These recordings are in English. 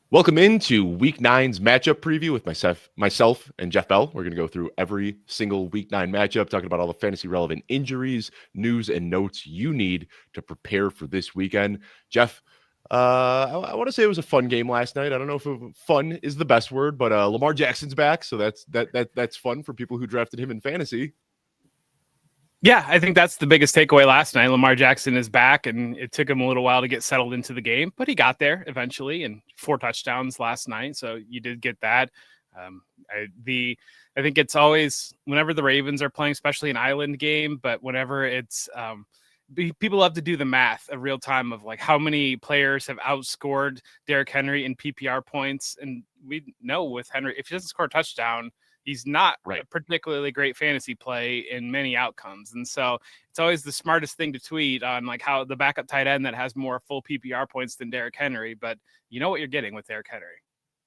Welcome into Week Nine's matchup preview with myself and Jeff Bell. We're going to go through every single Week 9 matchup, talking about all the fantasy relevant injuries, news, and notes you need to prepare for this weekend. Jeff, I want to say it was a fun game last night. I don't know if fun is the best word, but Lamar Jackson's back, so that's fun for people who drafted him in fantasy. Yeah, I think that's the biggest takeaway last night. Lamar Jackson is back, and it took him a little while to get settled into the game, but he got there eventually, and 4 touchdowns last night. So you did get that. I think it's always whenever the Ravens are playing, especially an island game, but whenever it's people love to do the math of real time of like how many players have outscored Derrick Henry in PPR points, and we know with Henry, if he doesn't score a touchdown, he's not a particularly great fantasy play in many outcomes. And so it's always the smartest thing to tweet on like how the backup tight end that has more full PPR points than Derrick Henry, but you know what you're getting with Derrick Henry.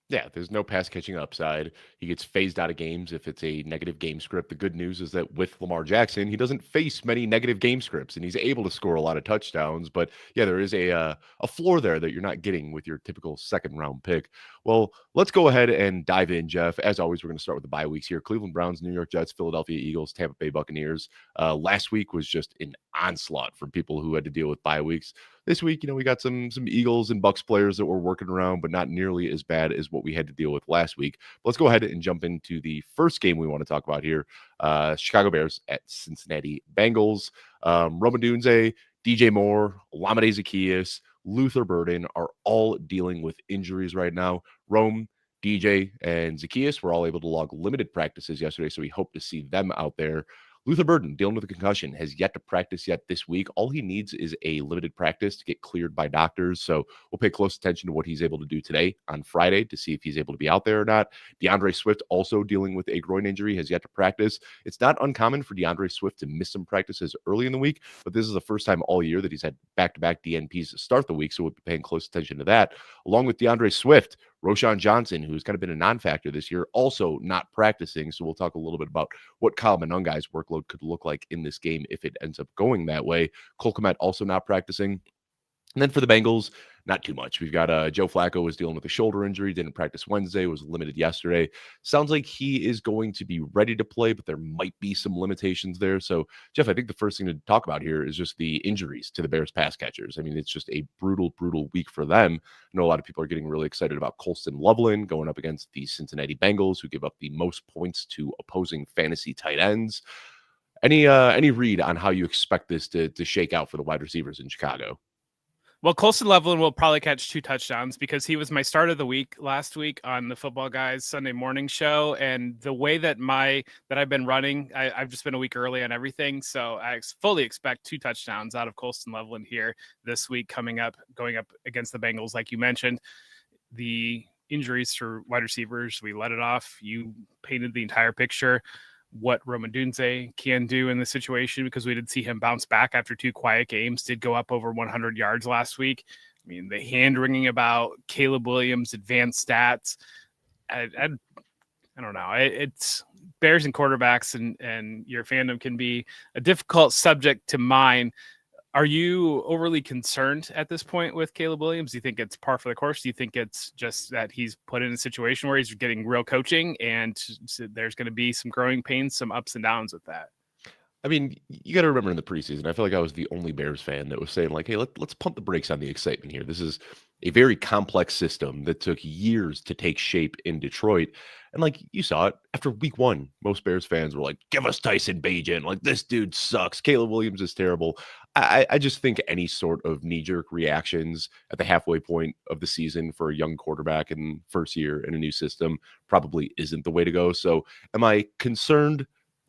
Yeah, there's no pass catching upside. He gets phased out of games if it's a negative game script. The good news is that with Lamar Jackson, he doesn't face many negative game scripts, and he's able to score a lot of touchdowns. But yeah, there is a floor there that you're not getting with your typical second round pick. Well, let's go ahead and dive in, Jeff. As always, we're going to start with the bye weeks here: Cleveland Browns, New York Jets, Philadelphia Eagles, Tampa Bay Buccaneers. Last week was just an onslaught for people who had to deal with bye weeks. This week, we got some Eagles and Bucks players that were working around, but not nearly as bad as what we had to deal with last week. But let's go ahead and jump into the first game we want to talk about here. Chicago Bears at Cincinnati Bengals. Roman Dunze, DJ Moore, Olamide Zaccheaus, Luther Burden are all dealing with injuries right now. Rome, DJ, and Zaccheaus were all able to log limited practices yesterday, so we hope to see them out there. Luther Burden, dealing with a concussion, has yet to practice yet this week. All he needs is a limited practice to get cleared by doctors. So we'll pay close attention to what he's able to do today on Friday to see if he's able to be out there or not. DeAndre Swift, also dealing with a groin injury, has yet to practice. It's not uncommon for DeAndre Swift to miss some practices early in the week, but this is the first time all year that he's had back-to-back DNPs to start the week, so we'll be paying close attention to that. Along with DeAndre Swift, Roschon Johnson, who's kind of been a non-factor this year, also not practicing. So we'll talk a little bit about what Kyle Monangai's workload could look like in this game if it ends up going that way. Cole Kmet also not practicing. And then for the Bengals, not too much. We've got Joe Flacco was dealing with a shoulder injury, didn't practice Wednesday, was limited yesterday. Sounds like he is going to be ready to play, but there might be some limitations there. So, Jeff, I think the first thing to talk about here is just the injuries to the Bears pass catchers. I mean, it's just a brutal, brutal week for them. I know a lot of people are getting really excited about Colston Loveland going up against the Cincinnati Bengals, who give up the most points to opposing fantasy tight ends. Any read on how you expect this to shake out for the wide receivers in Chicago? Well, Colston Loveland will probably catch 2 touchdowns because he was my start of the week last week on the Football Guys Sunday morning show. And the way that I've been running, I've just been a week early on everything. So I fully expect 2 touchdowns out of Colston Loveland here this week going up against the Bengals. Like you mentioned, the injuries for wide receivers, we let it off. You painted the entire picture. What Roman Dunze can do in the situation, because we did see him bounce back after 2 quiet games, did go up over 100 yards last week. I mean, the hand-wringing about Caleb Williams' advanced stats, I don't know. It's Bears and quarterbacks, and your fandom can be a difficult subject to mine. Are you overly concerned at this point with Caleb Williams? Do you think it's par for the course? Do you think it's just that he's put in a situation where he's getting real coaching and there's going to be some growing pains, some ups and downs with that? I mean, you got to remember in the preseason, I feel like I was the only Bears fan that was saying like, hey, let's pump the brakes on the excitement here. This is a very complex system that took years to take shape in Detroit. And like you saw it after week 1, most Bears fans were like, give us Tyson Bagent. Like, this dude sucks. Caleb Williams is terrible. I just think any sort of knee-jerk reactions at the halfway point of the season for a young quarterback in first year in a new system probably isn't the way to go. So am I concerned?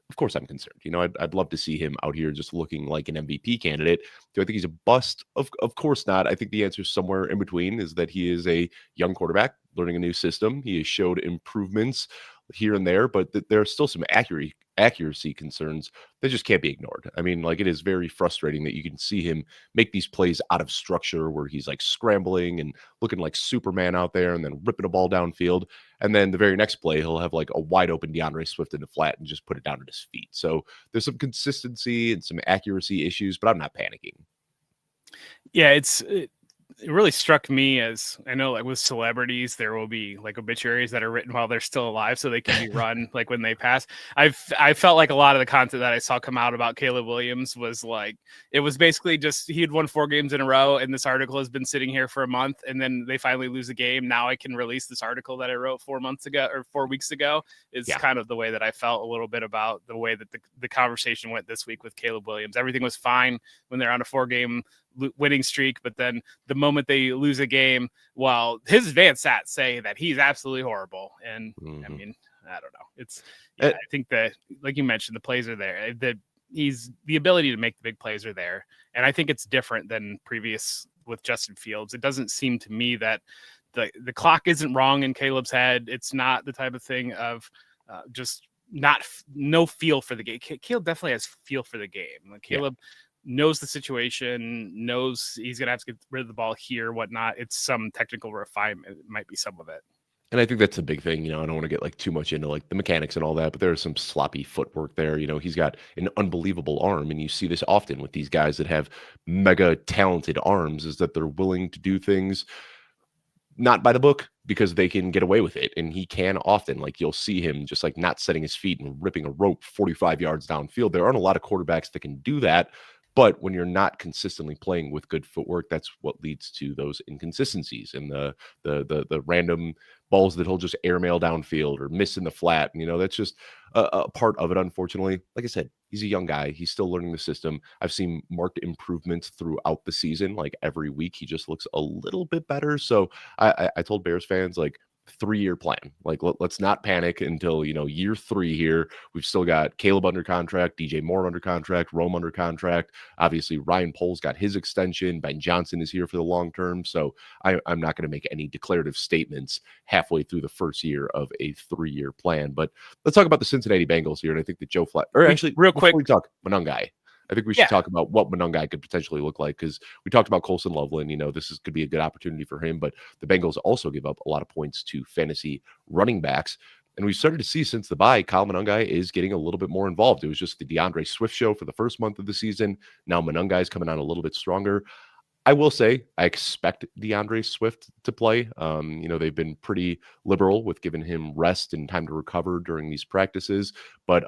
Of course I'm concerned. I'd love to see him out here just looking like an MVP candidate. Do I think he's a bust? Of course not. I think the answer is somewhere in between, is that he is a young quarterback learning a new system. He has showed improvements here and there, but there are still some accuracy concerns that just can't be ignored. I mean, like, it is very frustrating that you can see him make these plays out of structure where he's like scrambling and looking like Superman out there and then ripping a ball downfield. And then the very next play, he'll have like a wide open DeAndre Swift in the flat and just put it down at his feet. So there's some consistency and some accuracy issues, but I'm not panicking. Yeah, it really struck me as, I know, like with celebrities, there will be like obituaries that are written while they're still alive so they can be run like when they pass. I felt like a lot of the content that I saw come out about Caleb Williams was like, it was basically just he had won 4 games in a row, and this article has been sitting here for a month, and then they finally lose a game. Now I can release this article that I wrote 4 months ago or 4 weeks ago. Is Yeah. kind of the way that I felt a little bit about the way that the conversation went this week with Caleb Williams. Everything was fine when they're on a 4-game winning streak, but then the moment they lose a game, well, his advanced stats say that he's absolutely horrible. And I mean, I don't know. It's I think that, like you mentioned, the plays are there. The ability to make the big plays are there, and I think it's different than previous with Justin Fields. It doesn't seem to me that the clock isn't wrong in Caleb's head. It's not the type of thing of just no feel for the game. Caleb definitely has feel for the game. Like Caleb knows the situation, knows he's going to have to get rid of the ball here, whatnot. It's some technical refinement. It might be some of it. And I think that's a big thing. I don't want to get like too much into like the mechanics and all that, but there's some sloppy footwork there. He's got an unbelievable arm, and you see this often with these guys that have mega talented arms, is that they're willing to do things not by the book because they can get away with it. And he can often, like you'll see him just like not setting his feet and ripping a rope 45 yards downfield. There aren't a lot of quarterbacks that can do that. But when you're not consistently playing with good footwork, that's what leads to those inconsistencies and the random balls that he'll just airmail downfield or miss in the flat. That's just a part of it, unfortunately. Like I said, he's a young guy. He's still learning the system. I've seen marked improvements throughout the season. Like every week, he just looks a little bit better. So I told Bears fans, like, 3-year plan. Like, let's not panic until, year 3 here. We've still got Caleb under contract, DJ Moore under contract, Rome under contract. Obviously, Ryan Poles got his extension. Ben Johnson is here for the long term. So I'm not going to make any declarative statements halfway through the first year of a 3-year plan. But let's talk about the Cincinnati Bengals here. And I think that Joe Flacco, or actually, real quick, we talk Monangai. I think we should talk about what Monangai could potentially look like, because we talked about Colson Loveland. Could be a good opportunity for him, but the Bengals also give up a lot of points to fantasy running backs. And we've started to see since the bye, Kyle Monangai is getting a little bit more involved. It was just the DeAndre Swift show for the first month of the season. Now Monangai is coming on a little bit stronger. I will say I expect DeAndre Swift to play. They've been pretty liberal with giving him rest and time to recover during these practices. But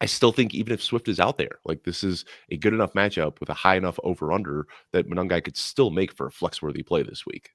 I still think even if Swift is out there, like, this is a good enough matchup with a high enough over-under that Monangai could still make for a flex-worthy play this week.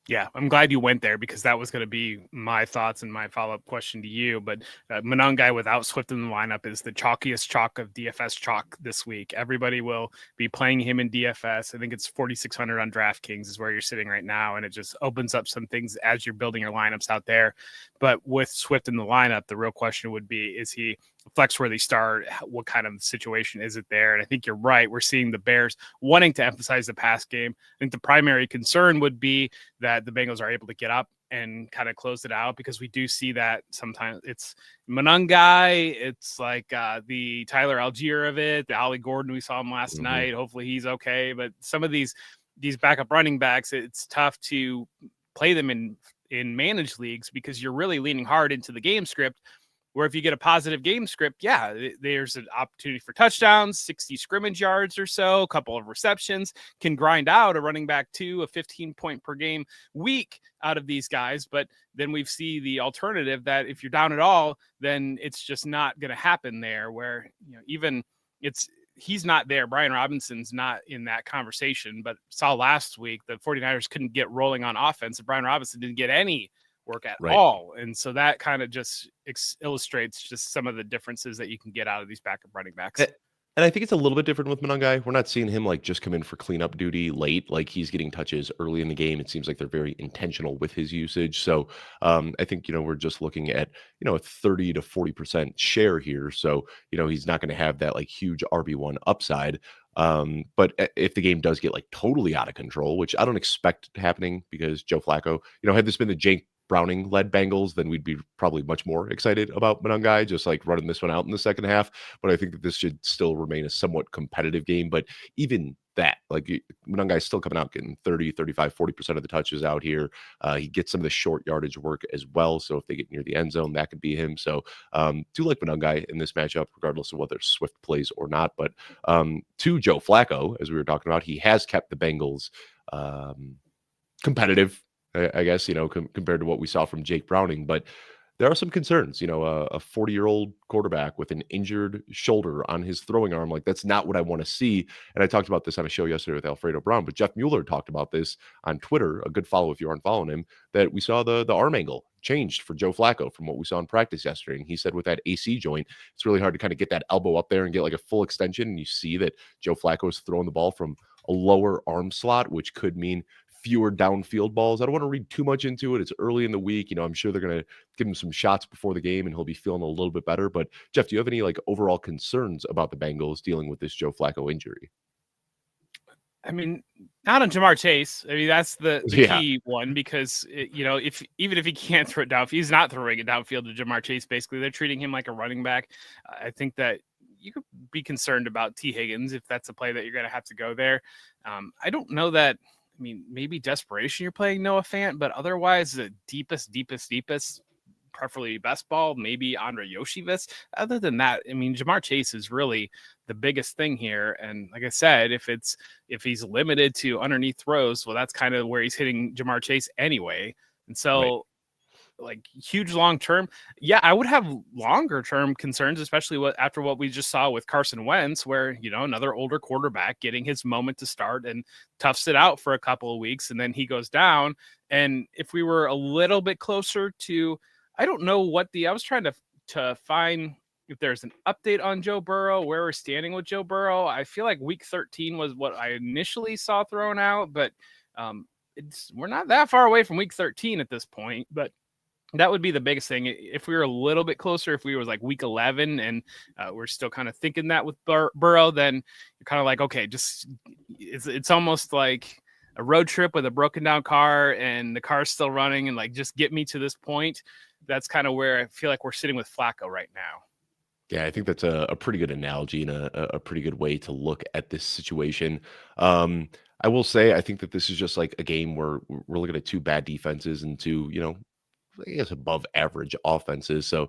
Yeah, I'm glad you went there, because that was going to be my thoughts and my follow-up question to you. But Monangai without Swift in the lineup is the chalkiest chalk of DFS chalk this week. Everybody will be playing him in DFS. I think it's 4,600 on DraftKings is where you're sitting right now, and it just opens up some things as you're building your lineups out there. But with Swift in the lineup, the real question would be, is he a flex-worthy start? What kind of situation is it there? And I think you're right. We're seeing the Bears wanting to emphasize the pass game. I think the primary concern would be that the Bengals are able to get up and kind of close it out, because we do see that sometimes it's Monangai, it's like the Tyler Algier of it, the Ollie Gordon, we saw him last night. Hopefully he's okay. But some of these backup running backs, it's tough to play them in managed leagues, because you're really leaning hard into the game script. Where if you get a positive game script, there's an opportunity for touchdowns, 60 scrimmage yards or so, a couple of receptions, can grind out a running back to a 15-point per game week out of these guys. But then we see the alternative that if you're down at all, then it's just not going to happen there, where, even he's not there. Brian Robinson's not in that conversation, but saw last week the 49ers couldn't get rolling on offense, and Brian Robinson didn't get any work at all. And so that kind of just illustrates just some of the differences that you can get out of these backup running backs. And I think it's a little bit different with Monangai. We're not seeing him like just come in for cleanup duty late. Like, he's getting touches early in the game. It seems like they're very intentional with his usage. So I think, we're just looking at, a 30 to 40% share here. So, he's not going to have that like huge RB1 upside. But if the game does get like totally out of control, which I don't expect happening, because Joe Flacco, had this been the Jake Browning-led Bengals, then we'd be probably much more excited about Monangai just like running this one out in the second half. But I think that this should still remain a somewhat competitive game. But even that, like, Monangai's still coming out getting 30, 35, 40% of the touches out here. He gets some of the short yardage work as well. So if they get near the end zone, that could be him. So do like Monangai in this matchup, regardless of whether Swift plays or not. But to Joe Flacco, as we were talking about, he has kept the Bengals um, competitive, I guess, compared to what we saw from Jake Browning. But there are some concerns, a 40-year-old quarterback with an injured shoulder on his throwing arm. Like, that's not what I want to see. And I talked about this on a show yesterday with Alfredo Brown, but Jeff Mueller talked about this on Twitter. A good follow if you aren't following him, that we saw the arm angle changed for Joe Flacco from what we saw in practice yesterday. And he said with that AC joint, it's really hard to kind of get that elbow up there and get like a full extension. And you see that Joe Flacco is throwing the ball from a lower arm slot, which could mean fewer downfield balls. I don't want to read too much into it. It's early in the week. I'm sure they're going to give him some shots before the game and he'll be feeling a little bit better. But Jeff, do you have any like overall concerns about the Bengals dealing with this Joe Flacco injury? I mean, not on Jamar Chase. I mean, that's the key one, because even if he can't throw it down, if he's not throwing it downfield to Jamar Chase, basically they're treating him like a running back. I think that you could be concerned about T. Higgins if that's a play that you're going to have to go there. I don't know that. I mean, maybe desperation you're playing Noah Fant, but otherwise the deepest, preferably best ball, maybe Andre Yoshivitz. Other than that, I mean, Jamar Chase is really the biggest thing here. And like I said, if he's limited to underneath throws, well, that's kind of where he's hitting Jamar Chase anyway. And so right. Like huge long term, yeah, I would have longer term concerns, especially after what we just saw with Carson Wentz, where another older quarterback getting his moment to start and toughs it out for a couple of weeks, and then he goes down. And if we were a little bit closer to, I don't know I was trying to find if there's an update on Joe Burrow, where we're standing with Joe Burrow. I feel like week 13 was what I initially saw thrown out, but we're not that far away from week 13 at this point. But that would be the biggest thing. If we were a little bit closer, if we was like week 11 and we're still kind of thinking that with Burrow, then you're kind of like, okay, it's almost like a road trip with a broken down car and the car's still running, and like, just get me to this point. That's kind of where I feel like we're sitting with Flacco right now. Yeah, I think that's a pretty good analogy and a pretty good way to look at this situation. I will say, I think that this is just like a game where we're looking at two bad defenses and two, I guess above average offenses. So,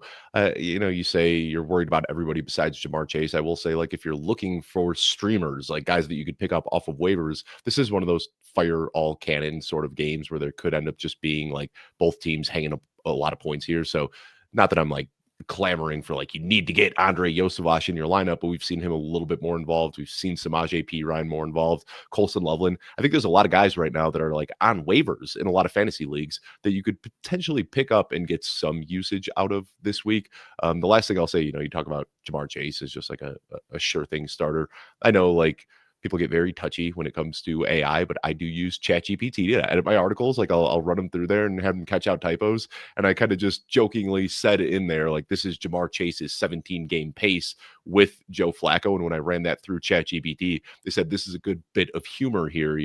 you say you're worried about everybody besides Jamar Chase. I will say, like, if you're looking for streamers, like guys that you could pick up off of waivers, this is one of those fire all cannon sort of games where there could end up just being like both teams hanging up a lot of points here. So, not that I'm like clamoring for like you need to get Andre Yosevach in your lineup, but we've seen him a little bit more involved. We've seen Samaje Perine more involved, Colson Loveland. I think there's a lot of guys right now that are like on waivers in a lot of fantasy leagues that you could potentially pick up and get some usage out of this week. The last thing I'll say, you talk about Jamar Chase is just like a sure thing starter. I know like people get very touchy when it comes to AI, but I do use ChatGPT to edit my articles. Like I'll run them through there and have them catch out typos. And I kind of just jokingly said in there, like, this is Jamar Chase's 17 game pace with Joe Flacco. And when I ran that through ChatGPT, they said this is a good bit of humor here.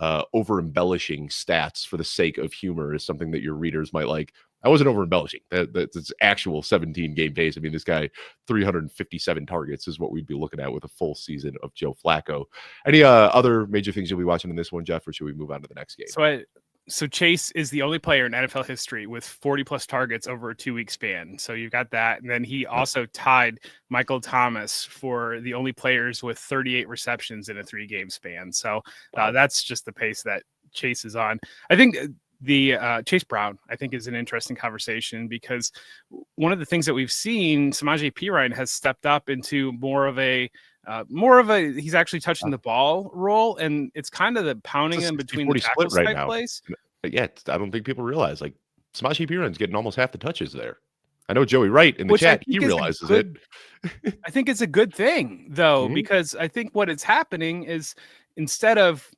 Over embellishing stats for the sake of humor is something that your readers might like. I wasn't over embellishing. That's actual 17 game pace. I mean, this guy, 357 targets is what we'd be looking at with a full season of Joe Flacco. Any other major things you'll be watching in this one, Jeff, or should we move on to the next game? So Chase is the only player in NFL history with 40 plus targets over a 2-week span. So you've got that. And then he also tied Michael Thomas for the only players with 38 receptions in a 3-game span. So that's just the pace that Chase is on. I think the Chase Brown, I think, is an interesting conversation, because one of the things that we've seen, Samaje Perine has stepped up into more of a he's actually touching the ball role, and it's kind of the pounding in between the tackles right type now. plays. But yeah, I don't think people realize like Samaje Perine's getting almost half the touches there. I know Joey Wright in the chat, he realizes it. I think it's a good thing though, because I think what is happening is, instead of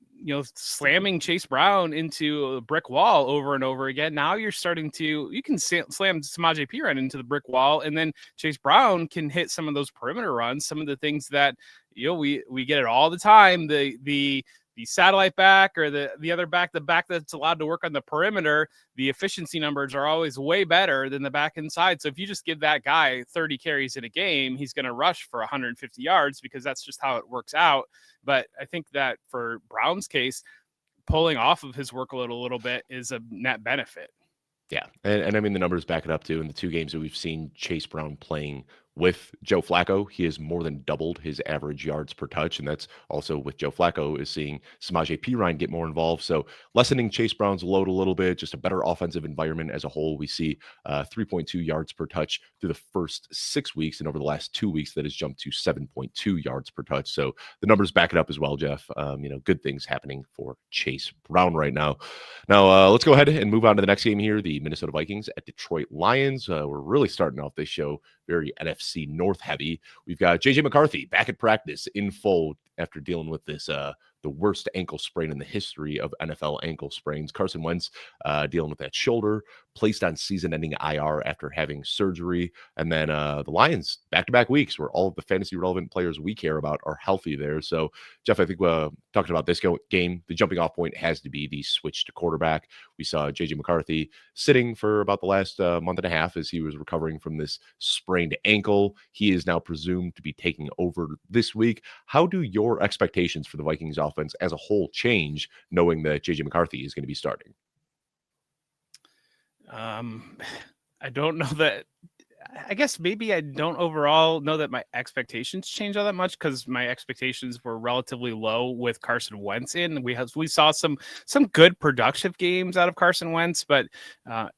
slamming Chase Brown into a brick wall over and over again, now you can slam Samaje Perine into the brick wall, and then Chase Brown can hit some of those perimeter runs, some of the things that we get it all the time, the satellite back or the other back, the back that's allowed to work on the perimeter. The efficiency numbers are always way better than the back inside. So if you just give that guy 30 carries in a game, he's going to rush for 150 yards, because that's just how it works out. But I think that for Brown's case, pulling off of his workload a little bit is a net benefit. Yeah. And I mean, the numbers back it up too. In the 2 games that we've seen Chase Brown playing with Joe Flacco, he has more than doubled his average yards per touch, and that's also with Joe Flacco is seeing Samaje Perine get more involved. So lessening Chase Brown's load a little bit, just a better offensive environment as a whole. We see 3.2 yards per touch through the first 6 weeks, and over the last 2 weeks, that has jumped to 7.2 yards per touch. So the numbers back it up as well, Jeff. Good things happening for Chase Brown right now. Now, let's go ahead and move on to the next game here, the Minnesota Vikings at Detroit Lions. We're really starting off this show very NFC North heavy. We've got JJ McCarthy back at practice in full after dealing with this the worst ankle sprain in the history of NFL ankle sprains. Carson Wentz dealing with that shoulder, placed on season-ending IR after having surgery. And then the Lions, back-to-back weeks where all of the fantasy-relevant players we care about are healthy there. So, Jeff, I think talking about this game, the jumping-off point has to be the switch to quarterback. We saw J.J. McCarthy sitting for about the last month and a half as he was recovering from this sprained ankle. He is now presumed to be taking over this week. How do your expectations for the Vikings offense as a whole change, knowing that J.J. McCarthy is going to be starting? I don't know that. I guess maybe I don't overall know that my expectations change all that much because my expectations were relatively low with Carson Wentz in. We saw some good productive games out of Carson Wentz, but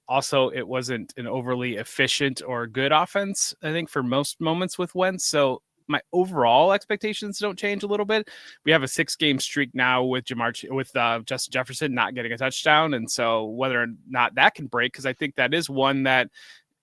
also it wasn't an overly efficient or good offense, I think, for most moments with Wentz. So my overall expectations don't change a little bit. We have a 6-game streak now with Justin Jefferson not getting a touchdown, and so whether or not that can break, because I think that is one that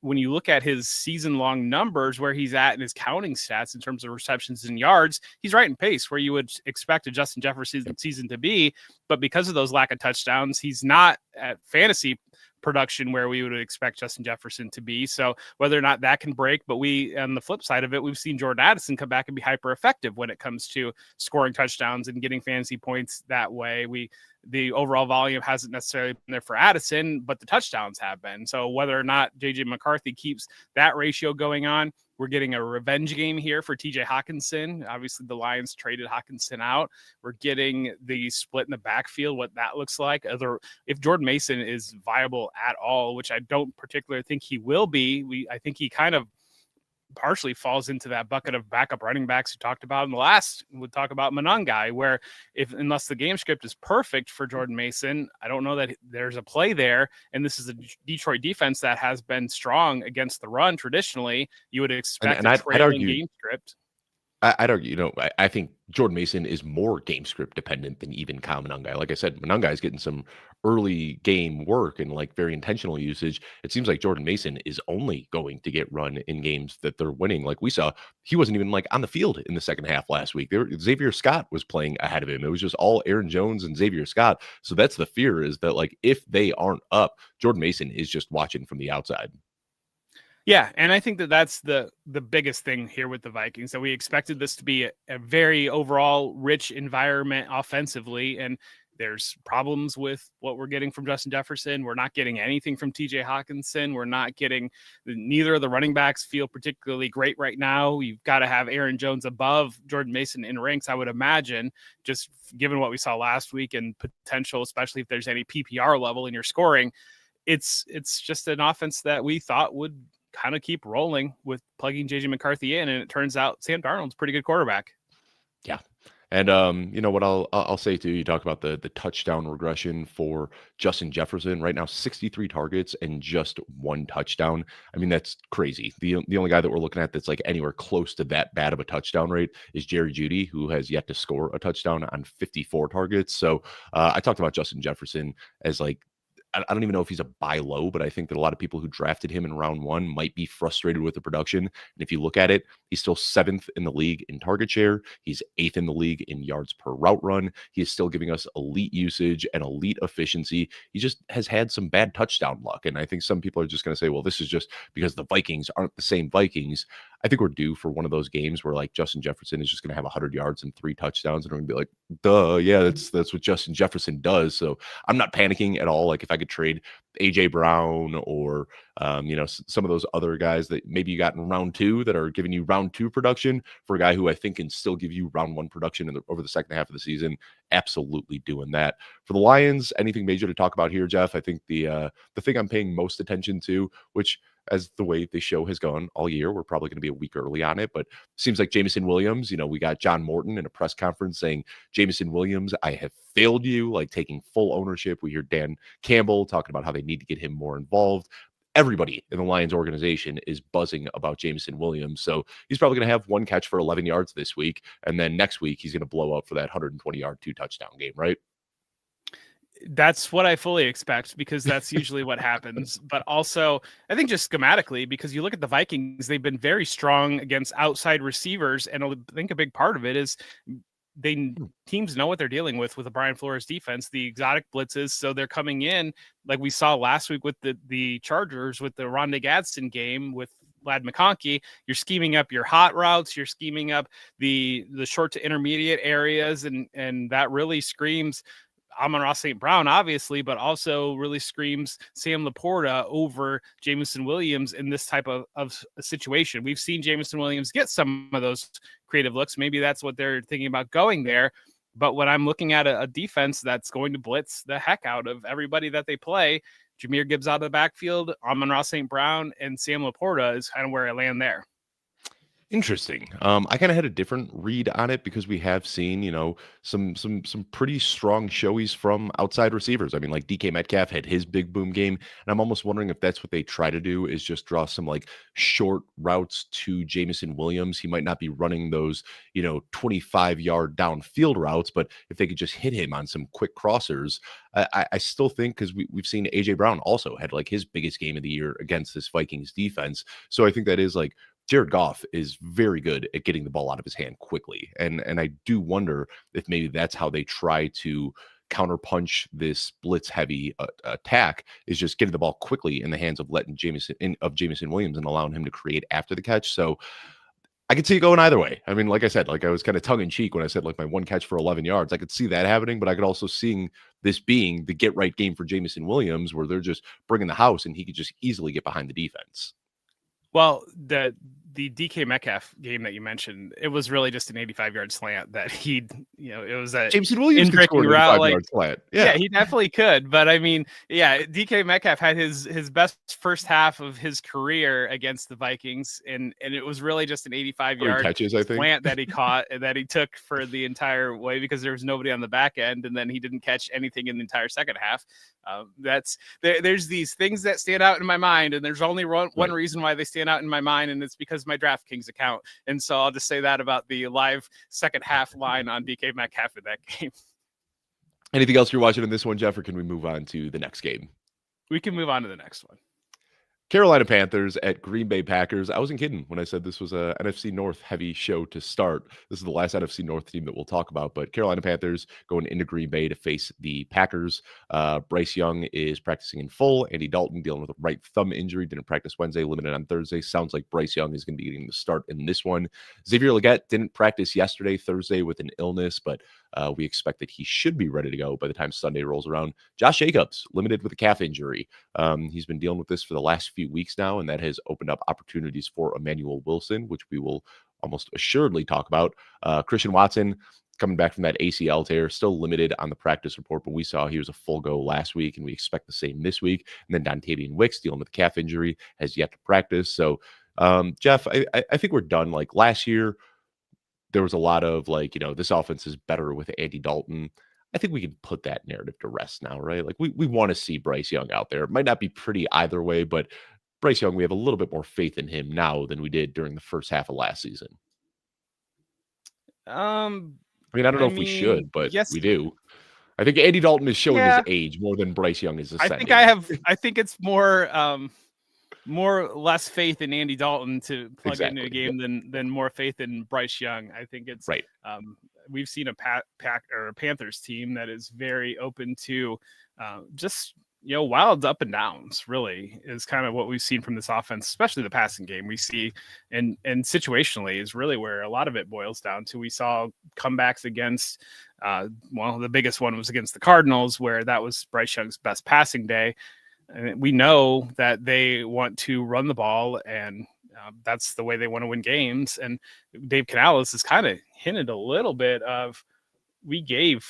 when you look at his season-long numbers, where he's at in his counting stats in terms of receptions and yards, he's right in pace where you would expect a Justin Jefferson season to be. But because of those lack of touchdowns, he's not at fantasy production where we would expect Justin Jefferson to be. So whether or not that can break, but on the flip side of it, we've seen Jordan Addison come back and be hyper effective when it comes to scoring touchdowns and getting fantasy points that way. The overall volume hasn't necessarily been there for Addison, but the touchdowns have been. So whether or not JJ McCarthy keeps that ratio going on, we're getting a revenge game here for TJ Hawkinson. Obviously, the Lions traded Hawkinson out. We're getting the split in the backfield, what that looks like. If Jordan Mason is viable at all, which I don't particularly think he will be, I think he kind of partially falls into that bucket of backup running backs we talked about in the last. We'll talk about Monangai, where unless the game script is perfect for Jordan Mason, I don't know that there's a play there. And this is a Detroit defense that has been strong against the run traditionally. You would expect a trailing game script. I'd argue, I think Jordan Mason is more game script dependent than even Kyle Monangai. Like I said, Monangai is getting some early game work and like very intentional usage. It seems like Jordan Mason is only going to get run in games that they're winning. Like we saw, he wasn't even like on the field in the second half last week. Xavier Scott was playing ahead of him. It was just all Aaron Jones and Xavier Scott. So that's the fear, is that like if they aren't up, Jordan Mason is just watching from the outside. Yeah, and I think that's the biggest thing here with the Vikings, that we expected this to be a very overall rich environment offensively, and there's problems with what we're getting from Justin Jefferson. We're not getting anything from TJ Hawkinson. We're not getting neither of the running backs feel particularly great right now. You've got to have Aaron Jones above Jordan Mason in ranks, I would imagine, just given what we saw last week and potential, especially if there's any PPR level in your scoring. It's just an offense that we thought would kind of keep rolling with plugging JJ McCarthy in, and it turns out Sam Darnold's a pretty good quarterback. Yeah. And what I'll say too, you talk about the touchdown regression for Justin Jefferson right now, 63 targets and just 1 touchdown. I mean, that's crazy. The only guy that we're looking at that's like anywhere close to that bad of a touchdown rate is Jerry Jeudy, who has yet to score a touchdown on 54 targets. So I talked about Justin Jefferson as like, I don't even know if he's a buy low, but I think that a lot of people who drafted him in round 1 might be frustrated with the production. And if you look at it, he's still 7th in the league in target share. He's 8th in the league in yards per route run. He is still giving us elite usage and elite efficiency. He just has had some bad touchdown luck. And I think some people are just going to say, well, this is just because the Vikings aren't the same Vikings. I think we're due for one of those games where like Justin Jefferson is just going to have 100 yards and 3 touchdowns. And we're going to be like, duh, yeah, that's what Justin Jefferson does. So I'm not panicking at all. Like if I could trade AJ Brown or some of those other guys that maybe you got in round 2 that are giving you round 2 production for a guy who I think can still give you round 1 production over the second half of the season, absolutely doing that. For the Lions, anything major to talk about here, Jeff? I think the thing I'm paying most attention to, which as the way the show has gone all year. We're probably going to be a week early on it, but seems like Jameson Williams, we got John Morton in a press conference saying, Jameson Williams, I have failed you, like taking full ownership. We hear Dan Campbell talking about how they need to get him more involved. Everybody in the Lions organization is buzzing about Jameson Williams. So he's probably going to have one catch for 11 yards this week. And then next week, he's going to blow up for that 120-yard, 2-touchdown game, right? That's what I fully expect, because that's usually what happens. But also, I think just schematically, because you look at the Vikings, they've been very strong against outside receivers. And I think a big part of it is teams know what they're dealing with the Brian Flores defense, the exotic blitzes. So they're coming in like we saw last week with the Chargers with the Rondé Gadsden game with Lad McConkey. You're scheming up your hot routes, you're scheming up the short to intermediate areas, and that really screams Amon-Ra St. Brown, obviously, but also really screams Sam Laporta over Jameson Williams in this type of a situation. We've seen Jameson Williams get some of those creative looks. Maybe that's what they're thinking about going there. But when I'm looking at a defense that's going to blitz the heck out of everybody that they play, Jahmyr Gibbs out of the backfield, Amon-Ra St. Brown, and Sam Laporta is kind of where I land there. Interesting. I kind of had a different read on it because we have seen, some pretty strong showies from outside receivers. I mean, like DK Metcalf had his big boom game, and I'm almost wondering if that's what they try to do is just draw some like short routes to Jameson Williams. He might not be running those, 25-yard downfield routes, but if they could just hit him on some quick crossers, I still think, because we've seen AJ Brown also had like his biggest game of the year against this Vikings defense. So I think that is like Jared Goff is very good at getting the ball out of his hand quickly. And I do wonder if maybe that's how they try to counterpunch this blitz heavy attack, is just getting the ball quickly in the hands of Jameson Williams and allowing him to create after the catch. So I could see it going either way. I mean, like I said, like I was kind of tongue in cheek when I said like my one catch for 11 yards. I could see that happening, but I could also see this being the get right game for Jameson Williams, where they're just bringing the house and he could just easily get behind the defense. Well, the DK Metcalf game that you mentioned, it was really just an 85-yard slant that it was a Jameson Williams could score an 85-yard slant. Yeah, he definitely could. But I mean, yeah, DK Metcalf had his best first half of his career against the Vikings, and it was really just an 85-yard slant that he caught and that he took for the entire way, because there was nobody on the back end, and then he didn't catch anything in the entire second half. There's these things that stand out in my mind, and there's only one reason why they stand out in my mind, and it's because my DraftKings account. And so I'll just say that about the live second half line on DK Metcalf in that game. Anything else you're watching in this one, Jeff, or can we move on to the next game? We can move on to the next one. Carolina Panthers at Green Bay Packers. I wasn't kidding when I said this was a NFC North heavy show to start. This is the last NFC North team that we'll talk about, but Carolina Panthers going into Green Bay to face the Packers. Bryce Young is practicing in full. Andy Dalton dealing with a right thumb injury, didn't practice Wednesday, limited on Thursday. Sounds like Bryce Young is going to be getting the start in this one. Xavier Legette didn't practice yesterday, Thursday, with an illness, but we expect that he should be ready to go by the time Sunday rolls around. Josh Jacobs, limited with a calf injury. He's been dealing with this for the last few weeks now, and that has opened up opportunities for Emmanuel Wilson, which we will almost assuredly talk about. Christian Watson, coming back from that ACL tear, still limited on the practice report, but we saw he was a full go last week, and we expect the same this week. And then Dontavian Wicks, dealing with a calf injury, has yet to practice. So, Jeff, I think we're done. Like last year, there was a lot of like, this offense is better with Andy Dalton. I think we can put that narrative to rest now, right? Like we want to see Bryce Young out there. It might not be pretty either way, but Bryce Young, we have a little bit more faith in him now than we did during the first half of last season. I don't know if we should, but yes, we do. I think Andy Dalton is showing his age more than Bryce Young is ascending. I think it's more less faith in Andy Dalton to plug into a game than more faith in Bryce Young. I think it's right. We've seen a Panthers team that is very open to just wild up and downs. Really is kind of what we've seen from this offense, especially the passing game. We see and situationally is really where a lot of it boils down to. We saw comebacks against the biggest one was against the Cardinals, where that was Bryce Young's best passing day. And we know that they want to run the ball, and that's the way they want to win games. And Dave Canales has kind of hinted a little bit of, we gave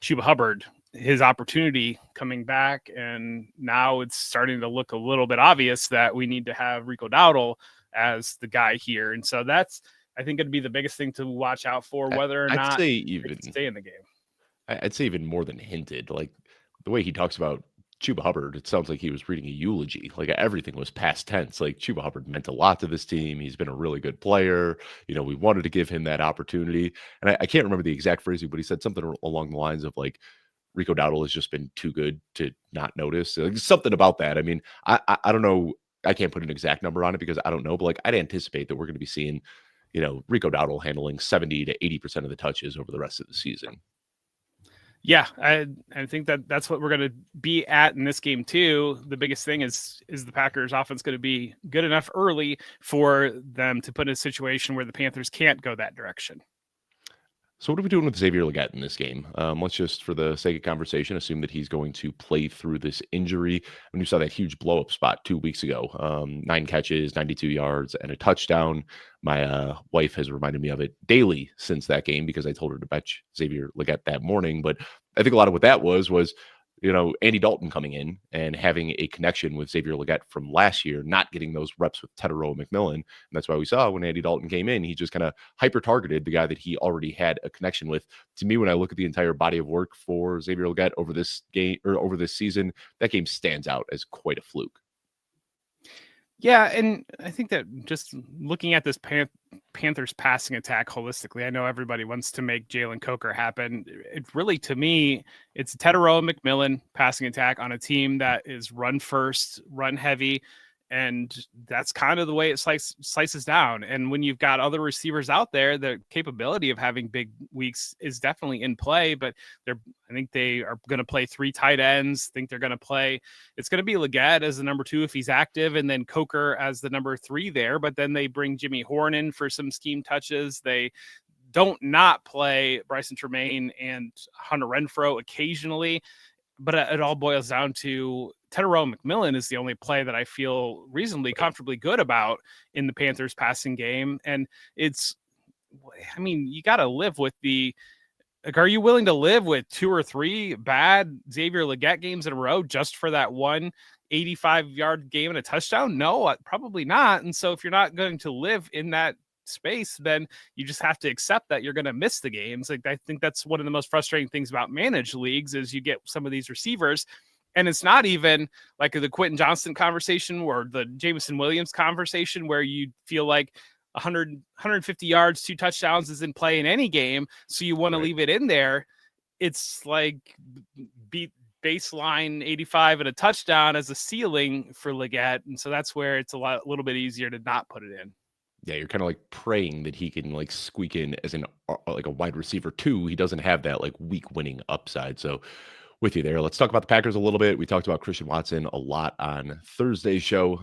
Chuba Hubbard his opportunity coming back, and now it's starting to look a little bit obvious that we need to have Rico Dowdle as the guy here. And so that's, I think, it'd be the biggest thing to watch out for, whether or I'd not say they can even stay in the game. I'd say even more than hinted. Like the way he talks about Chuba Hubbard, it sounds like he was reading a eulogy. Like everything was past tense. Like Chuba Hubbard meant a lot to this team. He's been a really good player. We wanted to give him that opportunity. And I can't remember the exact phrasing, but he said something along the lines of like Rico Dowdle has just been too good to not notice. Like, something about that. I mean, I don't know. I can't put an exact number on it because I don't know, but like I'd anticipate that we're going to be seeing, Rico Dowdle handling 70 to 80% of the touches over the rest of the season. Yeah, I think that's what we're going to be at in this game too. The biggest thing is the Packers offense going to be good enough early for them to put in a situation where the Panthers can't go that direction. So what are we doing with Xavier Legette in this game? Let's just, for the sake of conversation, assume that he's going to play through this injury. When you saw that huge blow-up spot 2 weeks ago, 9 catches, 92 yards, and a touchdown. My wife has reminded me of it daily since that game because I told her to bet Xavier Legette that morning. But I think a lot of what that was Andy Dalton coming in and having a connection with Xavier Legette from last year, not getting those reps with Teterow McMillan. And that's why we saw when Andy Dalton came in, he just kind of hyper-targeted the guy that he already had a connection with. To me, when I look at the entire body of work for Xavier Legette over this game or over this season, that game stands out as quite a fluke. Yeah, and I think that just looking at this Panthers passing attack holistically, I know everybody wants to make Jalen Coker happen. It really, to me, it's Teterow and McMillan passing attack on a team that is run first, run heavy, and that's kind of the way it slices down. And when you've got other receivers out there, the capability of having big weeks is definitely in play, but I think they are going to play 3 tight ends. I think they're going to play, it's going to be Legette as the number 2 if he's active, and then Coker as the number 3 there. But then they bring Jimmy Horn in for some scheme touches. They don't not play Bryson Tremaine and Hunter Renfrow occasionally, but it all boils down to Teterow McMillan is the only play that I feel reasonably comfortably good about in the Panthers passing game. And you got to live with are you willing to live with 2 or 3 bad Xavier Legette games in a row just for that one 85-yard game and a touchdown? No, probably not. And so if you're not going to live in that space, then you just have to accept that you're going to miss the games. Like, I think that's one of the most frustrating things about managed leagues is you get some of these receivers, and it's not even like the Quentin Johnston conversation or the Jameson Williams conversation where you feel like 150 yards, 2 touchdowns is in play in any game, so you want to leave it in there. It's like beat baseline 85 and a touchdown as a ceiling for Legette, and so that's where it's a little bit easier to not put it in. Yeah, you're kind of like praying that he can like squeak in as like a wide receiver too. He doesn't have that like week winning upside. So with you there, let's talk about the Packers a little bit. We talked about Christian Watson a lot on Thursday's show.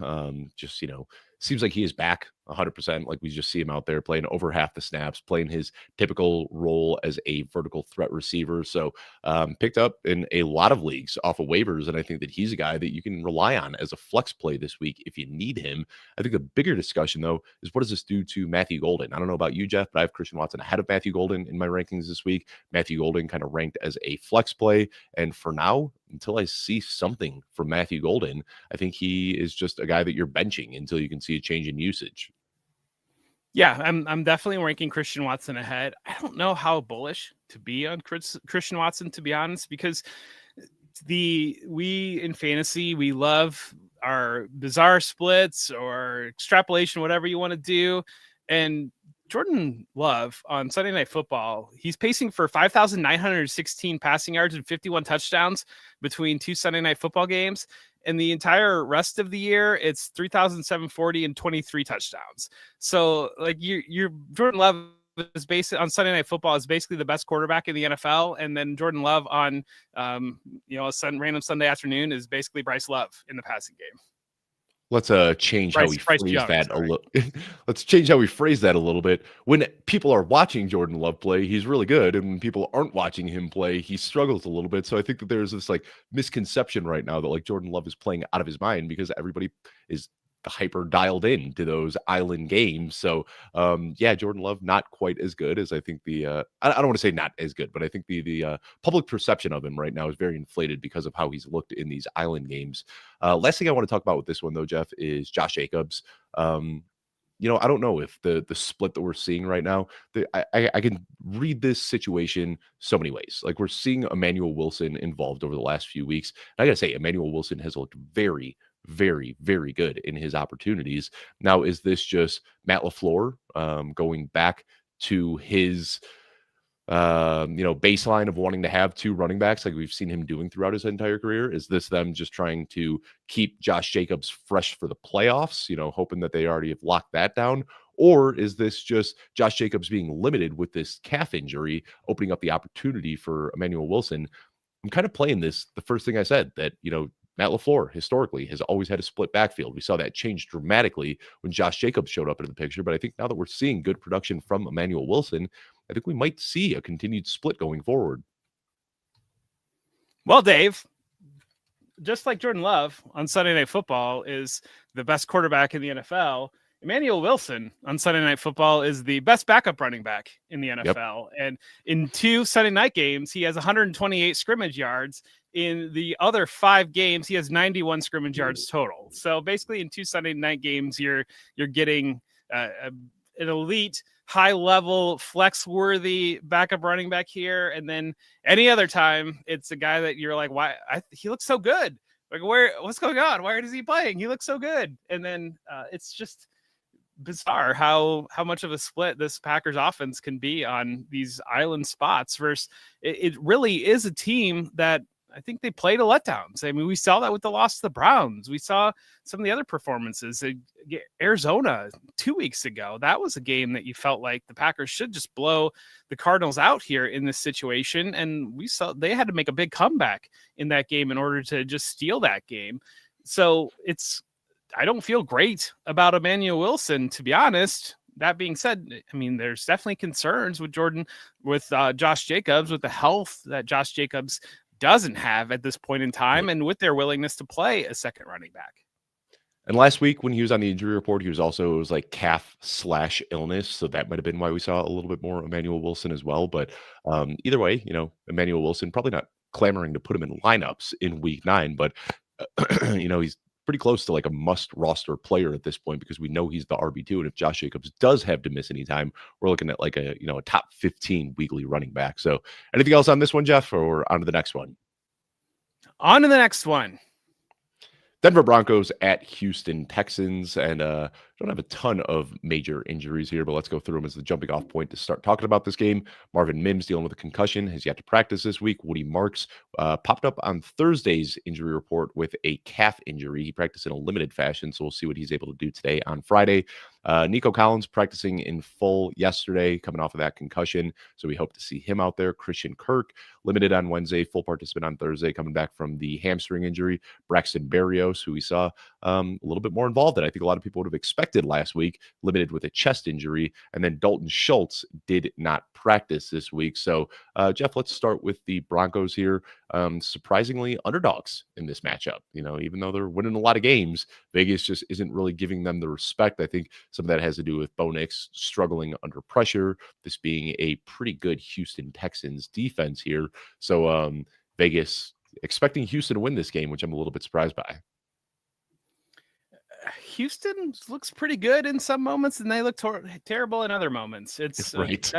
Seems like he is back 100%. Like we just see him out there playing over half the snaps, playing his typical role as a vertical threat receiver. So picked up in a lot of leagues off of waivers. And I think that he's a guy that you can rely on as a flex play this week if you need him. I think the bigger discussion, though, is what does this do to Matthew Golden? I don't know about you, Jeff, but I have Christian Watson ahead of Matthew Golden in my rankings this week. Matthew Golden kind of ranked as a flex play. And for now, until I see something from Matthew Golden, I think he is just a guy that you're benching until you can see a change in usage. Yeah, I'm definitely ranking Christian Watson ahead. I don't know how bullish to be on Christian Watson, to be honest, because we in fantasy, we love our bizarre splits or extrapolation, whatever you want to do. And Jordan Love on Sunday Night Football, he's pacing for 5,916 passing yards and 51 touchdowns between 2 Sunday Night Football games. And the entire rest of the year, it's 3,740 and 23 touchdowns. So like you're Jordan Love is based on Sunday Night Football is basically the best quarterback in the NFL. And then Jordan Love on, a random Sunday afternoon is basically Bryce Love in the passing game. Let's change how we phrase that a little. Let's change how we phrase that a little bit. When people are watching Jordan Love play, he's really good, and when people aren't watching him play, he struggles a little bit. So I think that there's this like misconception right now that like Jordan Love is playing out of his mind because everybody is hyper dialed in to those island games. So yeah, Jordan Love not quite as good as I think I don't want to say not as good, but I think the public perception of him right now is very inflated because of how he's looked in these island games. Last thing I want to talk about with this one though, Jeff, is Josh Jacobs. Um, I don't know if the split that we're seeing right now, I can read this situation so many ways. Like we're seeing Emmanuel Wilson involved over the last few weeks. And I gotta say, Emmanuel Wilson has looked very, very, very good in his opportunities. Now, is this just Matt LaFleur going back to his baseline of wanting to have two running backs like we've seen him doing throughout his entire career? Is this them just trying to keep Josh Jacobs fresh for the playoffs, hoping that they already have locked that down? Or is this just Josh Jacobs being limited with this calf injury, opening up the opportunity for Emmanuel Wilson? I'm kind of playing this, the first thing I said, that, Matt LaFleur historically has always had a split backfield. We saw that change dramatically when Josh Jacobs showed up into the picture. But I think now that we're seeing good production from Emmanuel Wilson, I think we might see a continued split going forward. Well, Dave, just like Jordan Love on Sunday Night Football is the best quarterback in the NFL, Emmanuel Wilson on Sunday Night Football is the best backup running back in the NFL. Yep. And in 2 Sunday night games, he has 128 scrimmage yards. In the other 5 games, he has 91 scrimmage yards total. So basically in 2 Sunday night games, you're getting an elite, high-level, flex-worthy backup running back here. And then any other time, it's a guy that you're like, why? He looks so good. Like, what's going on? Why is he playing? He looks so good. And then it's just bizarre how much of a split this Packers offense can be on these island spots versus it really is a team that I think they played a letdowns. I mean, we saw that with the loss to the Browns. We saw some of the other performances. Arizona 2 weeks ago, that was a game that you felt like the Packers should just blow the Cardinals out here in this situation. And we saw they had to make a big comeback in that game in order to just steal that game. So I don't feel great about Emmanuel Wilson, to be honest. That being said, I mean, there's definitely concerns with Josh Jacobs, with the health that Josh Jacobs doesn't have at this point in time, and with their willingness to play a second running back. And last week when he was on the injury report, it was like calf/illness. So that might have been why we saw a little bit more Emmanuel Wilson as well. But either way, Emmanuel Wilson, probably not clamoring to put him in lineups in week 9, but he's pretty close to like a must roster player at this point because we know he's the RB2. And if Josh Jacobs does have to miss any time, we're looking at like a top 15 weekly running back. So anything else on this one, Jeff, or on to the next one? On to the next one. Denver Broncos at Houston Texans, and don't have a ton of major injuries here, but let's go through them as the jumping off point to start talking about this game. Marvin Mims dealing with a concussion, has yet to practice this week. Woody Marks popped up on Thursday's injury report with a calf injury. He practiced in a limited fashion, so we'll see what he's able to do today on Friday. Nico Collins practicing in full yesterday, coming off of that concussion, so we hope to see him out there. Christian Kirk limited on Wednesday, full participant on Thursday, coming back from the hamstring injury. Braxton Berrios, who we saw a little bit more involved than I think a lot of people would have expected last week, limited with a chest injury. And then Dalton Schultz did not practice this week. So, Jeff, let's start with the Broncos here. Surprisingly underdogs in this matchup. Even though they're winning a lot of games, Vegas just isn't really giving them the respect. I think some of that has to do with Bo Nix struggling under pressure, this being a pretty good Houston Texans defense here. So Vegas expecting Houston to win this game, which I'm a little bit surprised by. Houston looks pretty good in some moments, and they look terrible in other moments. It's right.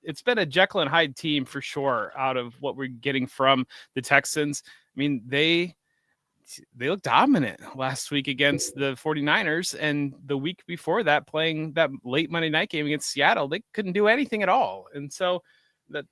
It's been a Jekyll and Hyde team for sure out of what we're getting from the Texans. I mean, they looked dominant last week against the 49ers, and the week before that, playing that late Monday night game against Seattle, they couldn't do anything at all. And so the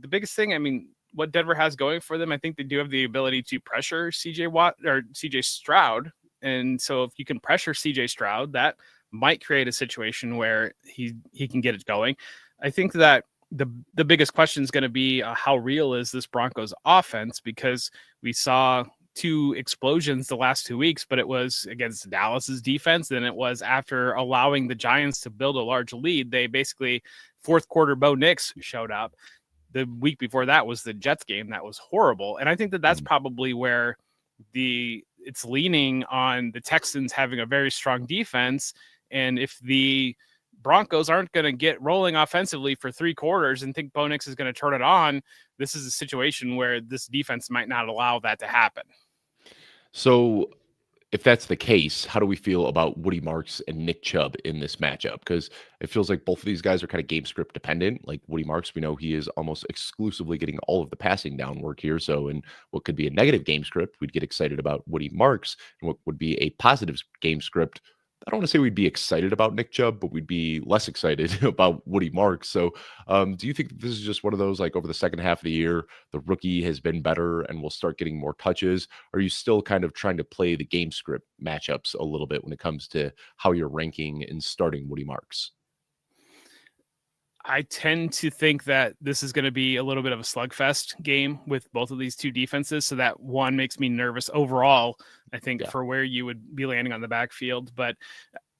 biggest thing, I mean, what Denver has going for them, I think they do have the ability to pressure CJ Stroud. And so if you can pressure CJ Stroud, that might create a situation where he can get it going. I think that the biggest question is going to be how real is this Broncos offense, because we saw 2 explosions the last 2 weeks, but it was against Dallas's defense. Then it was after allowing the Giants to build a large lead. They basically, fourth quarter, Bo Nix showed up. The week before that was the Jets game. That was horrible. And I think that that's probably where the it's leaning on the Texans having a very strong defense. And if the Broncos aren't going to get rolling offensively for 3 quarters and think Bo Nix is going to turn it on, this is a situation where this defense might not allow that to happen. So if that's the case, how do we feel about Woody Marks and Nick Chubb in this matchup? Because it feels like both of these guys are kind of game script dependent. Like Woody Marks, we know he is almost exclusively getting all of the passing down work here. So in what could be a negative game script, we'd get excited about Woody Marks. And what would be a positive game script, I don't want to say we'd be excited about Nick Chubb, but we'd be less excited about Woody Marks. So do you think this is just one of those, like over the second half of the year, the rookie has been better and will start getting more touches? Or are you still kind of trying to play the game script matchups a little bit when it comes to how you're ranking and starting Woody Marks? I tend to think that this is going to be a little bit of a slugfest game with both of these two defenses. So that one makes me nervous overall, I think, for where you would be landing on the backfield. But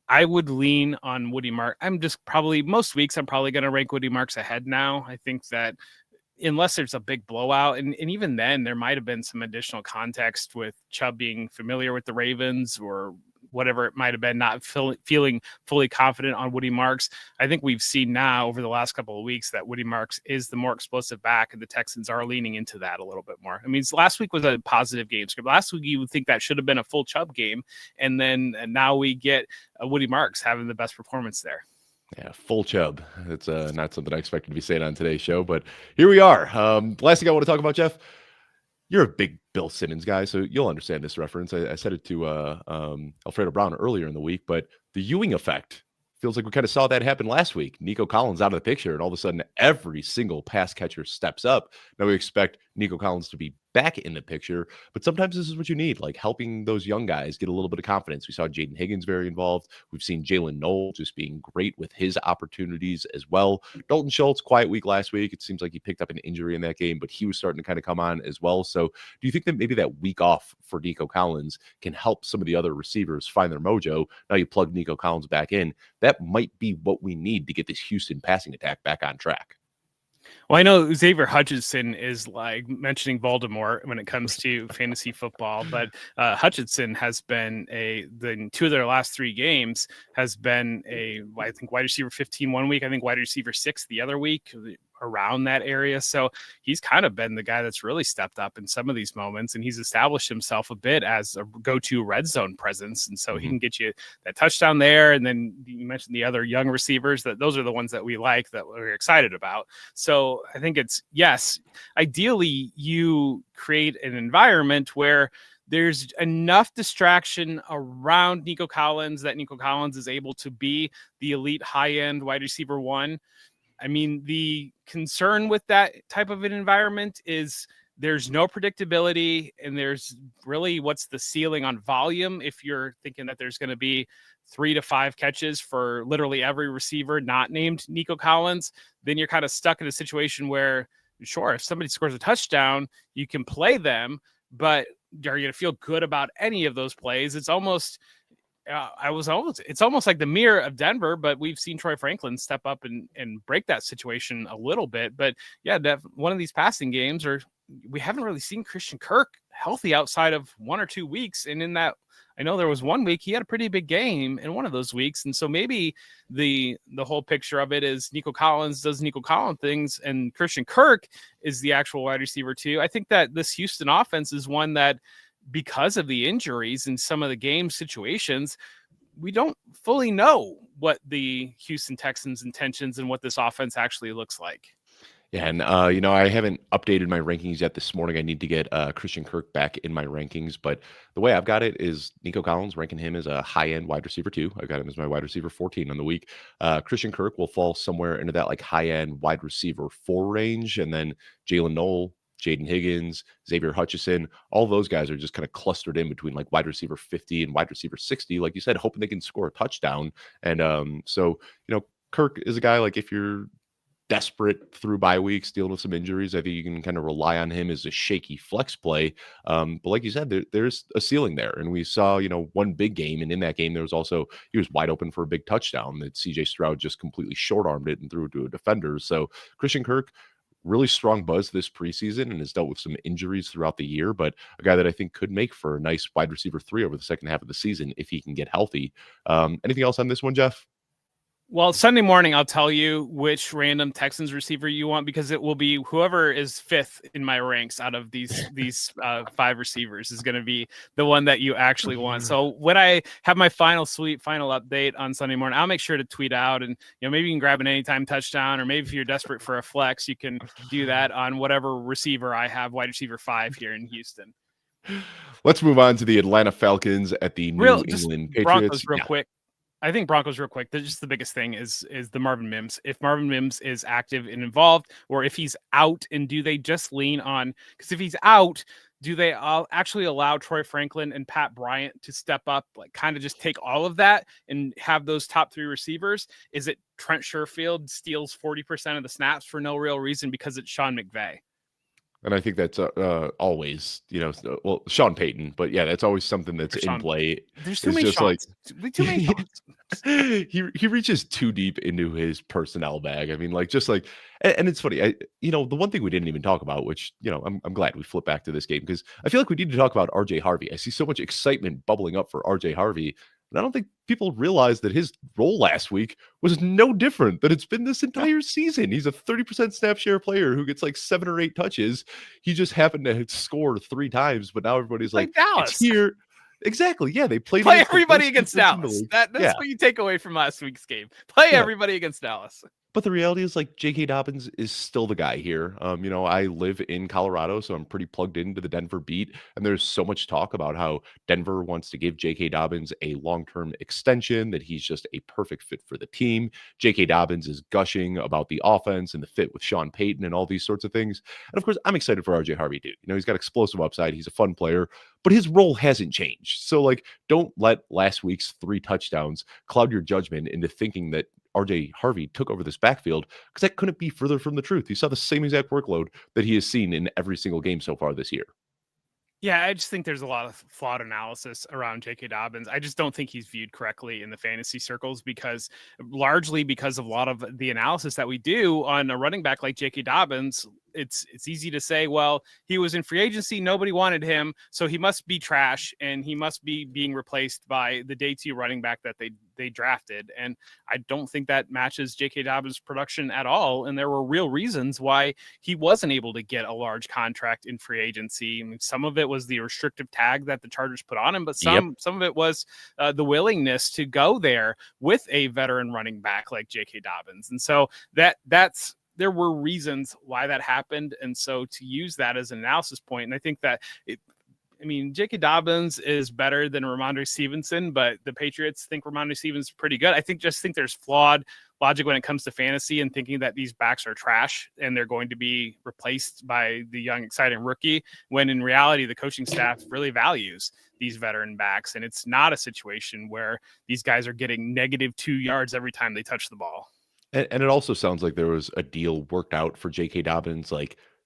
I would lean on Woody Marks. Most weeks, I'm probably going to rank Woody Marks ahead now. I think that unless there's a big blowout, and even then, there might have been some additional context with Chubb being familiar with the Ravens or whatever it might have been, not feeling fully confident on Woody Marks. I think we've seen now over the last couple of weeks that Woody Marks is the more explosive back, and the Texans are leaning into that a little bit more. I mean, last week was a positive game script. Last week, you would think that should have been a full Chubb game, and now we get Woody Marks having the best performance there. Yeah, full Chubb. It's not something I expected to be saying on today's show, but here we are. Last thing I want to talk about, Jeff, you're a big Bill Simmons guy, so you'll understand this reference. I said it to Alfredo Brown earlier in the week, but the Ewing effect feels like we kind of saw that happen last week. Nico Collins out of the picture, and all of a sudden every single pass catcher steps up. Now we expect Nico Collins to be back in the picture, but sometimes this is what you need, like helping those young guys get a little bit of confidence. We saw Jaden Higgins very involved. We've seen Jalen Noel just being great with his opportunities as well. Dalton Schultz, quiet week last week. It seems like he picked up an injury in that game, but he was starting to kind of come on as well. So do you think that maybe that week off for Nico Collins can help some of the other receivers find their mojo? Now you plug Nico Collins back in. That might be what we need to get this Houston passing attack back on track. Well, I know Xavier Hutchinson is like mentioning Voldemort when it comes to fantasy football, but Hutchinson has been in 2 of their last 3 games has been I think wide receiver 15 one week, I think wide receiver 6 the other week, around that area. So he's kind of been the guy that's really stepped up in some of these moments, and he's established himself a bit as a go-to red zone presence. And so he can get you that touchdown there. And then you mentioned the other young receivers, that those are the ones that we like, that we're excited about. So I think ideally you create an environment where there's enough distraction around Nico Collins that Nico Collins is able to be the elite high-end wide receiver 1. I mean, the concern with that type of an environment is there's no predictability, and there's really, what's the ceiling on volume? If you're thinking that there's going to be 3 to 5 catches for literally every receiver not named Nico Collins, then you're kind of stuck in a situation where, sure, if somebody scores a touchdown, you can play them, but are you going to feel good about any of those plays? It's almost like the mirror of Denver, but we've seen Troy Franklin step up and break that situation a little bit. But yeah, one of these passing games, or we haven't really seen Christian Kirk healthy outside of 1 or 2 weeks. And in that, I know there was 1 week he had a pretty big game in one of those weeks. And so maybe the whole picture of it is Nico Collins does Nico Collins things, and Christian Kirk is the actual wide receiver 2. I think that this Houston offense is one that, because of the injuries and some of the game situations, we don't fully know what the Houston Texans' intentions and what this offense actually looks like. Yeah, and I haven't updated my rankings yet this morning. I need to get Christian Kirk back in my rankings, but the way I've got it is Nico Collins, ranking him as a high-end wide receiver 2. I've got him as my wide receiver 14 on the week. Christian Kirk will fall somewhere into that like high-end wide receiver 4 range, and then Jalen Noel, Jaden Higgins, Xavier Hutchinson, all those guys are just kind of clustered in between like wide receiver 50 and wide receiver 60, like you said, hoping they can score a touchdown. And so, Kirk is a guy, like, if you're desperate through bye weeks, dealing with some injuries, I think you can kind of rely on him as a shaky flex play. But like you said, there's a ceiling there. And we saw, one big game. And in that game, there was also, he was wide open for a big touchdown that CJ Stroud just completely short-armed it and threw it to a defender. So Christian Kirk, really strong buzz this preseason and has dealt with some injuries throughout the year, but a guy that I think could make for a nice wide receiver 3 over the second half of the season if he can get healthy. Anything else on this one, Jeff? Well, Sunday morning, I'll tell you which random Texans receiver you want because it will be whoever is fifth in my ranks out of these five receivers is going to be the one that you actually want. So when I have my final update on Sunday morning, I'll make sure to tweet out, and maybe you can grab an anytime touchdown, or maybe if you're desperate for a flex, you can do that on whatever receiver I have, wide receiver 5 here in Houston. Let's move on to the Atlanta Falcons at the New England Patriots. Broncos real quick. I think Broncos real quick. Just the biggest thing is the Marvin Mims. If Marvin Mims is active and involved, or if he's out, and do they just lean on? Because if he's out, do they actually allow Troy Franklin and Pat Bryant to step up, like kind of just take all of that and have those top 3 receivers? Is it Trent Sherfield steals 40% of the snaps for no real reason because it's Sean McVay? And I think that's always, well, Sean Payton, but yeah, that's always something that's in play. There's too many shots. Too many shots. he reaches too deep into his personnel bag. I mean, and it's funny. The one thing we didn't even talk about, which I'm glad we flipped back to this game, because I feel like we need to talk about RJ Harvey. I see so much excitement bubbling up for RJ Harvey. And I don't think people realize that his role last week was no different than it's been this entire season. He's a 30% snap share player who gets like 7 or 8 touches. He just happened to score 3 times, but now everybody's like Dallas. It's here. Exactly. Yeah, they play everybody against Dallas. That's what you take away from last week's game. Play everybody against Dallas. But the reality is, J.K. Dobbins is still the guy here. I live in Colorado, so I'm pretty plugged into the Denver beat. And there's so much talk about how Denver wants to give J.K. Dobbins a long-term extension, that he's just a perfect fit for the team. J.K. Dobbins is gushing about the offense and the fit with Sean Payton and all these sorts of things. And of course, I'm excited for RJ Harvey, dude. He's got explosive upside. He's a fun player, but his role hasn't changed. So, don't let last week's 3 touchdowns cloud your judgment into thinking that RJ Harvey took over this backfield, because that couldn't be further from the truth. He saw the same exact workload that he has seen in every single game so far this year. Yeah, I just think there's a lot of flawed analysis around J.K. Dobbins. I just don't think he's viewed correctly in the fantasy circles, largely because of a lot of the analysis that we do on a running back like J.K. Dobbins. It's easy to say, well, he was in free agency, nobody wanted him, so he must be trash, and he must be being replaced by the day 2 running back that they drafted. And I don't think that matches J.K. Dobbins' production at all. And there were real reasons why he wasn't able to get a large contract in free agency. I mean, some of it was the restrictive tag that the Chargers put on him, but some of it was the willingness to go there with a veteran running back like J.K. Dobbins. And so there were reasons why that happened. And so to use that as an analysis point, and I think that J.K. Dobbins is better than Ramondre Stevenson, but the Patriots think Ramondre Stevenson is pretty good. I think there's flawed logic when it comes to fantasy and thinking that these backs are trash and they're going to be replaced by the young, exciting rookie, when in reality, the coaching staff really values these veteran backs. And it's not a situation where these guys are getting -2 yards every time they touch the ball. And it also sounds like there was a deal worked out for J.K. Dobbins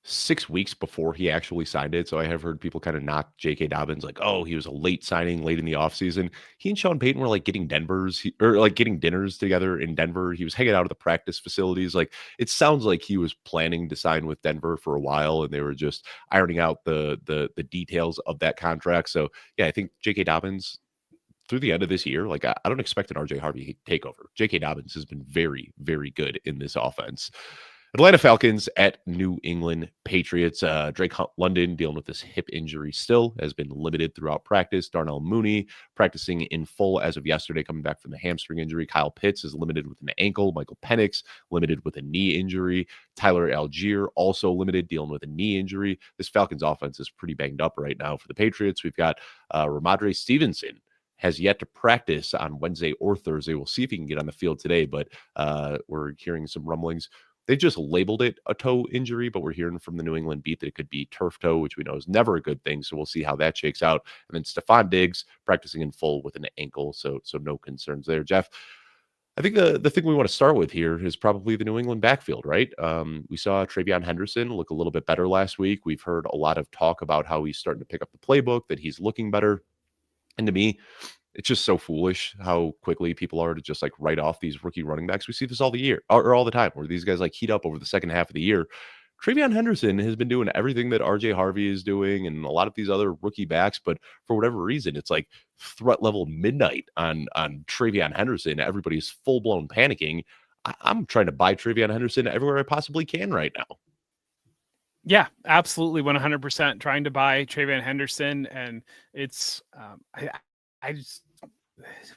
6 weeks before he actually signed it. So I have heard people kind of knock J.K. Dobbins oh, he was a late signing late in the offseason. He and Sean Payton were getting getting dinners together in Denver. He was hanging out at the practice facilities. It sounds like he was planning to sign with Denver for a while, and they were just ironing out the details of that contract. So yeah, I think J.K. Dobbins, through the end of this year, I don't expect an RJ Harvey takeover. J.K. Dobbins has been very, very good in this offense. Atlanta Falcons at New England Patriots. Drake London, dealing with this hip injury still, has been limited throughout practice. Darnell Mooney practicing in full as of yesterday, coming back from the hamstring injury. Kyle Pitts is limited with an ankle. Michael Penix limited with a knee injury. Tyler Algier also limited, dealing with a knee injury. This Falcons offense is pretty banged up right now for the Patriots. We've got Ramondre Stevenson has yet to practice on Wednesday or Thursday. We'll see if he can get on the field today, but we're hearing some rumblings. They just labeled it a toe injury, but we're hearing from the New England beat that it could be turf toe, which we know is never a good thing. So we'll see how that shakes out. And then Stephon Diggs practicing in full with an ankle. So no concerns there. Jeff, I think the thing we want to start with here is probably the New England backfield, right? We saw TreVeyon Henderson look a little bit better last week. We've heard a lot of talk about how he's starting to pick up the playbook, that he's looking better. And to me, it's just so foolish how quickly people are to just write off these rookie running backs. We see this all the year or all the time, where these guys heat up over the second half of the year. Travion Henderson has been doing everything that RJ Harvey is doing and a lot of these other rookie backs, but for whatever reason, it's like threat level midnight on Travion Henderson. Everybody's full blown panicking. I'm trying to buy Travion Henderson everywhere I possibly can right now. Yeah, absolutely, 100% trying to buy Travion Henderson, and it's I just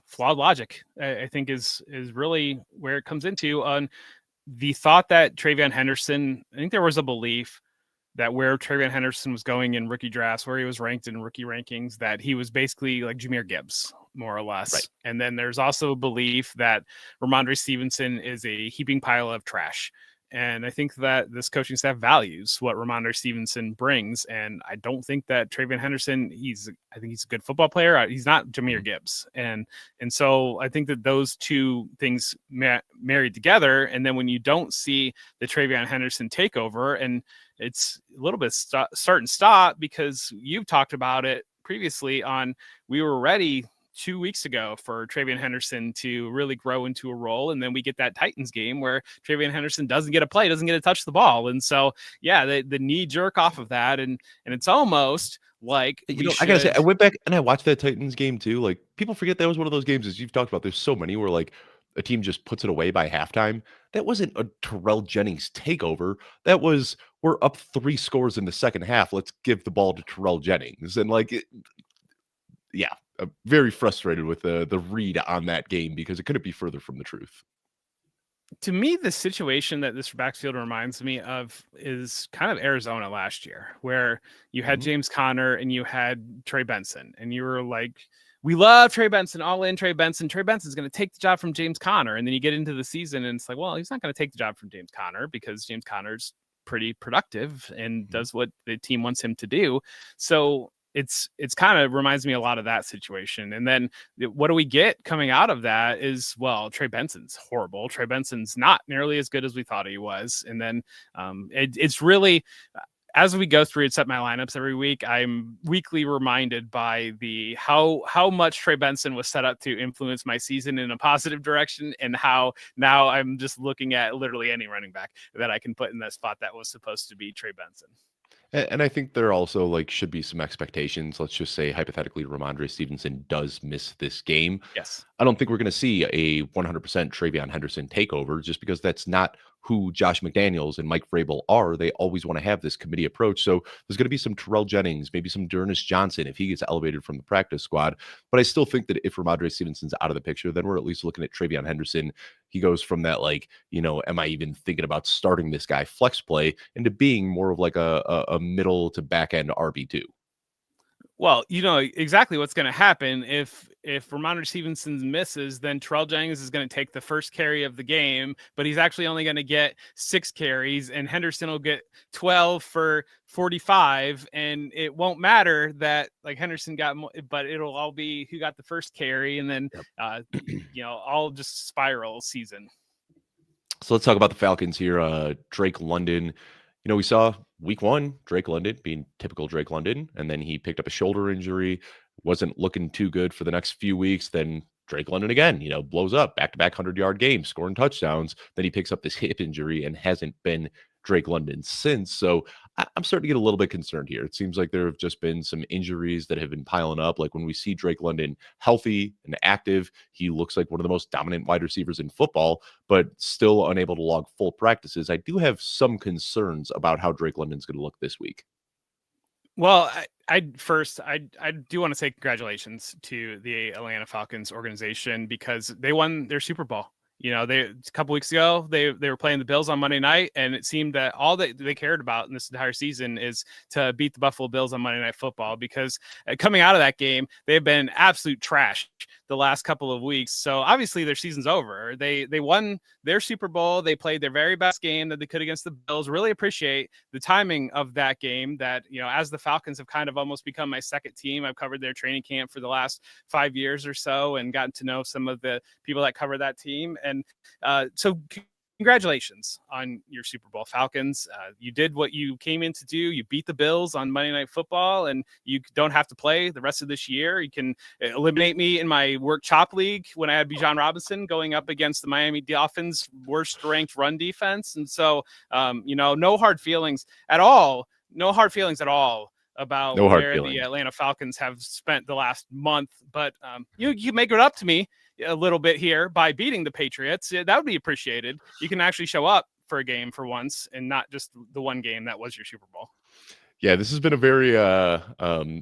flawed logic. I think is really where it comes into on the thought that Travion Henderson. I think there was a belief that where Travion Henderson was going in rookie drafts, where he was ranked in rookie rankings, that he was basically like Jahmyr Gibbs, more or Right. less. And then there's also a belief that Ramondre Stevenson is a heaping pile of trash. And I think that this coaching staff values what Ramondre Stevenson brings. And I don't think that Travion Henderson, I think he's a good football player. He's not Jahmyr Gibbs. And so I think that those two things married together. And then when you don't see the Travion Henderson takeover, and it's a little bit start and stop, because you've talked about it previously on, we were ready 2 weeks ago for Travion Henderson to really grow into a role. And then we get that Titans game where Travion Henderson doesn't get a play, doesn't get to touch the ball. And so, yeah, the knee jerk off of that. And it's almost like I gotta say, I went back and I watched that Titans game too. Like, people forget that was one of those games, as you've talked about. There's so many where like a team just puts it away by halftime. That wasn't a Terrell Jennings takeover. That was, we're up 3 scores in the second half. Let's give the ball to Terrell Jennings. And like, yeah, I'm very frustrated with the read on that game because it couldn't be further from the truth. To me, the situation that this backfield reminds me of is kind of Arizona last year, where you had James Conner and you had Trey Benson, and you were like, we love Trey Benson, all in Trey Benson. Trey Benson's going to take the job from James Conner. And then you get into the season and it's like, well, he's not going to take the job from James Conner because James Conner's pretty productive and does what the team wants him to do. So it's kind of reminds me a lot of that situation. And then what do we get coming out of that is, well, Trey Benson's horrible. Trey Benson's not nearly as good as we thought he was. And then it's really, as we go through and set my lineups every week, I'm weekly reminded by the how much Trey Benson was set up to influence my season in a positive direction, and how now I'm just looking at literally any running back that I can put in that spot that was supposed to be Trey Benson. And I think there also like should be some expectations. Let's just say hypothetically, Ramondre Stevenson does miss this game. Yes. I don't think we're going to see a 100% Travion Henderson takeover, just because that's not who Josh McDaniels and Mike Vrabel are. They always want to have this committee approach. So there's going to be some Terrell Jennings, maybe some D'Ernest Johnson if he gets elevated from the practice squad. But I still think that if Ramondre Stevenson's out of the picture, then we're at least looking at Travion Henderson. He goes from that, like, am I even thinking about starting this guy flex play, into being more of like a middle to back end RB2. Well, you know exactly what's going to happen if Ramondre Stevenson misses, then Terrell Jennings is going to take the first carry of the game, but he's actually only going to get 6 carries, and Henderson will get 12 for 45, and it won't matter that like Henderson got more, but it'll all be who got the first carry, and then all just spiral season. So let's talk about the Falcons here. Drake London. We saw week 1, Drake London being typical Drake London, and then he picked up a shoulder injury, wasn't looking too good for the next few weeks. Then Drake London again, blows up, back-to-back 100-yard games, scoring touchdowns. Then he picks up this hip injury and hasn't been Drake London since. So I'm starting to get a little bit concerned here. It seems like there have just been some injuries that have been piling up. Like when we see Drake London healthy and active, he looks like one of the most dominant wide receivers in football, but still unable to log full practices. I do have some concerns about how Drake London's going to look this week. Well, I do want to say congratulations to the Atlanta Falcons organization, because they won their Super Bowl. A couple weeks ago, they were playing the Bills on Monday night, and it seemed that all that they cared about in this entire season is to beat the Buffalo Bills on Monday Night Football, because coming out of that game, they've been absolute trash the last couple of weeks. So obviously their season's over. They won their Super Bowl. They played their very best game that they could against the Bills. Really appreciate the timing of that game, that, as the Falcons have kind of almost become my second team. I've covered their training camp for the last 5 years or so and gotten to know some of the people that cover that team. And so congratulations on your Super Bowl Falcons. You did what you came in to do. You beat the Bills on Monday Night Football, and you don't have to play the rest of this year. You can eliminate me in my work chop league when I had Bijan Robinson going up against the Miami Dolphins' worst ranked run defense. And so, no hard feelings at all. No hard feelings at all about No hard where the feelings. Atlanta Falcons have spent the last month. But you make it up to me a little bit here by beating the Patriots. That would be appreciated. You can actually show up for a game for once and not just the one game that was your Super Bowl. Yeah, this has been a very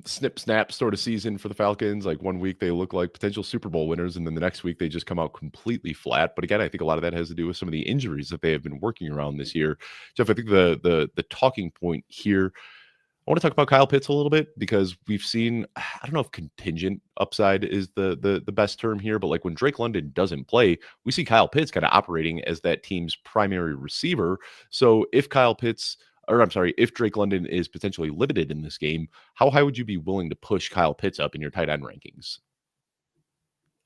snip snap sort of season for the Falcons. Like one week they look like potential Super Bowl winners, and then the next week they just come out completely flat. But again, I think a lot of that has to do with some of the injuries that they have been working around this year. Jeff, I think the talking point here, I want to talk about Kyle Pitts a little bit because we've seen, I don't know if contingent upside is the best term here, but like when Drake London doesn't play, we see Kyle Pitts kind of operating as that team's primary receiver. So if if Drake London is potentially limited in this game, how high would you be willing to push Kyle Pitts up in your tight end rankings?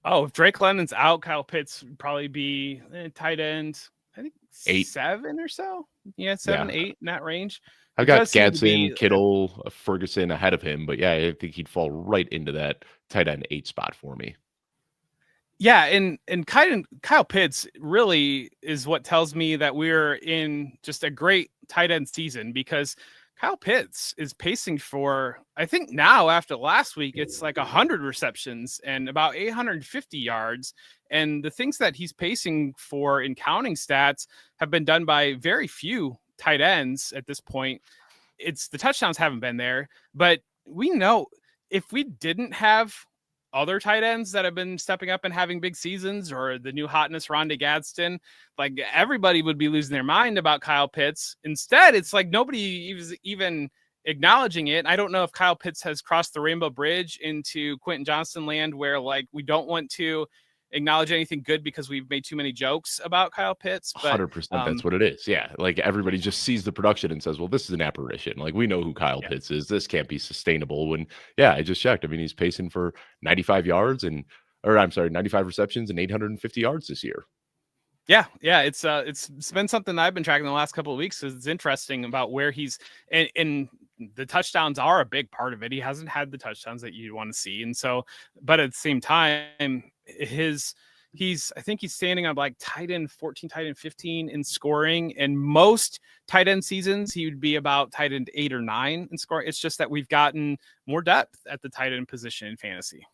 Oh, if Drake London's out, Kyle Pitts would probably be tight end, I think 8. 7 or so. Yeah, 7, 8 in that range. I've got Gadsden, Kittle, Ferguson ahead of him, but yeah, I think he'd fall right into that tight end 8 spot for me. Yeah, and Kyle Pitts really is what tells me that we're in just a great tight end season, because Kyle Pitts is pacing for, I think now after last week, it's like 100 receptions and about 850 yards. And the things that he's pacing for in counting stats have been done by very few tight ends at this point. It's the touchdowns haven't been there, but we know if we didn't have other tight ends that have been stepping up and having big seasons, or the new hotness Rondé Gadsden, like everybody would be losing their mind about Kyle Pitts. Instead, it's like nobody is even acknowledging it. I don't know if Kyle Pitts has crossed the rainbow bridge into Quentin Johnston land, where like we don't want to acknowledge anything good because we've made too many jokes about Kyle Pitts. But 100%, that's what it is. Yeah, like everybody just sees the production and says, well, this is an apparition. Like we know who Kyle Pitts is. This can't be sustainable. When, yeah, I just checked. I mean, he's pacing for 95 receptions and 850 yards this year. Yeah, it's been something I've been tracking the last couple of weeks. It's interesting about where he's, and the touchdowns are a big part of it. He hasn't had the touchdowns that you want to see, and so, but at the same time, I think he's standing on like tight end 14, tight end 15 in scoring. And most tight end seasons, he would be about tight end 8 or 9 in scoring. It's just that we've gotten more depth at the tight end position in fantasy.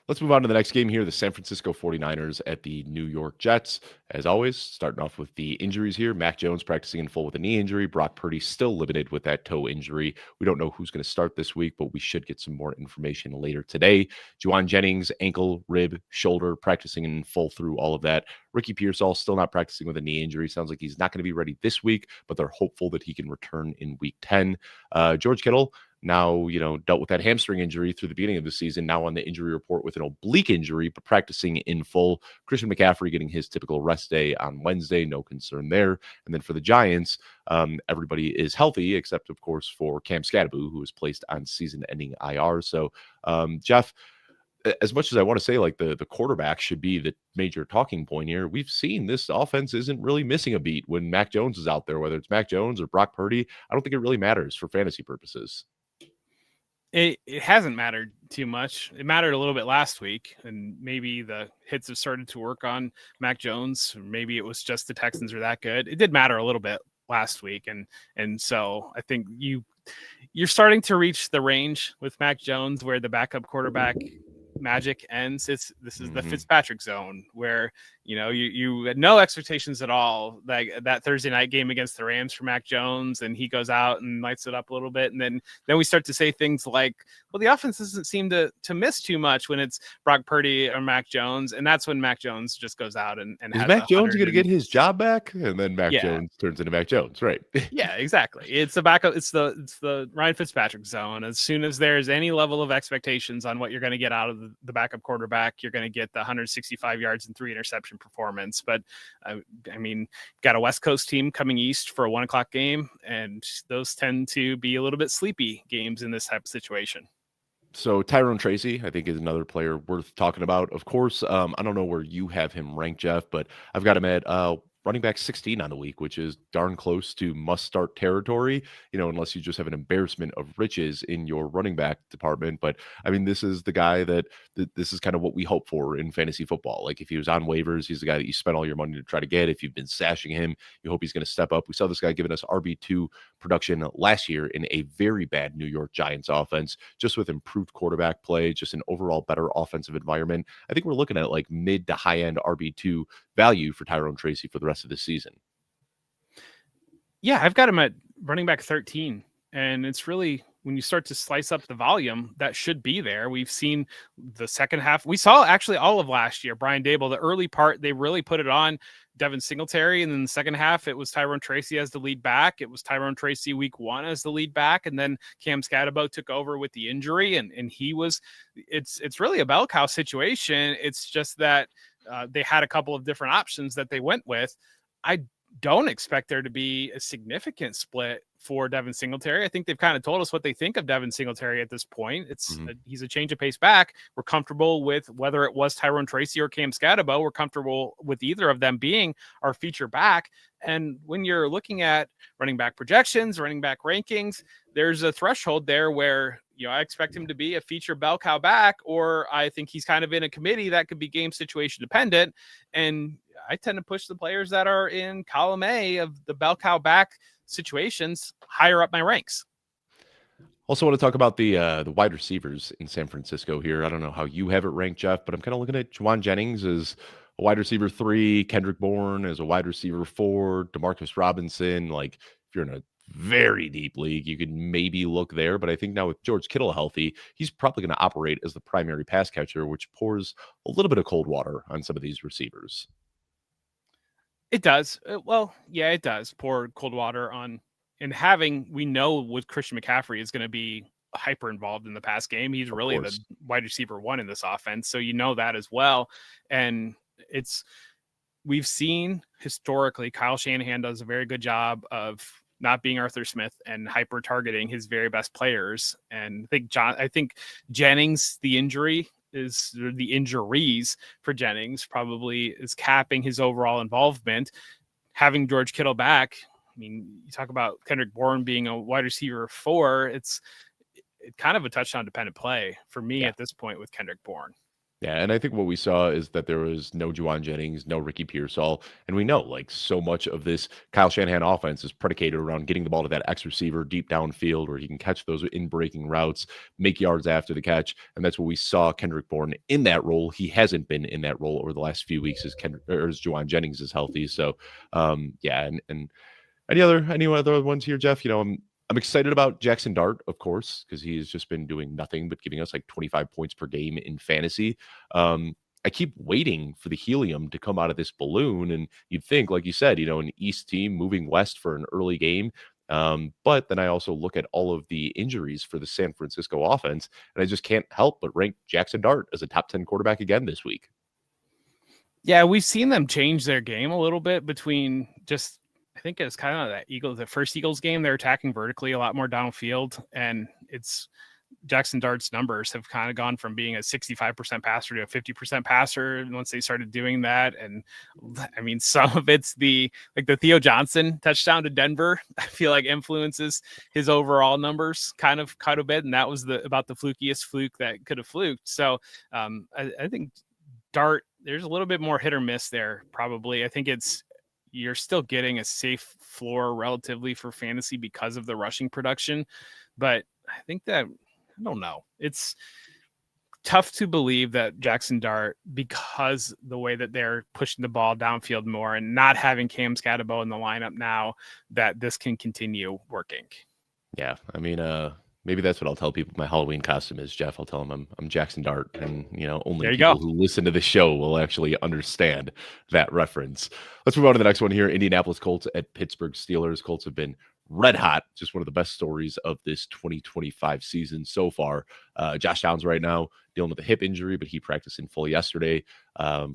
Let's move on to the next game here. The San Francisco 49ers at the New York Jets. As always, starting off with the injuries here. Mac Jones practicing in full with a knee injury. Brock Purdy still limited with that toe injury. We don't know who's going to start this week, but we should get some more information later today. Juwan Jennings, ankle, rib, shoulder, practicing in full through all of that. Ricky Pearsall still not practicing with a knee injury. Sounds like he's not going to be ready this week, but they're hopeful that he can return in week 10. George Kittle, now, dealt with that hamstring injury through the beginning of the season, now on the injury report with an oblique injury, but practicing in full. Christian McCaffrey getting his typical rest day on Wednesday, no concern there. And then for the Giants, everybody is healthy, except, of course, for Cam Scatterbo, who was placed on season-ending IR. So, Jeff, as much as I want to say like the quarterback should be the major talking point here, we've seen this offense isn't really missing a beat when Mac Jones is out there, whether it's Mac Jones or Brock Purdy. I don't think it really matters for fantasy purposes. It hasn't mattered too much. It mattered a little bit last week, and maybe the hits have started to work on Mac Jones. Maybe it was just the Texans are that good. It did matter a little bit last week, and so I think you're starting to reach the range with Mac Jones where the backup quarterback magic ends. This is the Fitzpatrick zone where you had no expectations at all, like that Thursday night game against the Rams for Mac Jones, and he goes out and lights it up a little bit, and then we start to say things like, well, the offense doesn't seem to miss too much when it's Brock Purdy or Mac Jones, and that's when Mac Jones just goes out and is Mac Jones going to get his job back, and then Mac Jones turns into Mac Jones, right? Yeah, exactly. It's the backup. It's the Ryan Fitzpatrick zone. As soon as there's any level of expectations on what you're going to get out of the backup quarterback, you're going to get the 165 yards and 3 interception performance. But I mean, got a West Coast team coming east for a 1:00 game, and those tend to be a little bit sleepy games in this type of situation. So Tyrone Tracy, I think, is another player worth talking about. Of course, I don't know where you have him ranked, Jeff, but I've got him at running back 16 on the week, which is darn close to must start territory, unless you just have an embarrassment of riches in your running back department. But I mean, this is the guy that this is kind of what we hope for in fantasy football. Like if he was on waivers, he's the guy that you spent all your money to try to get. If you've been sashing him, you hope he's going to step up. We saw this guy giving us RB2 production last year in a very bad New York Giants offense, just with improved quarterback play, just an overall better offensive environment. I think we're looking at like mid to high end RB2 value for Tyrone Tracy for the rest of the season. Yeah, I've got him at running back 13. And it's really, when you start to slice up the volume, that should be there. We've seen the second half. We saw actually all of last year, Brian Dable, the early part, they really put it on Devin Singletary. And then the second half, it was Tyrone Tracy as the lead back. It was Tyrone Tracy week 1 as the lead back. And then Cam Scatterbo took over with the injury. And he was, it's really a bell cow situation. It's just that they had a couple of different options that they went with. I don't expect there to be a significant split for Devin Singletary. I think they've kind of told us what they think of Devin Singletary at this point. He's a change of pace back. We're comfortable with whether it was Tyrone Tracy or Cam Scatterbo. We're comfortable with either of them being our feature back. And when you're looking at running back projections, running back rankings, there's a threshold there where, I expect him to be a feature bell cow back, or I think he's kind of in a committee that could be game situation dependent. And I tend to push the players that are in column A of the bell cow back situations higher up my ranks. Also want to talk about the wide receivers in San Francisco here. I don't know how you have it ranked, Jeff, but I'm kind of looking at Juwan Jennings as a wide receiver 3, Kendrick Bourne as a wide receiver 4, Demarcus Robinson. Like if you're in a very deep league, you could maybe look there. But I think now with George Kittle healthy, he's probably going to operate as the primary pass catcher, which pours a little bit of cold water on some of these receivers. It does. Well, yeah, it does pour cold water on. And we know with Christian McCaffrey is going to be hyper involved in the pass game. He's really the wide receiver 1 in this offense. So that as well. And we've seen historically Kyle Shanahan does a very good job of not being Arthur Smith and hyper targeting his very best players. And I think Jennings, the injuries for Jennings probably is capping his overall involvement. Having George Kittle back, I mean, you talk about Kendrick Bourne being a wide receiver 4. It's kind of a touchdown dependent play for me at this point with Kendrick Bourne. Yeah, and I think what we saw is that there was no Juwan Jennings, no Ricky Pearsall, and we know like so much of this Kyle Shanahan offense is predicated around getting the ball to that X receiver deep downfield where he can catch those in breaking routes, make yards after the catch, and that's what we saw Kendrick Bourne in that role. He hasn't been in that role over the last few weeks as Juwan Jennings is healthy. So, and any other ones here, Jeff? I'm excited about Jackson Dart, of course, because he has just been doing nothing but giving us like 25 points per game in fantasy. I keep waiting for the helium to come out of this balloon. And you'd think, like you said, an East team moving west for an early game. But then I also look at all of the injuries for the San Francisco offense, and I just can't help but rank Jackson Dart as a top 10 quarterback again this week. Yeah, we've seen them change their game a little bit between I think it's kind of the first Eagles game, they're attacking vertically a lot more downfield. And Jackson Dart's numbers have kind of gone from being a 65% passer to a 50% passer once they started doing that. And I mean, some of it's the Theo Johnson touchdown to Denver, I feel like influences his overall numbers kind of a bit. And that was about the flukiest fluke that could have fluked. So I think Dart, there's a little bit more hit or miss there. Probably. I think you're still getting a safe floor relatively for fantasy because of the rushing production. But I think that, I don't know. It's tough to believe that Jackson Dart, because the way that they're pushing the ball downfield more and not having Cam Scatterbo in the lineup now, that this can continue working. Yeah. I mean, maybe that's what I'll tell people my Halloween costume is, Jeff. I'll tell them I'm Jackson Dart, and only people who listen to the show will actually understand that reference. Let's move on to the next one here. Indianapolis Colts at Pittsburgh Steelers. Colts have been red hot. Just one of the best stories of this 2025 season so far. Josh Downs right now dealing with a hip injury, but he practiced in full yesterday.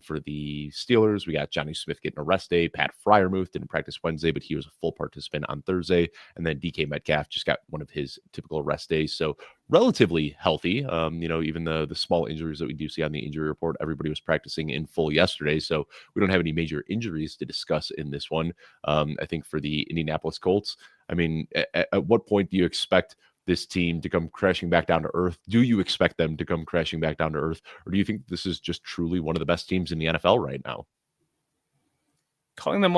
For the Steelers, we got Johnny Smith getting a rest day. Pat Fryermuth didn't practice Wednesday, but he was a full participant on Thursday. And then DK Metcalf just got one of his typical rest days. So relatively healthy. Even the small injuries that we do see on the injury report, everybody was practicing in full yesterday. So we don't have any major injuries to discuss in this one. I think for the Indianapolis Colts, I mean, at what point do you expect this team to come crashing back down to earth? Do you expect them to come crashing back down to earth? Or do you think this is just truly one of the best teams in the NFL right now? Calling them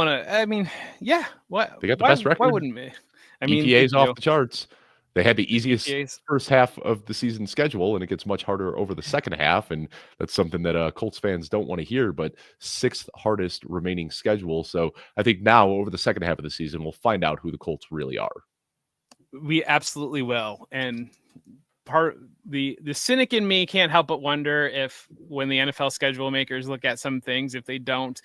yeah. What? They got the best record. Why wouldn't we? EPA's off the charts. They had the easiest EPA's first half of the season schedule, and it gets much harder over the second half. And that's something that Colts fans don't want to hear, but sixth hardest remaining schedule. So I think now over the second half of the season, we'll find out who the Colts really are. We absolutely will. And the cynic in me can't help but wonder if when the NFL schedule makers look at some things, if they don't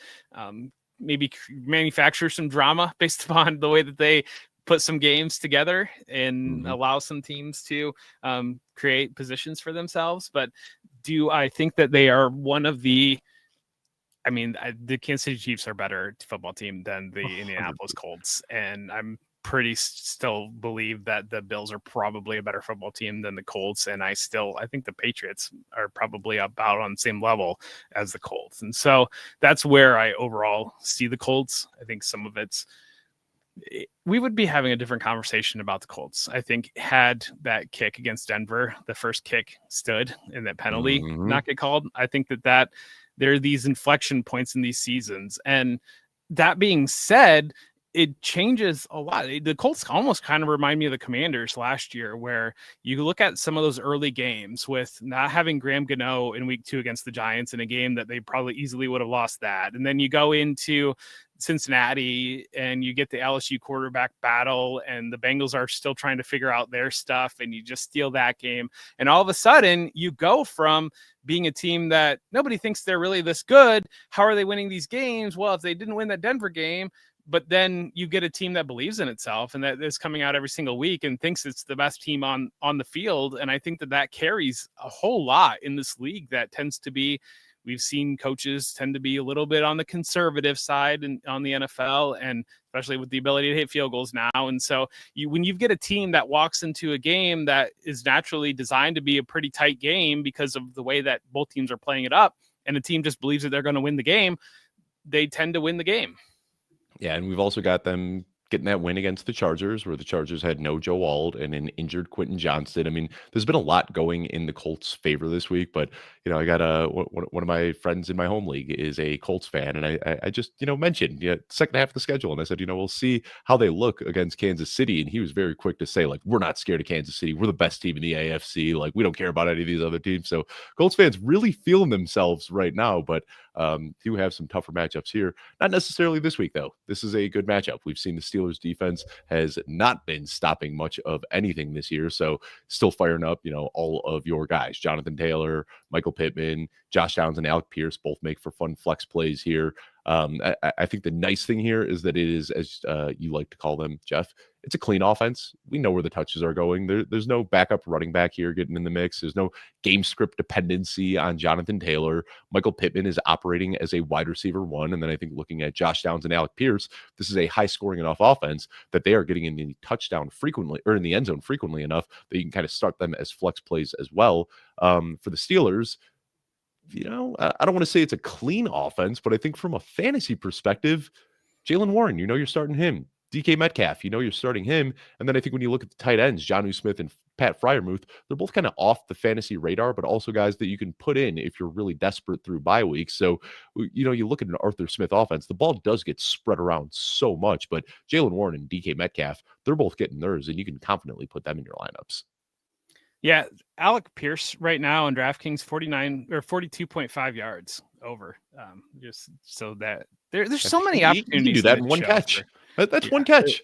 maybe manufacture some drama based upon the way that they put some games together and allow some teams to create positions for themselves. But do I think that they are one of the Kansas City Chiefs are a better football team than the Indianapolis Colts. And I'm pretty still believe that the Bills are probably a better football team than the Colts. And I think the Patriots are probably about on the same level as the Colts. And so that's where I overall see the Colts. I think some of we would be having a different conversation about the Colts. I think had that kick against Denver, the first kick stood and that penalty not get called, I think that there are these inflection points in these seasons. And that being said, it changes a lot. The Colts almost kind of remind me of the Commanders last year, where you look at some of those early games with not having Graham Gano in week 2 against the Giants in a game that they probably easily would have lost that. And then you go into Cincinnati and you get the LSU quarterback battle and the Bengals are still trying to figure out their stuff and you just steal that game. And all of a sudden you go from being a team that nobody thinks they're really this good. How are they winning these games? Well, if they didn't win that Denver game, but then you get a team that believes in itself and that is coming out every single week and thinks it's the best team on the field. And I think that carries a whole lot in this league. That tends to be, we've seen coaches tend to be a little bit on the conservative side and on the NFL, and especially with the ability to hit field goals now. And so when you get a team that walks into a game that is naturally designed to be a pretty tight game because of the way that both teams are playing it up, and the team just believes that they're going to win the game, they tend to win the game. Yeah, and we've also got them getting that win against the Chargers, where the Chargers had no Joe Alt and an injured Quentin Johnston. I mean, there's been a lot going in the Colts' favor this week, but I got one of my friends in my home league is a Colts fan, and I just mentioned second half of the schedule, and I said we'll see how they look against Kansas City, and he was very quick to say we're not scared of Kansas City, we're the best team in the AFC, we don't care about any of these other teams. So Colts fans really feeling themselves right now, but do have some tougher matchups here. Not necessarily this week though. This is a good matchup. We've seen the Steelers defense has not been stopping much of anything this year, so still firing up all of your guys, Jonathan Taylor, Michael Pittman, Josh Downs, and Alec Pierce both make for fun flex plays here. I think the nice thing here is that it is, as you like to call them, Jeff, it's a clean offense. We know where the touches are going. There's no backup running back here getting in the mix. There's no game script dependency on Jonathan Taylor. Michael Pittman is operating as a wide receiver 1. And then I think looking at Josh Downs and Alec Pierce, this is a high scoring enough offense that they are getting in the touchdown frequently, or in the end zone frequently enough that you can kind of start them as flex plays as well. For the Steelers, I don't want to say it's a clean offense, but I think from a fantasy perspective, Jaylen Warren, you're starting him. DK Metcalf, you're starting him. And then I think when you look at the tight ends, Jonnu Smith and Pat Fryermuth, they're both kind of off the fantasy radar, but also guys that you can put in if you're really desperate through bye weeks. So, you look at an Arthur Smith offense, the ball does get spread around so much, but Jaylen Warren and DK Metcalf, they're both getting theirs, and you can confidently put them in your lineups. Yeah, Alec Pierce right now on DraftKings 42.5 yards over. Just so that there's so many opportunities. You can do that in one catch. That's one catch.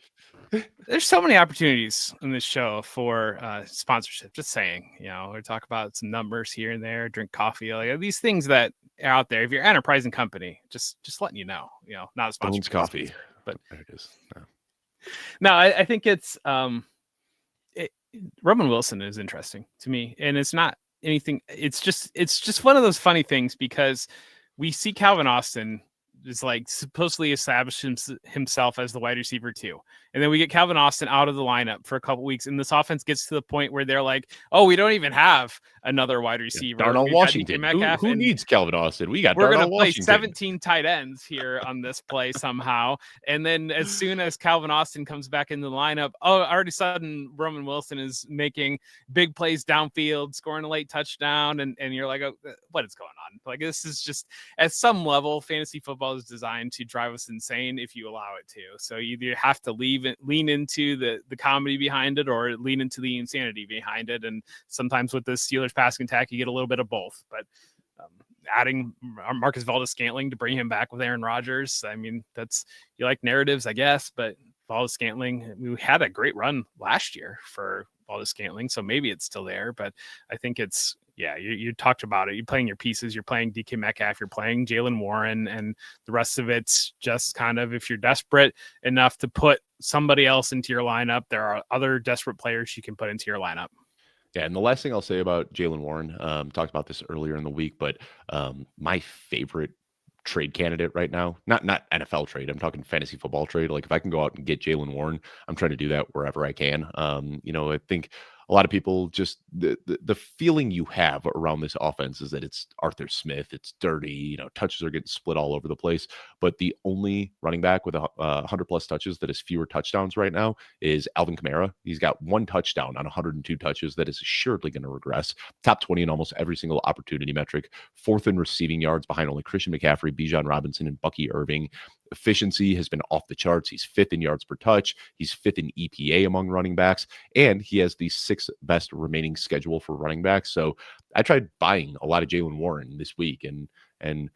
There's so many opportunities in this show for sponsorship. Just saying, we talk about some numbers here and there, drink coffee, these things that are out there. If you're an enterprising company, just letting you know, not a sponsor. Bones Coffee, but there it is. No, I think it's Roman Wilson is interesting to me, and it's not anything. It's just one of those funny things because we see Calvin Austin is like supposedly established himself as the wide receiver too. And then we get Calvin Austin out of the lineup for a couple weeks, and this offense gets to the point where they're like, "Oh, we don't even have another wide receiver. Darnell We've got DK Washington. Metcalf, Who and needs Calvin Austin? We got we're going to Darnell play Washington. 17 tight ends here on this play somehow." And then as soon as Calvin Austin comes back into the lineup, already sudden Roman Wilson is making big plays downfield, scoring a late touchdown. And you're like, oh, what is going on? Like, this is just, at some level, fantasy football is designed to drive us insane if you allow it to. So you either have to lean into the comedy behind it or lean into the insanity behind it. And sometimes with the Steelers passing attack, you get a little bit of both. But adding Marcus Valdes-Scantling to bring him back with Aaron Rodgers, I mean, that's, you like narratives, I guess, but Valdes-Scantling, we had a great run last year for Valdes-Scantling, so maybe it's still there. But I think it's, yeah, you talked about it. You're playing your pieces. You're playing DK Metcalf. You're playing Jaylen Warren, and the rest of it's just kind of, if you're desperate enough to put somebody else into your lineup, there are other desperate players you can put into your lineup. Yeah, and the last thing I'll say about Jaylen Warren, talked about this earlier in the week, but my favorite trade candidate right now, not NFL trade, I'm talking fantasy football trade. Like, if I can go out and get Jaylen Warren, I'm trying to do that wherever I can. I think a lot of people just, the feeling you have around this offense is that it's Arthur Smith, it's dirty, touches are getting split all over the place. But the only running back with 100 plus touches that has fewer touchdowns right now is Alvin Kamara. He's got 1 touchdown on 102 touches. That is assuredly going to regress. Top 20 in almost every single opportunity metric. 4th in receiving yards behind only Christian McCaffrey, Bijan Robinson, and Bucky Irving. Efficiency has been off the charts. He's 5th in yards per touch. He's 5th in EPA among running backs, and he has the 6th best remaining schedule for running backs. So I tried buying a lot of Jaylen Warren this week, and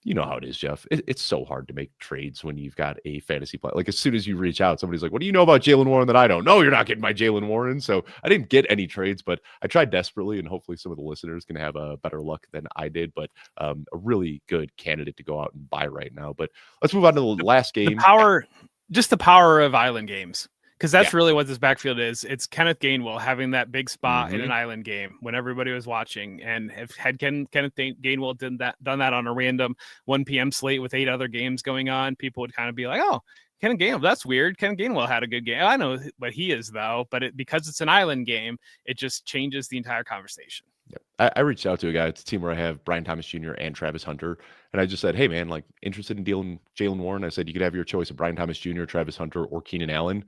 you know how it is, Jeff. It's so hard to make trades when you've got a fantasy play. Like, as soon as you reach out, somebody's like, "What do you know about Jaylen Warren that I don't?" No, you're not getting my Jaylen Warren. So I didn't get any trades, but I tried desperately, and hopefully some of the listeners can have a better luck than I did. But a really good candidate to go out and buy right now. But let's move on to the last game. The power of island games. Because that's really what this backfield is. It's Kenneth Gainwell having that big spot in an island game when everybody was watching. And if Kenneth Gainwell done that on a random 1 p.m. slate with 8 other games going on, people would kind of be like, "Oh, Kenneth Gainwell, that's weird. Kenneth Gainwell had a good game." I know what he is, though, but because it's an island game, it just changes the entire conversation. I reached out to a guy at the team where I have Brian Thomas Jr. and Travis Hunter, and I just said, "Hey, man, like, interested in dealing Jaylen Warren?" I said, "You could have your choice of Brian Thomas Jr., Travis Hunter, or Keenan Allen."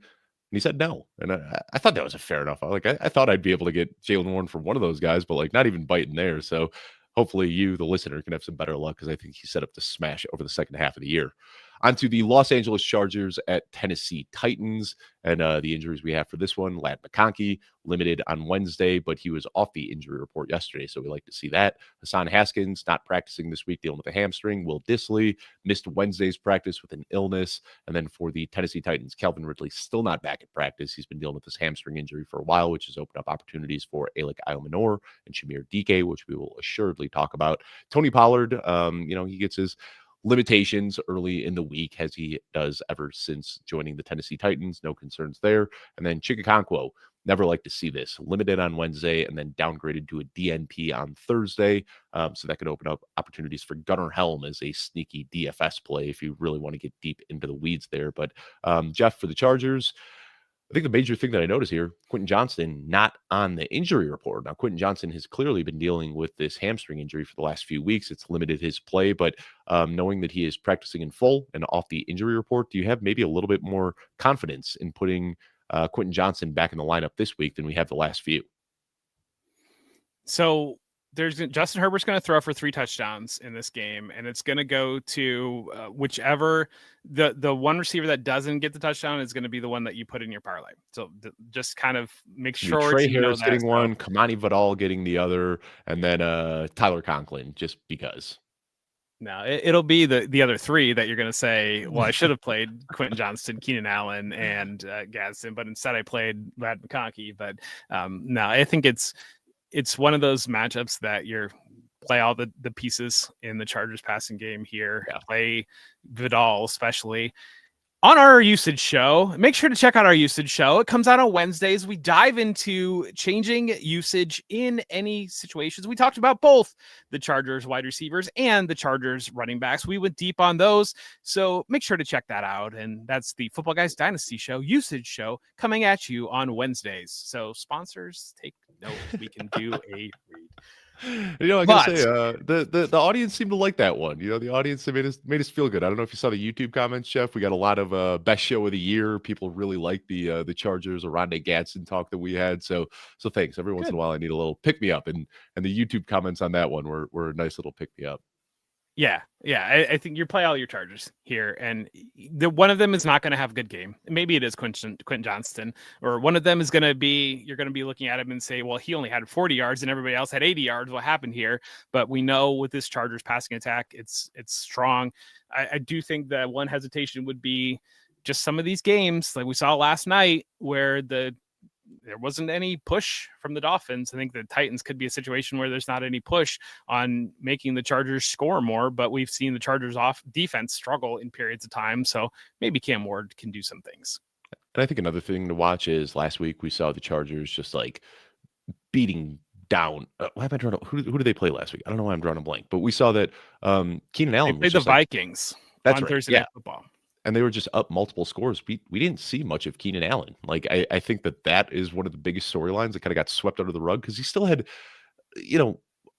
And he said no. And I thought that was a fair enough. I thought I'd be able to get Jaylen Warren from one of those guys, but like, not even biting there. So hopefully you, the listener, can have some better luck, because I think he's set up to smash over the second half of the year. Onto the Los Angeles Chargers at Tennessee Titans. And the injuries we have for this one: Ladd McConkey, limited on Wednesday, but he was off the injury report yesterday, so we like to see that. Hassan Haskins not practicing this week, dealing with a hamstring. Will Dissly missed Wednesday's practice with an illness. And then for the Tennessee Titans, Calvin Ridley still not back at practice. He's been dealing with this hamstring injury for a while, which has opened up opportunities for Alec Eilmanor and Shamir Dike, which we will assuredly talk about. Tony Pollard, he gets his limitations early in the week, as he does ever since joining the Tennessee Titans. No concerns there. And then Chikakonkwo, never like to see this, limited on Wednesday and then downgraded to a DNP on Thursday. So that could open up opportunities for Gunnar Helm as a sneaky DFS play if you really want to get deep into the weeds there. But Jeff, for the Chargers, I think the major thing that I notice here, Quentin Johnston not on the injury report. Now, Quentin Johnston has clearly been dealing with this hamstring injury for the last few weeks. It's limited his play, but knowing that he is practicing in full and off the injury report, do you have maybe a little bit more confidence in putting Quentin Johnston back in the lineup this week than we have the last few? So Justin Herbert's going to throw for 3 touchdowns in this game, and it's going to go to whichever the one receiver that doesn't get the touchdown is going to be the one that you put in your parlay. So just kind of make sure Trey Harris getting one, Kamani Vidal getting the other, and then Tyler Conklin, just because. No, it'll be the other 3 that you're going to say, well, I should have played Quentin Johnston, Keenan Allen, and Gadsden, but instead I played Ladd McConkey. But no, I think it's one of those matchups that you're play all the pieces in the Chargers passing game here. Yeah. Play Vidal, especially. on our usage show. Make sure to check out our usage show. It comes out on Wednesdays. We dive into changing usage in any situations. We talked about both the Chargers wide receivers and the Chargers running backs. We went deep on those. So make sure to check that out. And that's the Football Guys Dynasty show, usage show, coming at you on Wednesdays. So sponsors, take note. We can do a read. I gotta say, the audience seemed to like that one. The audience made us feel good. I don't know if you saw the YouTube comments, Jeff. We got a lot of best show of the year. People really like the Chargers Oronde Gadsden talk that we had. So thanks. Every once in a while, I need a little pick me up, and the YouTube comments on that one were a nice little pick me up. Yeah. I think you play all your Chargers here, and one of them is not going to have a good game. Maybe it is Quentin Johnston, or one of them is going to be, you're going to be looking at him and say, well, he only had 40 yards and everybody else had 80 yards. What happened here? But we know with this Chargers passing attack, it's strong. I do think that one hesitation would be just some of these games like we saw last night where there wasn't any push from the Dolphins. I think the Titans could be a situation where there's not any push on making the Chargers score more, but we've seen the Chargers off defense struggle in periods of time. So maybe Cam Ward can do some things. And I think another thing to watch is last week we saw the Chargers just like beating down. Why am I drawing? Who did they play last week? I don't know why I'm drawing a blank, but we saw that Keenan Allen played the Vikings that's on right, Thursday Night Football. And they were just up multiple scores. We didn't see much of Keenan Allen. Like I think that is one of the biggest storylines that kind of got swept under the rug because he still had,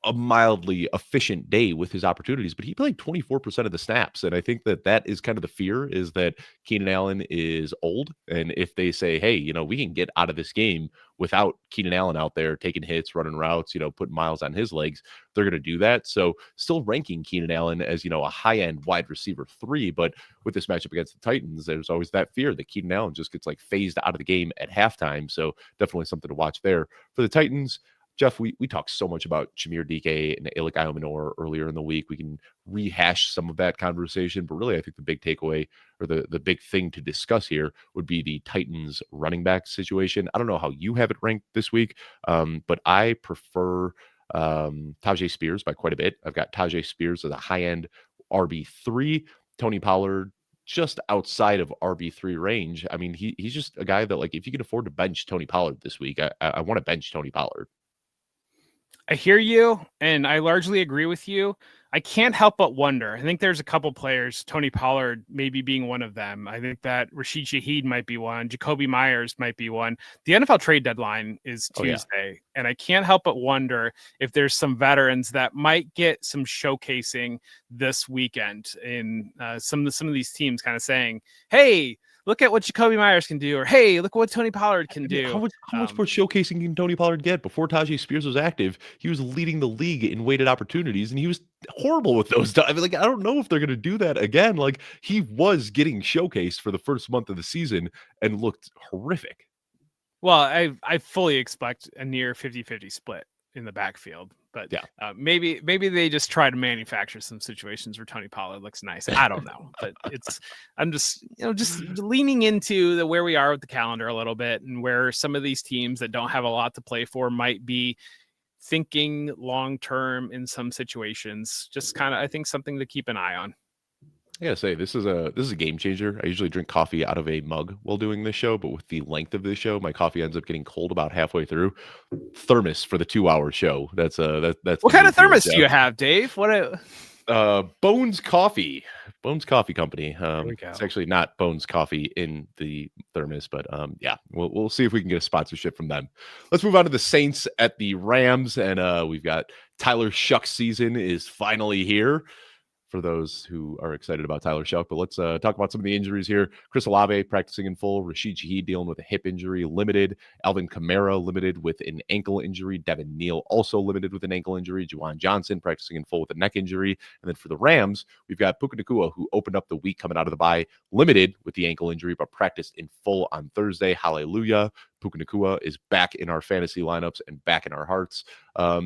a mildly efficient day with his opportunities, but he played 24% of the snaps. And I think that is kind of the fear is that Keenan Allen is old. And if they say, hey, we can get out of this game without Keenan Allen out there taking hits, running routes, putting miles on his legs, they're going to do that. So still ranking Keenan Allen as, a high-end wide receiver 3. But with this matchup against the Titans, there's always that fear that Keenan Allen just gets like phased out of the game at halftime. So definitely something to watch there. For the Titans, Jeff, we talked so much about Jameer DK and Alec Iomanor earlier in the week. We can rehash some of that conversation, but really I think the big takeaway or the big thing to discuss here would be the Titans running back situation. I don't know how you have it ranked this week, but I prefer Tajay Spears by quite a bit. I've got Tajay Spears as a high-end RB3, Tony Pollard just outside of RB3 range. I mean, he's just a guy that, like, if you can afford to bench Tony Pollard this week, I want to bench Tony Pollard. I hear you, and I largely agree with you. I can't help but wonder. I think there's a couple players, Tony Pollard maybe being one of them. I think that Rashid Shaheed might be one. Jacoby Myers might be one. The NFL trade deadline is Tuesday, and I can't help but wonder if there's some veterans that might get some showcasing this weekend in some of these teams kind of saying, hey, look at what Jacoby Myers can do, or hey, look what Tony Pollard can do. How much more showcasing can Tony Pollard get? Before Tajay Spears was active, he was leading the league in weighted opportunities, and he was horrible with those. I mean, like, I don't know if they're going to do that again. Like, he was getting showcased for the first month of the season and looked horrific. Well, I fully expect a near 50-50 split in the backfield, but maybe they just try to manufacture some situations where Tony Pollard looks nice. I don't know, but I'm just leaning into where we are with the calendar a little bit, and where some of these teams that don't have a lot to play for might be thinking long term in some situations. Just kind of, I think, something to keep an eye on. I gotta say, this is a game changer. I usually drink coffee out of a mug while doing this show, but with the length of this show, my coffee ends up getting cold about halfway through. Thermos for the 2-hour show. That's what kind of thermos do you have, Dave? Bones Coffee Company. It's actually not Bones Coffee in the thermos, but we'll see if we can get a sponsorship from them. Let's move on to the Saints at the Rams, and we've got Tyler Shuck's season is finally here. For those who are excited about Tyler Shuck, but let's talk about some of the injuries here. Chris Olave practicing in full. Rashid Shaheed dealing with a hip injury, limited. Alvin Kamara limited with an ankle injury. Devin Neal also limited with an ankle injury. Juwan Johnson practicing in full with a neck injury. And then for the Rams, we've got Puka Nacua, who opened up the week coming out of the bye, limited with the ankle injury, but practiced in full on Thursday. Hallelujah. Puka Nacua is back in our fantasy lineups and back in our hearts.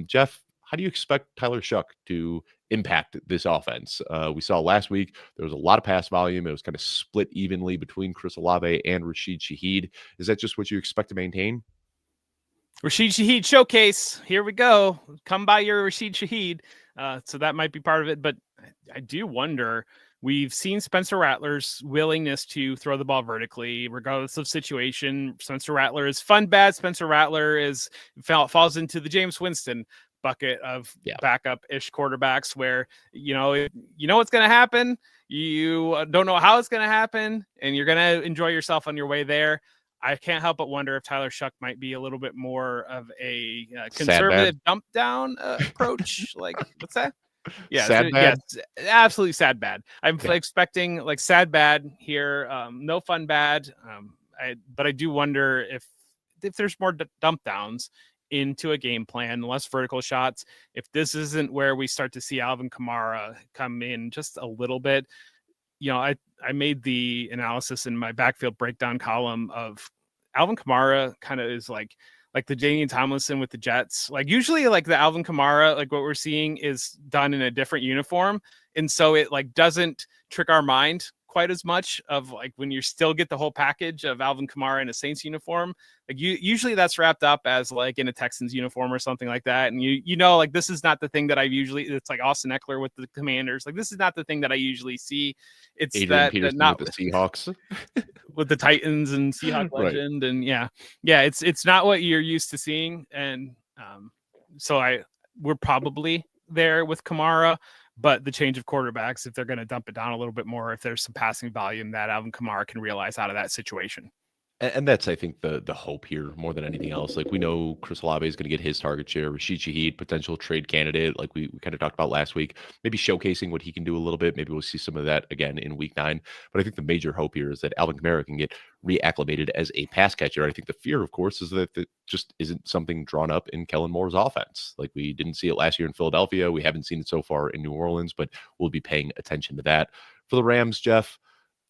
Jeff, how do you expect Tyler Shuck to impact this offense? We saw last week there was a lot of pass volume. It was kind of split evenly between Chris Olave and Rashid Shaheed. Is that just what you expect to maintain? Rashid Shaheed showcase. Here we go. Come by your Rashid Shaheed. So that might be part of it. But I do wonder we've seen Spencer Rattler's willingness to throw the ball vertically, regardless of situation. Spencer Rattler is fun bad. Spencer Rattler falls into the James Winston bucket of backup-ish quarterbacks where, you know what's going to happen. You don't know how it's going to happen, and you're going to enjoy yourself on your way there. I can't help but wonder if Tyler Shuck might be a little bit more of a conservative dump down approach. Like, what's that? Yeah, sad bad. Absolutely sad bad. I'm expecting like sad bad here. No fun bad. But I do wonder if there's more dump downs into a game plan, less vertical shots. If this isn't where we start to see Alvin Kamara come in just a little bit, I made the analysis in my backfield breakdown column of Alvin Kamara kind of is like the Danian Tomlinson with the Jets. Like usually like the Alvin Kamara, like what we're seeing is done in a different uniform. And so it like doesn't trick our mind quite as much of like when you still get the whole package of Alvin Kamara in a Saints uniform. Like usually that's wrapped up as like in a Texans uniform or something like that. And like this is not the thing that it's like Austin Eckler with the Commanders. Like this is not the thing that I usually see. It's Adrian Peterson not with the Seahawks. With the Titans and Seahawk legend. And it's not what you're used to seeing. And so we're probably there with Kamara, but the change of quarterbacks, if they're going to dump it down a little bit more, if there's some passing volume that Alvin Kamara can realize out of that situation. And that's, I think, the hope here more than anything else. Like we know Chris Olave is going to get his target share. Rashid Shaheed, potential trade candidate, like we kind of talked about last week, maybe showcasing what he can do a little bit. Maybe we'll see some of that again in week 9. But I think the major hope here is that Alvin Kamara can get reacclimated as a pass catcher. I think the fear, of course, is that it just isn't something drawn up in Kellen Moore's offense. Like we didn't see it last year in Philadelphia. We haven't seen it so far in New Orleans, but we'll be paying attention to that. For the Rams, Jeff,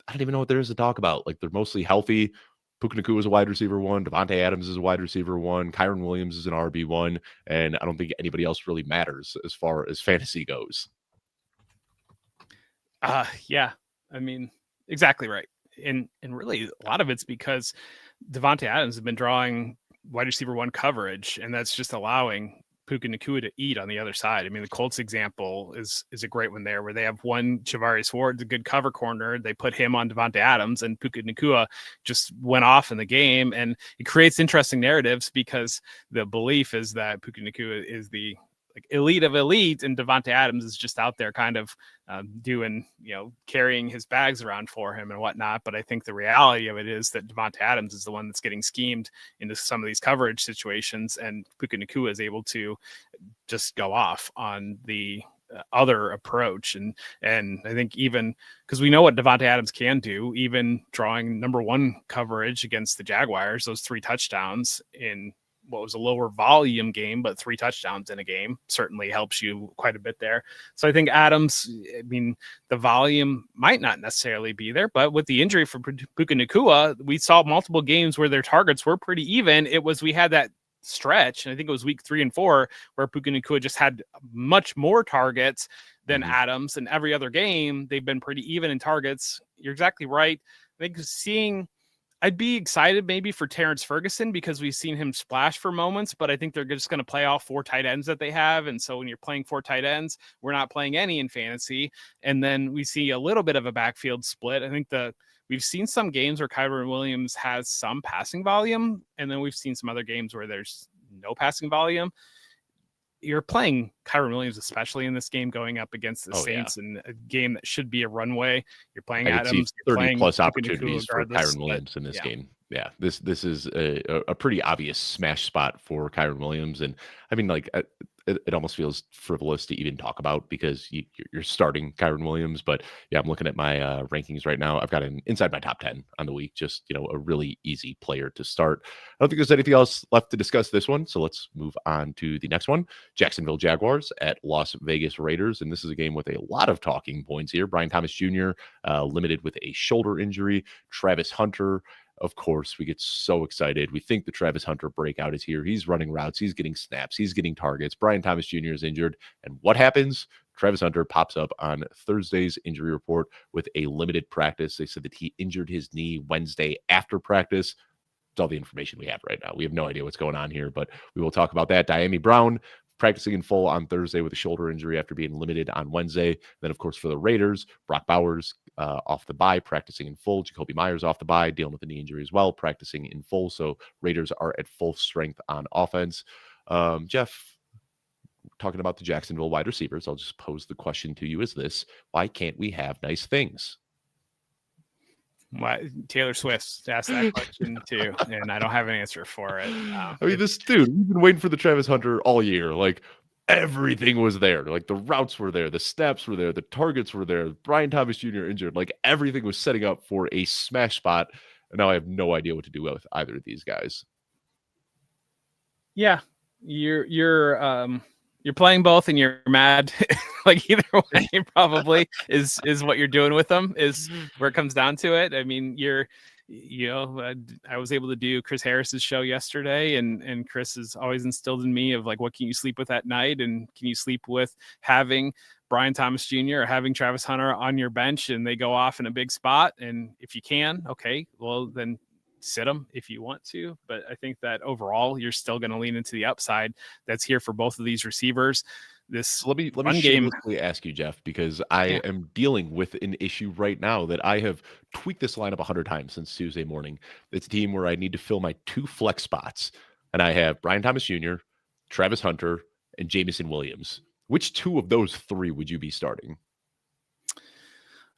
I don't even know what there is to talk about. Like they're mostly healthy. Puka Nacua is a wide receiver 1. Devontae Adams is a wide receiver 1. Kyron Williams is an RB1. And I don't think anybody else really matters as far as fantasy goes. Yeah. I mean, exactly right. And really a lot of it's because Devontae Adams has been drawing wide receiver 1 coverage, and that's just allowing Puka Nacua to eat on the other side. I mean, the Colts example is a great one there, where they have one Javarius Ward, a good cover corner. They put him on Devontae Adams, and Puka Nacua just went off in the game. And it creates interesting narratives because the belief is that Puka Nacua is the elite of elite, and Devontae Adams is just out there kind of doing, carrying his bags around for him and whatnot. But I think the reality of it is that Devontae Adams is the one that's getting schemed into some of these coverage situations, and Puka Nacua is able to just go off on the other approach. And I think even because we know what Devontae Adams can do, even drawing number 1 coverage against the Jaguars, those 3 touchdowns in what was a lower volume game, but 3 touchdowns in a game certainly helps you quite a bit there. So I think Adams, I mean, the volume might not necessarily be there, but with the injury for Puka Nacua, we saw multiple games where their targets were pretty even. We had that stretch, and I think it was week 3 and 4, where Puka Nacua just had much more targets than Adams, and every other game they've been pretty even in targets. You're exactly right. I think I'd be excited maybe for Terrence Ferguson because we've seen him splash for moments, but I think they're just going to play all 4 tight ends that they have. And so when you're playing 4 tight ends, we're not playing any in fantasy. And then we see a little bit of a backfield split. I think we've seen some games where Kyron Williams has some passing volume, and then we've seen some other games where there's no passing volume. You're playing Kyron Williams, especially in this game, going up against the Saints in a game that should be a runway. You're playing Adams. 30 plus opportunities for Kyron Williams in this game. Yeah, this is a pretty obvious smash spot for Kyron Williams. And I mean, like, it almost feels frivolous to even talk about because you're starting Kyron Williams. But yeah, I'm looking at my rankings right now. I've got him inside my top 10 on the week. Just, a really easy player to start. I don't think there's anything else left to discuss this one. So let's move on to the next one. Jacksonville Jaguars at Las Vegas Raiders. And this is a game with a lot of talking points here. Brian Thomas Jr. Limited with a shoulder injury. Travis Hunter, of course, we get so excited. We think the Travis Hunter breakout is here. He's running routes. He's getting snaps. He's getting targets. Brian Thomas Jr. is injured. And what happens? Travis Hunter pops up on Thursday's injury report with a limited practice. They said that he injured his knee Wednesday after practice. It's all the information we have right now. We have no idea what's going on here, but we will talk about that. Diami Brown, practicing in full on Thursday with a shoulder injury after being limited on Wednesday. Then, of course, for the Raiders, Brock Bowers off the bye, practicing in full. Jacoby Myers off the bye, dealing with a knee injury as well, practicing in full. So Raiders are at full strength on offense. Jeff, talking about the Jacksonville wide receivers, I'll just pose the question to you as this: why can't we have nice things? Why Taylor Swift asked that question too, and I don't have an answer for it. I mean, this dude, we've been waiting for the Travis Hunter all year. Like, everything was there. Like, the routes were there, the snaps were there, the targets were there. Brian Thomas Jr. injured. Like, everything was setting up for a smash spot. And now I have no idea what to do with either of these guys. Yeah, you're playing both and you're mad. Like, either way probably is what you're doing with them, is where it comes down to it. I mean, I was able to do Chris Harris's show yesterday, and Chris has always instilled in me of like, what can you sleep with at night, and can you sleep with having Brian Thomas Jr. or having Travis Hunter on your bench and they go off in a big spot? And if you can, okay, well then sit them if you want to. But I think that overall, you're still going to lean into the upside that's here for both of these receivers. This let me shamelessly ask you, Jeff, because I am dealing with an issue right now that I have tweaked this lineup 100 times since Tuesday morning. It's a team where I need to fill my 2 flex spots, and I have Brian Thomas Jr., Travis Hunter, and Jameson Williams. Which 2 of those 3 would you be starting?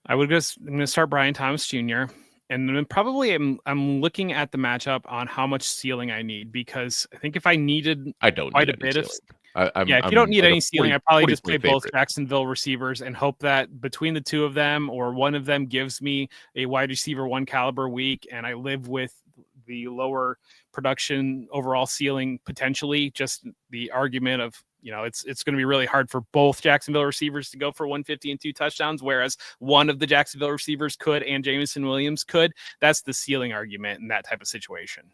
I'm going to start Brian Thomas Jr., and then probably I'm looking at the matchup on how much ceiling I need, because I think if I needed quite a bit of if you don't need any ceiling, I probably just play both Jacksonville receivers and hope that between the 2 of them or one of them gives me a wide receiver 1 caliber week, and I live with the lower production overall ceiling potentially. Just the argument of, it's going to be really hard for both Jacksonville receivers to go for 150 and 2 touchdowns, whereas one of the Jacksonville receivers could and Jameson Williams could. That's the ceiling argument in that type of situation.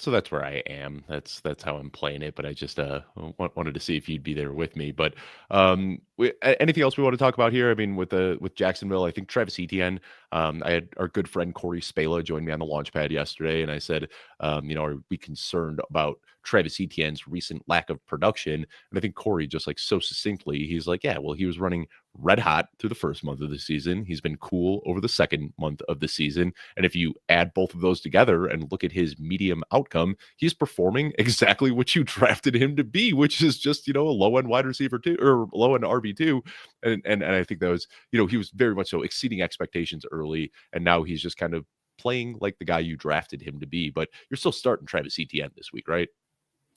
So that's where I am. That's how I'm playing it. But I just wanted to see if you'd be there with me. But anything else we want to talk about here? I mean, with Jacksonville, I think Travis Etienne. I had our good friend Corey Spala join me on the launch pad yesterday, and I said, are we concerned about Travis Etienne's recent lack of production? And I think Corey, just like so succinctly, he's like, yeah, well, he was running red hot through the first month of the season. He's been cool over the second month of the season. And if you add both of those together and look at his medium outcome, he's performing exactly what you drafted him to be, which is just, a low-end wide receiver 2 or low-end RB2. And I think that was, he was very much so exceeding expectations early. And now he's just kind of playing like the guy you drafted him to be. But you're still starting Travis Etienne this week, right?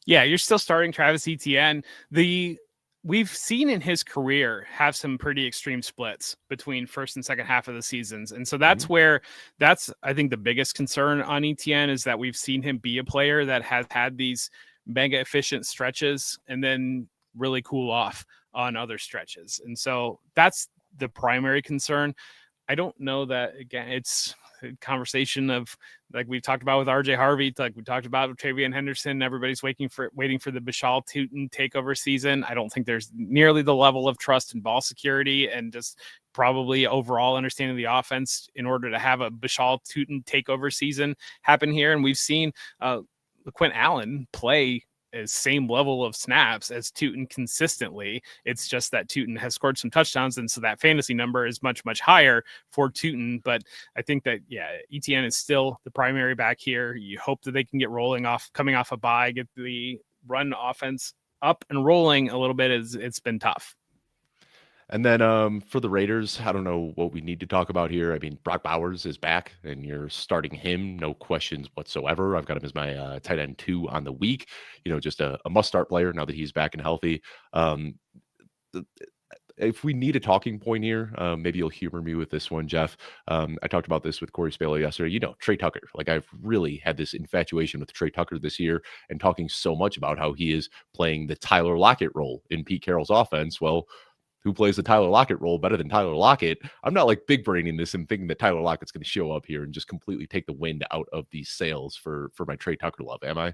Yeah, you're still starting Travis Etienne. We've seen in his career have some pretty extreme splits between first and second half of the seasons. And so that's I think the biggest concern on Etienne, is that we've seen him be a player that has had these mega efficient stretches and then really cool off on other stretches. And so that's the primary concern. I don't know that, again, it's a conversation of, like we've talked about with RJ Harvey, like we talked about with Travion Henderson. Everybody's waiting for the Bashal Tutin takeover season. I don't think there's nearly the level of trust and ball security and just probably overall understanding the offense in order to have a Bashal Tutin takeover season happen here. And we've seen Quinn Allen play same level of snaps as Tutin consistently. It's just that Tutin has scored some touchdowns, and so that fantasy number is much, much higher for Tutin. But I think that, Etienne is still the primary back here. You hope that they can get coming off a bye, get the run offense up and rolling a little bit, as it's been tough. And then for the Raiders, I don't know what we need to talk about here. I mean, Brock Bowers is back, and you're starting him, no questions whatsoever. I've got him as my tight end 2 on the week. Just a must-start player now that he's back and healthy. If we need a talking point here, maybe you'll humor me with this one, Jeff. I talked about this with Corey Spala yesterday. Trey Tucker. Like, I've really had this infatuation with Trey Tucker this year, and talking so much about how he is playing the Tyler Lockett role in Pete Carroll's offense. Well, who plays the Tyler Lockett role better than Tyler Lockett? I'm not like big braining this and thinking that Tyler Lockett's going to show up here and just completely take the wind out of these sails for my Trey Tucker love. Am I?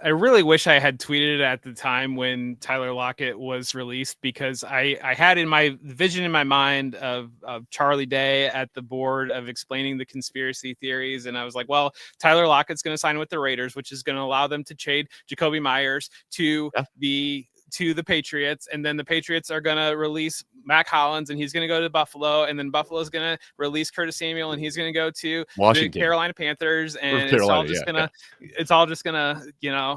I really wish I had tweeted it at the time when Tyler Lockett was released, because I had in my vision in my mind of Charlie Day at the board of explaining the conspiracy theories. And I was like, well, Tyler Lockett's going to sign with the Raiders, which is going to allow them to trade Jacoby Myers Yeah. to the Patriots, and then the Patriots are going to release Mac Hollins, and he's going to go to Buffalo, and then Buffalo's going to release Curtis Samuel, and he's going to go to the Washington Carolina Panthers, or and Carolina. Yeah. Yeah. it's all just gonna,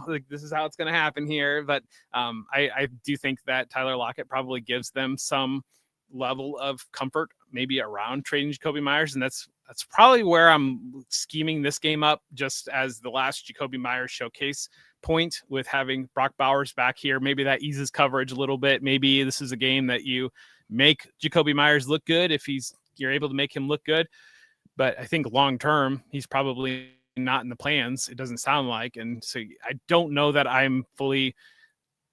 like, this is how it's gonna happen here. But I do think that Tyler Lockett probably gives them some level of comfort, maybe around trading Jacoby Myers, and that's probably where I'm scheming this game up, just as the last Jacoby Myers showcase point with having Brock Bowers back here. Maybe that eases coverage a little bit. Maybe this is a game that you make Jacoby Myers look good if you're able to make him look good. But I think long term, he's probably not in the plans. It doesn't sound like. And so I don't know that I'm fully.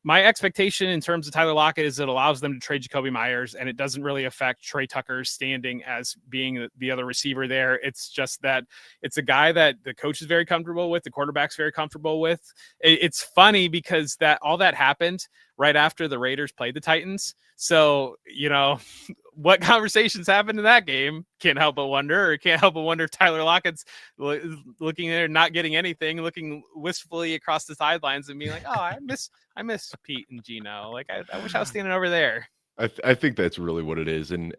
My expectation in terms of Tyler Lockett is it allows them to trade Jacoby Myers, and it doesn't really affect Trey Tucker's standing as being the other receiver there. It's just that it's a guy that the coach is very comfortable with, the quarterback's very comfortable with. It's funny because that all that happened right after the Raiders played the Titans. So, what conversations happened in that game? Can't help but wonder if Tyler Lockett's looking there, not getting anything, looking wistfully across the sidelines and being like, oh, I miss Pete and Gino. Like, I wish I was standing over there. I think that's really what it is, and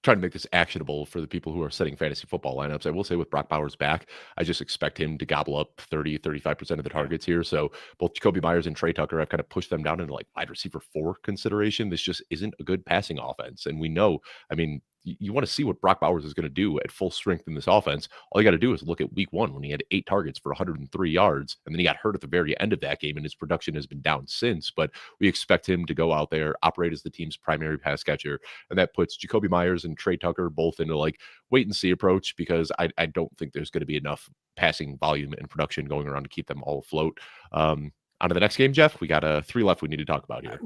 trying to make this actionable for the people who are setting fantasy football lineups. I will say with Brock Bowers back, I just expect him to gobble up 35% of the targets here. So both Jacoby Myers and Trey Tucker, I've kind of pushed them down into like wide receiver 4 consideration. This just isn't a good passing offense, and we know. I mean, you want to see what Brock Bowers is going to do at full strength in this offense. All you got to do is look at week 1 when he had 8 targets for 103 yards, and then he got hurt at the very end of that game, and his production has been down since. But we expect him to go out there, operate as the team's primary pass catcher, and that puts Jacoby Myers and Trey Tucker both into like wait and see approach, because I don't think there's going to be enough passing volume and production going around to keep them all afloat. On to the next game, Jeff. We got 3 left we need to talk about here.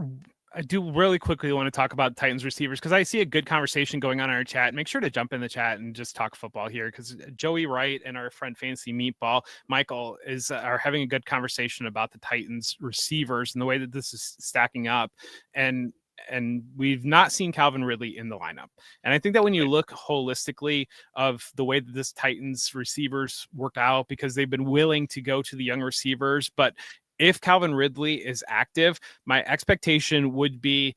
I do really quickly want to talk about Titans receivers, because I see a good conversation going on in our chat. Make sure to jump in the chat and just talk football here, because Joey Wright and our friend Fancy Meatball Michael are having a good conversation about the Titans receivers and the way that this is stacking up. And we've not seen Calvin Ridley in the lineup. And I think that when you look holistically of the way that this Titans receivers work out, because they've been willing to go to the young receivers, but if Calvin Ridley is active, my expectation would be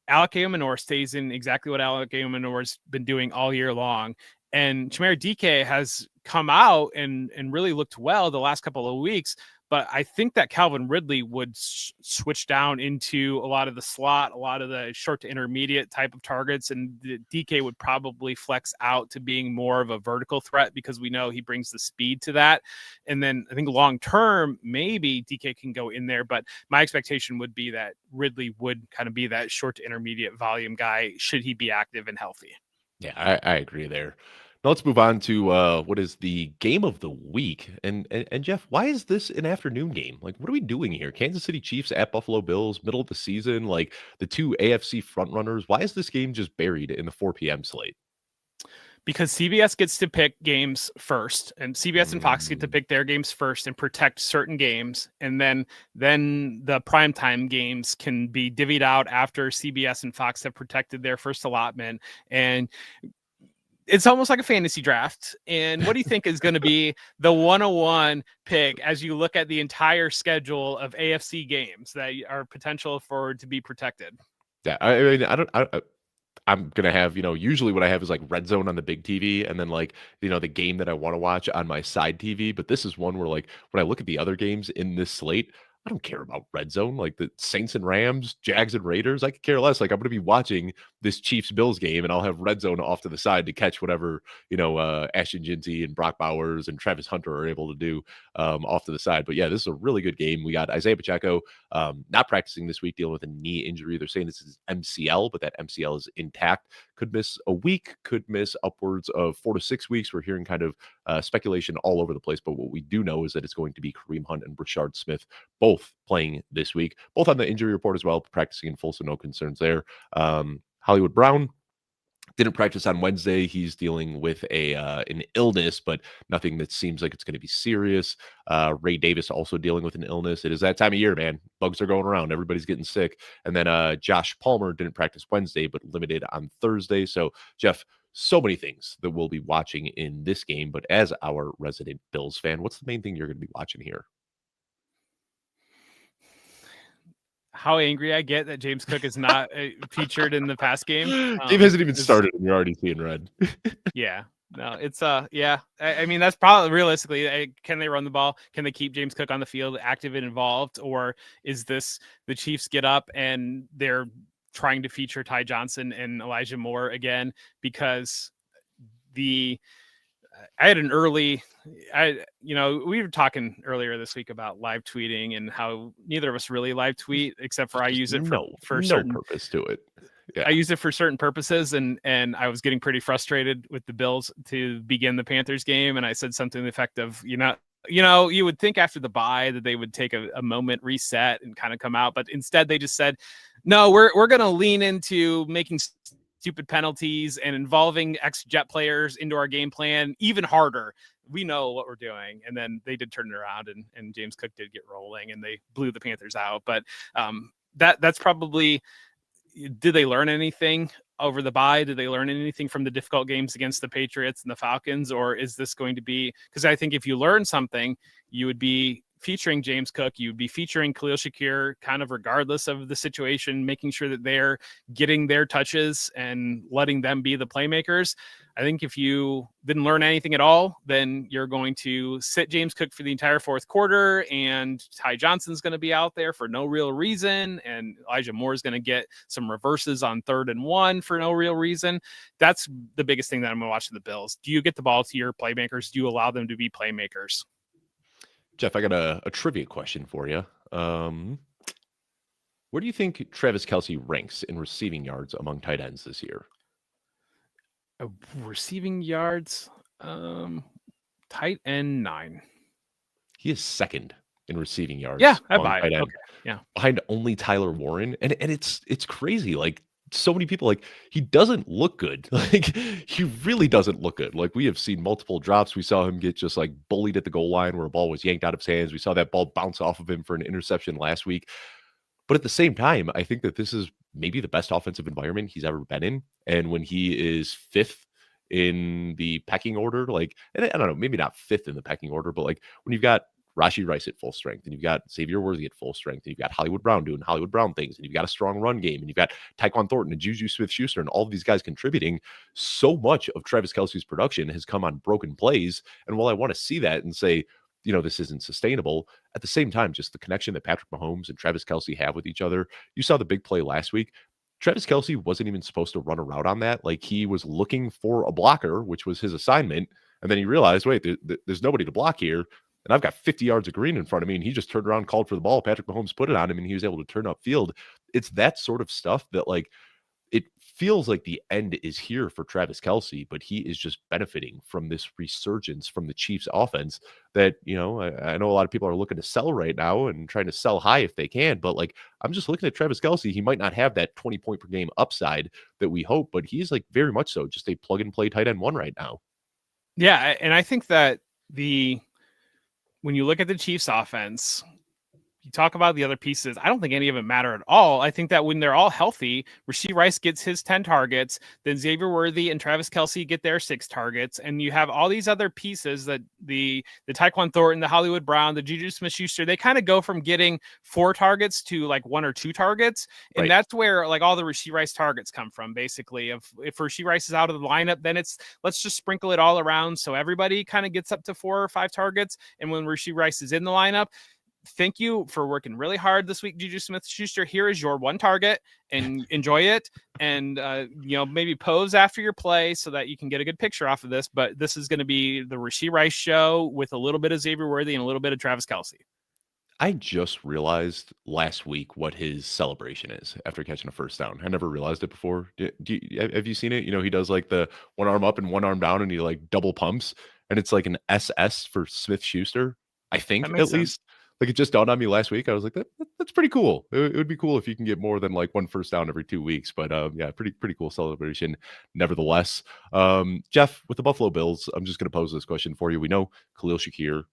Alec Ayomanor stays in exactly what Alec Ayomanor has been doing all year long. And Chimere Dike has come out and really looked well the last couple of weeks. But I think that Calvin Ridley would switch down into a lot of the slot, a lot of the short to intermediate type of targets, and the DK would probably flex out to being more of a vertical threat, because we know he brings the speed to that. And then I think long term, maybe DK can go in there, but my expectation would be that Ridley would kind of be that short to intermediate volume guy should he be active and healthy. Yeah, I agree there. Now let's move on to what is the game of the week. And Jeff, why is this an afternoon game? Like, what are we doing here? Kansas City Chiefs at Buffalo Bills, middle of the season, like the 2 AFC frontrunners. Why is this game just buried in the 4 p.m. slate? Because CBS gets to pick games first, and CBS and Fox get to pick their games first and protect certain games. And then the primetime games can be divvied out after CBS and Fox have protected their first allotment. And it's almost like a fantasy draft. And what do you think is going to be the 101 pick as you look at the entire schedule of AFC games that are potential to be protected? Yeah, I mean, I'm gonna have, usually what I have is like red zone on the big TV, and then like, the game that I want to watch on my side TV. But this is one where, like, when I look at the other games in this slate, I don't care about red zone. Like the Saints and Rams, Jags and Raiders, I could care less. Like, I'm going to be watching this Chiefs Bills game, and I'll have red zone off to the side to catch whatever, Ashton Jinty and Brock Bowers and Travis Hunter are able to do off to the side. But yeah, this is a really good game. We got Isaiah Pacheco not practicing this week, dealing with a knee injury. They're saying this is MCL, but that MCL is intact. Could miss a week, could miss upwards of 4 to 6 weeks. We're hearing kind of speculation all over the place. But what we do know is that it's going to be Kareem Hunt and Brashard Smith, both playing this week, both on the injury report as well, practicing in full, so no concerns there. Hollywood Brown Didn't practice on Wednesday. He's dealing with an illness, but nothing that seems like it's going to be serious. Ray Davis also dealing with an illness. It is that time of year, man. Bugs are going around. Everybody's getting sick. And then Josh Palmer didn't practice Wednesday, but limited on Thursday. So, Jeff, so many things that we'll be watching in this game. But as our resident Bills fan, what's the main thing you're going to be watching here? How angry I get that James Cook is not featured in the pass game. Game hasn't even started, and you're already seeing red. Yeah. No, it's yeah. I mean, that's probably realistically, can they run the ball? Can they keep James Cook on the field active and involved? Or is this the Chiefs get up and they're trying to feature Ty Johnson and Elijah Moore again? Because I had an early, we were talking earlier this week about live tweeting and how neither of us really live tweet, except for I use it for certain purpose to it. Yeah. I use it for certain purposes, and I was getting pretty frustrated with the Bills to begin the Panthers game, and I said something to the effect of, you would think after the bye that they would take a moment, reset, and kind of come out, but instead they just said, no, we're going to lean into making stupid penalties and involving ex-Jet players into our game plan even harder. We know what we're doing. And then they did turn it around, and James Cook did get rolling, and they blew the Panthers out. But that's probably, did they learn anything over the bye? Did they learn anything from the difficult games against the Patriots and the Falcons? Or is this going to be, because I think if you learn something, you would be featuring James Cook, you would be featuring Khalil Shakir kind of regardless of the situation, making sure that they're getting their touches and letting them be the playmakers. I think if you didn't learn anything at all, then you're going to sit James Cook for the entire fourth quarter, and Ty Johnson's going to be out there for no real reason, and Elijah Moore is going to get some reverses on 3rd and 1 for no real reason. That's the biggest thing that I'm going to watch in the Bills. Do you get the ball to your playmakers? Do you allow them to be playmakers? Jeff, I got a trivia question for you. Where do you think Travis Kelce ranks in receiving yards among tight ends this year? Receiving yards, tight end 9. He is second in receiving yards. Yeah, I buy it. Okay. Yeah, behind only Tyler Warren, and it's crazy. Like, so many people, like, he doesn't look good. Like, he really doesn't look good. Like, we have seen multiple drops. We saw him get just like bullied at the goal line where a ball was yanked out of his hands. We saw that ball bounce off of him for an interception last week. But at the same time, I think that this is maybe the best offensive environment he's ever been in. And when he is 5th in the pecking order, like, and I don't know, maybe not 5th in the pecking order, but like when you've got Rashee Rice at full strength, and you've got Xavier Worthy at full strength, and you've got Hollywood Brown doing Hollywood Brown things, and you've got a strong run game, and you've got Tyquan Thornton and Juju Smith-Schuster and all of these guys contributing, so much of Travis Kelce's production has come on broken plays. And while I want to see that and say, this isn't sustainable, at the same time, just the connection that Patrick Mahomes and Travis Kelce have with each other. You saw the big play last week. Travis Kelce wasn't even supposed to run a route on that. Like, he was looking for a blocker, which was his assignment. And then he realized, wait, there's nobody to block here. And I've got 50 yards of green in front of me. And he just turned around, called for the ball. Patrick Mahomes put it on him, and he was able to turn upfield. It's that sort of stuff that, like, it feels like the end is here for Travis Kelce, but he is just benefiting from this resurgence from the Chiefs offense that, I know a lot of people are looking to sell right now and trying to sell high if they can, but like, I'm just looking at Travis Kelce. He might not have that 20 point per game upside that we hope, but he's like very much so just a plug and play tight end 1 right now. Yeah. And I think that when you look at the Chiefs offense, you talk about the other pieces, I don't think any of it matter at all. I think that when they're all healthy, Rashee Rice gets his 10 targets, then Xavier Worthy and Travis Kelce get their 6 targets, and you have all these other pieces that the Tyquan Thornton, the Hollywood Brown, the Juju Smith-Schuster, they kind of go from getting 4 targets to like 1 or 2 targets, and Right. that's where like all the Rashee Rice targets come from. Basically, if Rashee Rice is out of the lineup, then it's let's just sprinkle it all around so everybody kind of gets up to 4 or 5 targets, and when Rashee Rice is in the lineup, thank you for working really hard this week, Juju Smith-Schuster. Here is your 1 target, and enjoy it. And, maybe pose after your play so that you can get a good picture off of this. But this is going to be the Rashee Rice show with a little bit of Xavier Worthy and a little bit of Travis Kelce. I just realized last week what his celebration is after catching a first down. I never realized it before. Have you seen it? He does like the 1 arm up and 1 arm down, and he like double pumps, and it's like an SS for Smith-Schuster, I think, at least. Like, it just dawned on me last week. I was like, that's pretty cool. It would be cool if you can get more than like one first down every 2 weeks. But yeah, pretty cool celebration. Nevertheless, Jeff, with the Buffalo Bills, I'm just going to pose this question for you. We know Khalil Shakir,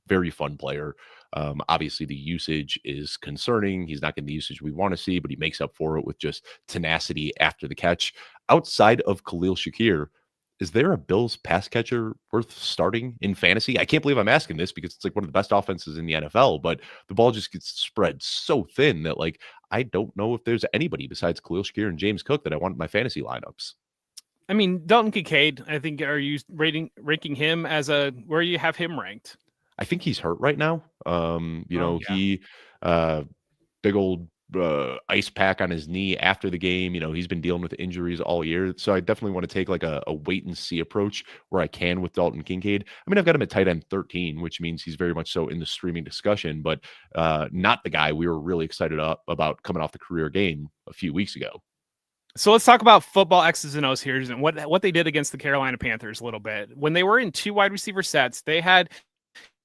very fun player. Obviously, the usage is concerning. He's not getting the usage we want to see, but he makes up for it with just tenacity after the catch. Outside of Khalil Shakir, is there a Bills pass catcher worth starting in fantasy? I can't believe I'm asking this because it's like one of the best offenses in the NFL, but the ball just gets spread so thin that like I don't know if there's anybody besides Khalil Shakir and James Cook that I want in my fantasy lineups. I mean, Dalton Kincaid, I think, are you ranking him as where you have him ranked? I think he's hurt right now. Yeah. He big old ice pack on his knee after the game. He's been dealing with injuries all year. So I definitely want to take like a wait and see approach where I can with Dalton Kincaid. I mean, I've got him at tight end 13, which means he's very much so in the streaming discussion, but not the guy we were really excited about coming off the career game a few weeks ago. So let's talk about football X's and O's here and what they did against the Carolina Panthers a little bit. When they were in two wide receiver sets, they had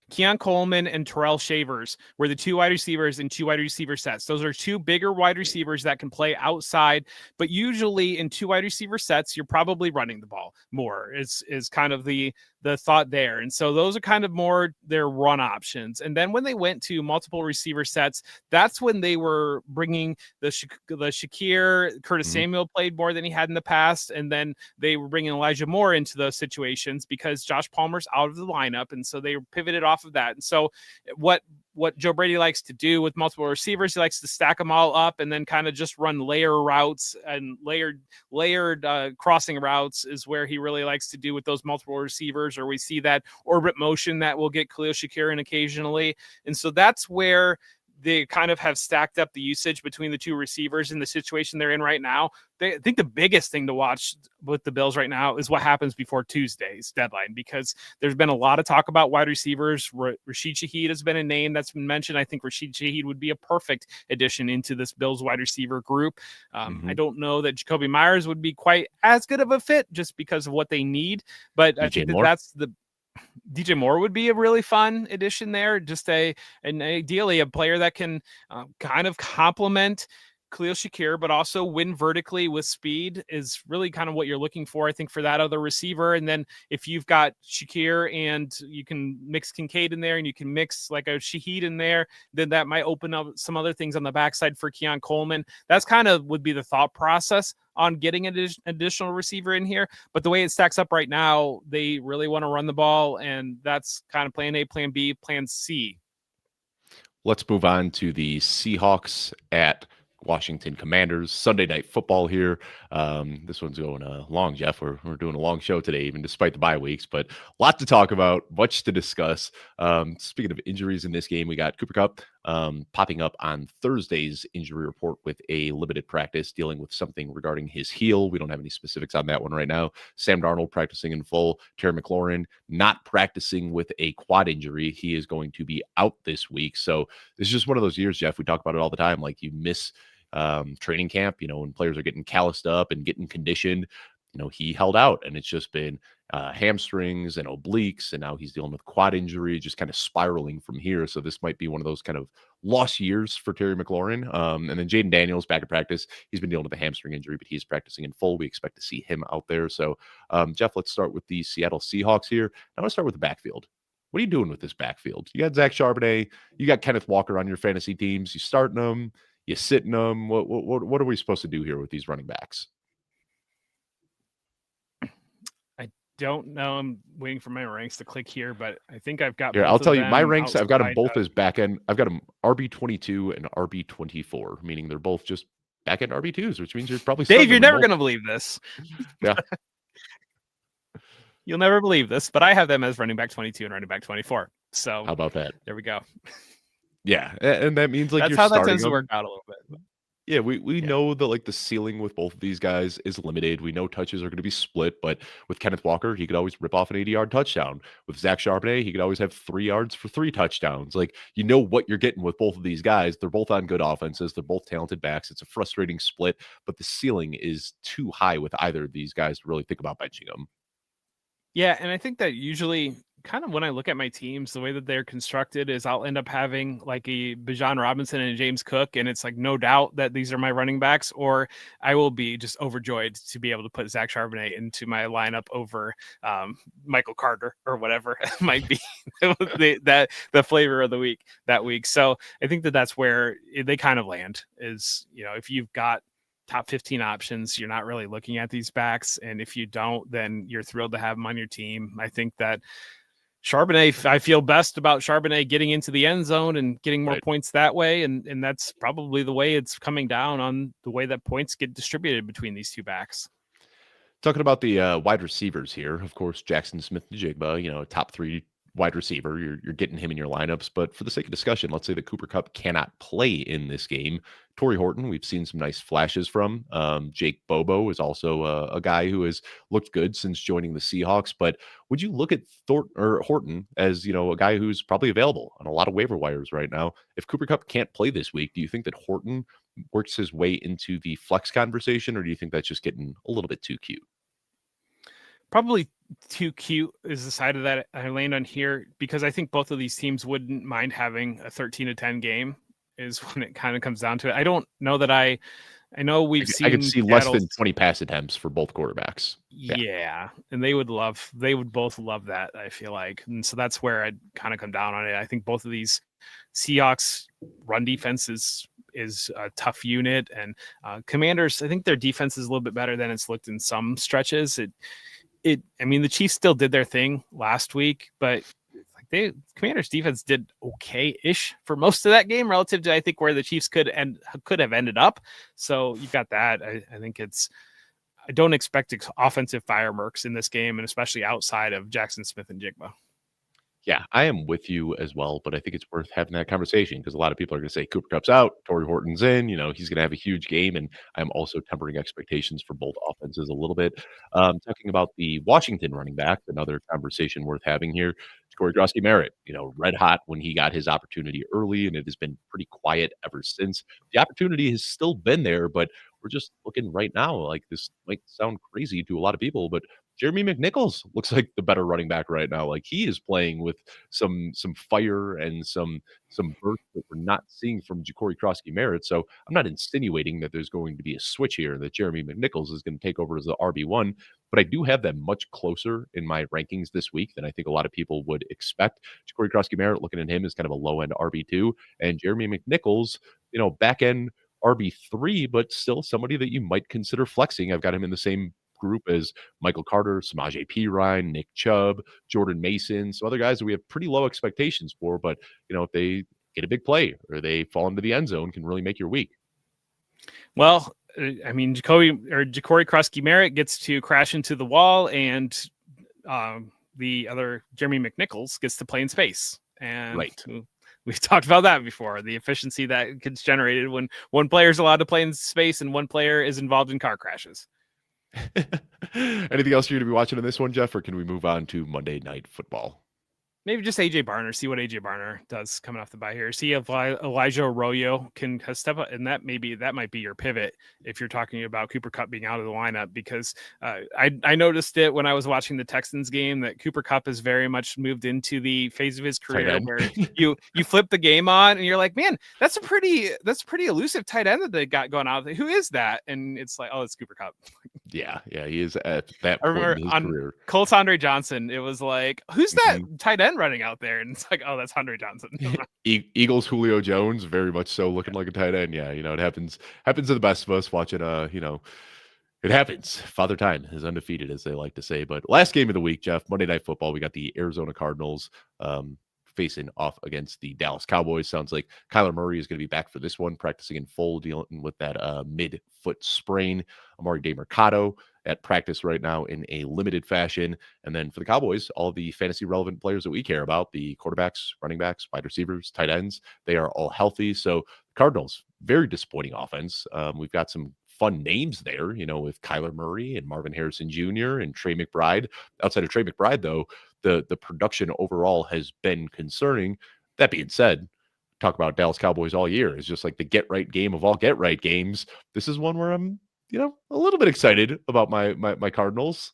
Keon Coleman and Terrell Shavers were the two wide receivers in two wide receiver sets. Those are two bigger wide receivers that can play outside, but usually in two wide receiver sets, you're probably running the ball more is kind of the thought there. And so those are kind of more their run options. And then when they went to multiple receiver sets, that's when they were bringing the Shakir, Curtis Samuel played more than he had in the past. And then they were bringing Elijah Moore into those situations because Josh Palmer's out of the lineup. And so they pivoted off of that. And so what Joe Brady likes to do with multiple receivers, he likes to stack them all up and then kind of just run layer routes and layered crossing routes is where he really likes to do with those multiple receivers, or we see that orbit motion that will get Khalil Shakir in occasionally. And so that's where they kind of have stacked up the usage between the two receivers in the situation they're in right now. I think the biggest thing to watch with the Bills right now is what happens before Tuesday's deadline, because there's been a lot of talk about wide receivers. Rashid Shaheed has been a name that's been mentioned. I think Rashid Shaheed would be a perfect addition into this Bills wide receiver group. I don't know that Jacoby Myers would be quite as good of a fit just because of what they need, but I think that's the DJ Moore would be a really fun addition there. Just and ideally a player that can kind of complement Khalil Shakir, but also win vertically with speed is really kind of what you're looking for, I think, for that other receiver. And then if you've got Shakir and you can mix Kincaid in there and you can mix like a Shaheed in there, then that might open up some other things on the backside for Keon Coleman. That's kind of would be the thought process on getting an additional receiver in here. But the way it stacks up right now, they really want to run the ball, and that's kind of plan A, plan B, plan C. Let's move on to the Seahawks at Washington Commanders. Sunday night football here. This one's going long, Jeff. We're doing a long show today, even despite the bye weeks, but a lot to talk about, much to discuss. Speaking of injuries in this game, we got Cooper Kupp popping up on Thursday's injury report with a limited practice dealing with something regarding his heel. We don't have any specifics on that one right now. Sam Darnold practicing in full. Terry McLaurin not practicing with a quad injury. He is going to be out this week. So this is just one of those years, Jeff. We talk about it all the time. Like, you miss training camp, when players are getting calloused up and getting conditioned. He held out, and it's just been hamstrings and obliques, and now he's dealing with quad injury, just kind of spiraling from here. So this might be one of those kind of lost years for Terry McLaurin. And then Jaden Daniels back at practice. He's been dealing with a hamstring injury, but he's practicing in full. We expect to see him out there. So Jeff, let's start with the Seattle Seahawks here. I want to start with the backfield. What are you doing with this backfield? You got Zach Charbonnet, you got Kenneth Walker on your fantasy teams. You starting them, you sitting them. What are we supposed to do here with these running backs? I don't know. I'm waiting for my ranks to click here, but I think I've got. Here, I'll tell you my ranks. I've got them both as back end. I've got them RB22 and RB24, meaning they're both just back end RB2s, which means you're probably Dave. You're never going to believe this. Yeah. You'll never believe this, but I have them as running back 22 and running back 24. So how about that? There we go. Yeah, and that means like that's you're how starting that tends them. to work out a little bit. Yeah, we know that like the ceiling with both of these guys is limited. We know touches are going to be split, but with Kenneth Walker, he could always rip off an 80-yard touchdown. With Zach Charbonnet, he could always have 3 yards for 3 touchdowns. Like, what you're getting with both of these guys. They're both on good offenses. They're both talented backs. It's a frustrating split, but the ceiling is too high with either of these guys to really think about benching them. Yeah, and I think that usually kind of when I look at my teams, the way that they're constructed is I'll end up having like a Bijan Robinson and a James Cook, and it's like no doubt that these are my running backs, or I will be just overjoyed to be able to put Zach Charbonnet into my lineup over Michael Carter or whatever it might be the flavor of the week that week. So I think that that's where they kind of land is, if you've got top 15 options, you're not really looking at these backs. And if you don't, then you're thrilled to have them on your team. I think that Charbonnet, I feel best about Charbonnet getting into the end zone and getting more points that way. And that's probably the way it's coming down on the way that points get distributed between these two backs. Talking about the wide receivers here, of course, Jackson Smith-Njigba, top 3 wide receiver. You're getting him in your lineups. But for the sake of discussion, let's say that Cooper Kupp cannot play in this game. Torrey Horton, we've seen some nice flashes from. Jake Bobo is also a guy who has looked good since joining the Seahawks. But would you look at Horton as, a guy who's probably available on a lot of waiver wires right now? If Cooper Kupp can't play this week, do you think that Horton works his way into the flex conversation, or do you think that's just getting a little bit too cute? Probably too cute is the side of that I land on here, because I think both of these teams wouldn't mind having a 13-10 game is when it kind of comes down to it. I don't know that I know we've seen. I could see less than 20 pass attempts for both quarterbacks. Yeah. And they would both love that, I feel like. And so that's where I'd kind of come down on it. I think both of these Seahawks run defense is a tough unit, and Commanders, I think their defense is a little bit better than it's looked in some stretches. I mean, the Chiefs still did their thing last week, but Commanders defense did okay-ish for most of that game relative to, I think, where the Chiefs could have ended up. So you've got that. I think I don't expect offensive fireworks in this game, and especially outside of Jackson Smith-Njigba. Yeah, I am with you as well, but I think it's worth having that conversation because a lot of people are going to say Cooper Kupp's out, Torrey Horton's in, he's going to have a huge game, and I'm also tempering expectations for both offenses a little bit. Talking about the Washington running back, another conversation worth having here, Corey Merritt, red hot when he got his opportunity early, and it has been pretty quiet ever since. The opportunity has still been there, but we're just looking right now like this might sound crazy to a lot of people, but Jeremy McNichols looks like the better running back right now. Like he is playing with some fire and some burst that we're not seeing from Ja'Cory Merritt. So I'm not insinuating that there's going to be a switch here that Jeremy McNichols is going to take over as the RB1, but I do have them much closer in my rankings this week than I think a lot of people would expect. Ja'Cory Merritt, looking at him as kind of a low end RB2, and Jeremy McNichols, back end RB3, but still somebody that you might consider flexing. I've got him in the same group as Michael Carter, Samaje Perine, Nick Chubb, Jordan Mason, some other guys that we have pretty low expectations for, but if they get a big play or they fall into the end zone, can really make your week. Well, I mean, Ja'Cory Merritt gets to crash into the wall, and the other Jeremy McNichols gets to play in space. And right. We've talked about that before, the efficiency that gets generated when one player is allowed to play in space and one player is involved in car crashes. Anything else you're going to be watching in this one, Jeff, or can we move on to Monday Night Football? Maybe just AJ Barner, see what AJ Barner does coming off the bye here. See if Elijah Arroyo can step up, and that might be your pivot if you're talking about Cooper Kupp being out of the lineup, because I noticed it when I was watching the Texans game that Cooper Kupp has very much moved into the phase of his career where you flip the game on and you're like, man, that's a pretty elusive tight end that they got going out. Who is that? And it's like, oh, it's Cooper Kupp. Yeah, he is at that point in his career. Colts Andre Johnson, it was like, who's that tight end running out there? And it's like, oh, that's Andre Johnson. Eagles Julio Jones, very much so looking like a tight end. Yeah, it happens to the best of us watching. It happens. Father Time is undefeated, as they like to say. But last game of the week, Jeff, Monday Night Football, we got the Arizona Cardinals facing off against the Dallas Cowboys. Sounds like Kyler Murray is going to be back for this one, practicing in full, dealing with that mid-foot sprain. Amari DeMercado at practice right now in a limited fashion. And then for the Cowboys, all the fantasy relevant players that we care about, the quarterbacks, running backs, wide receivers, tight ends, they are all healthy. So Cardinals, very disappointing offense. We've got some fun names there, with Kyler Murray and Marvin Harrison Jr. and Trey McBride. Outside of Trey McBride, though, the production overall has been concerning. That being said, talk about Dallas Cowboys all year. It's just like the get right game of all get right games. This is one where I'm, a little bit excited about my Cardinals.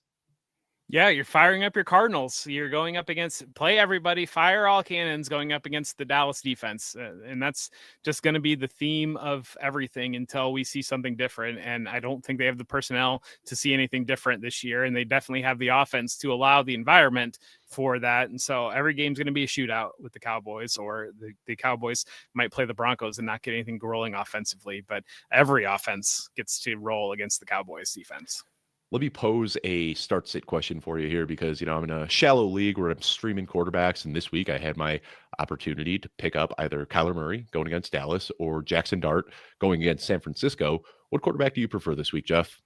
Yeah, you're firing up your Cardinals. You're going up against play everybody, fire all cannons going up against the Dallas defense. And that's just going to be the theme of everything until we see something different. And I don't think they have the personnel to see anything different this year. And they definitely have the offense to allow the environment for that. And so every game's going to be a shootout with the Cowboys, or the Cowboys might play the Broncos and not get anything rolling offensively. But every offense gets to roll against the Cowboys defense. Let me pose a start sit question for you here because, I'm in a shallow league where I'm streaming quarterbacks. And this week I had my opportunity to pick up either Kyler Murray going against Dallas or Jackson Dart going against San Francisco. What quarterback do you prefer this week, Jeff?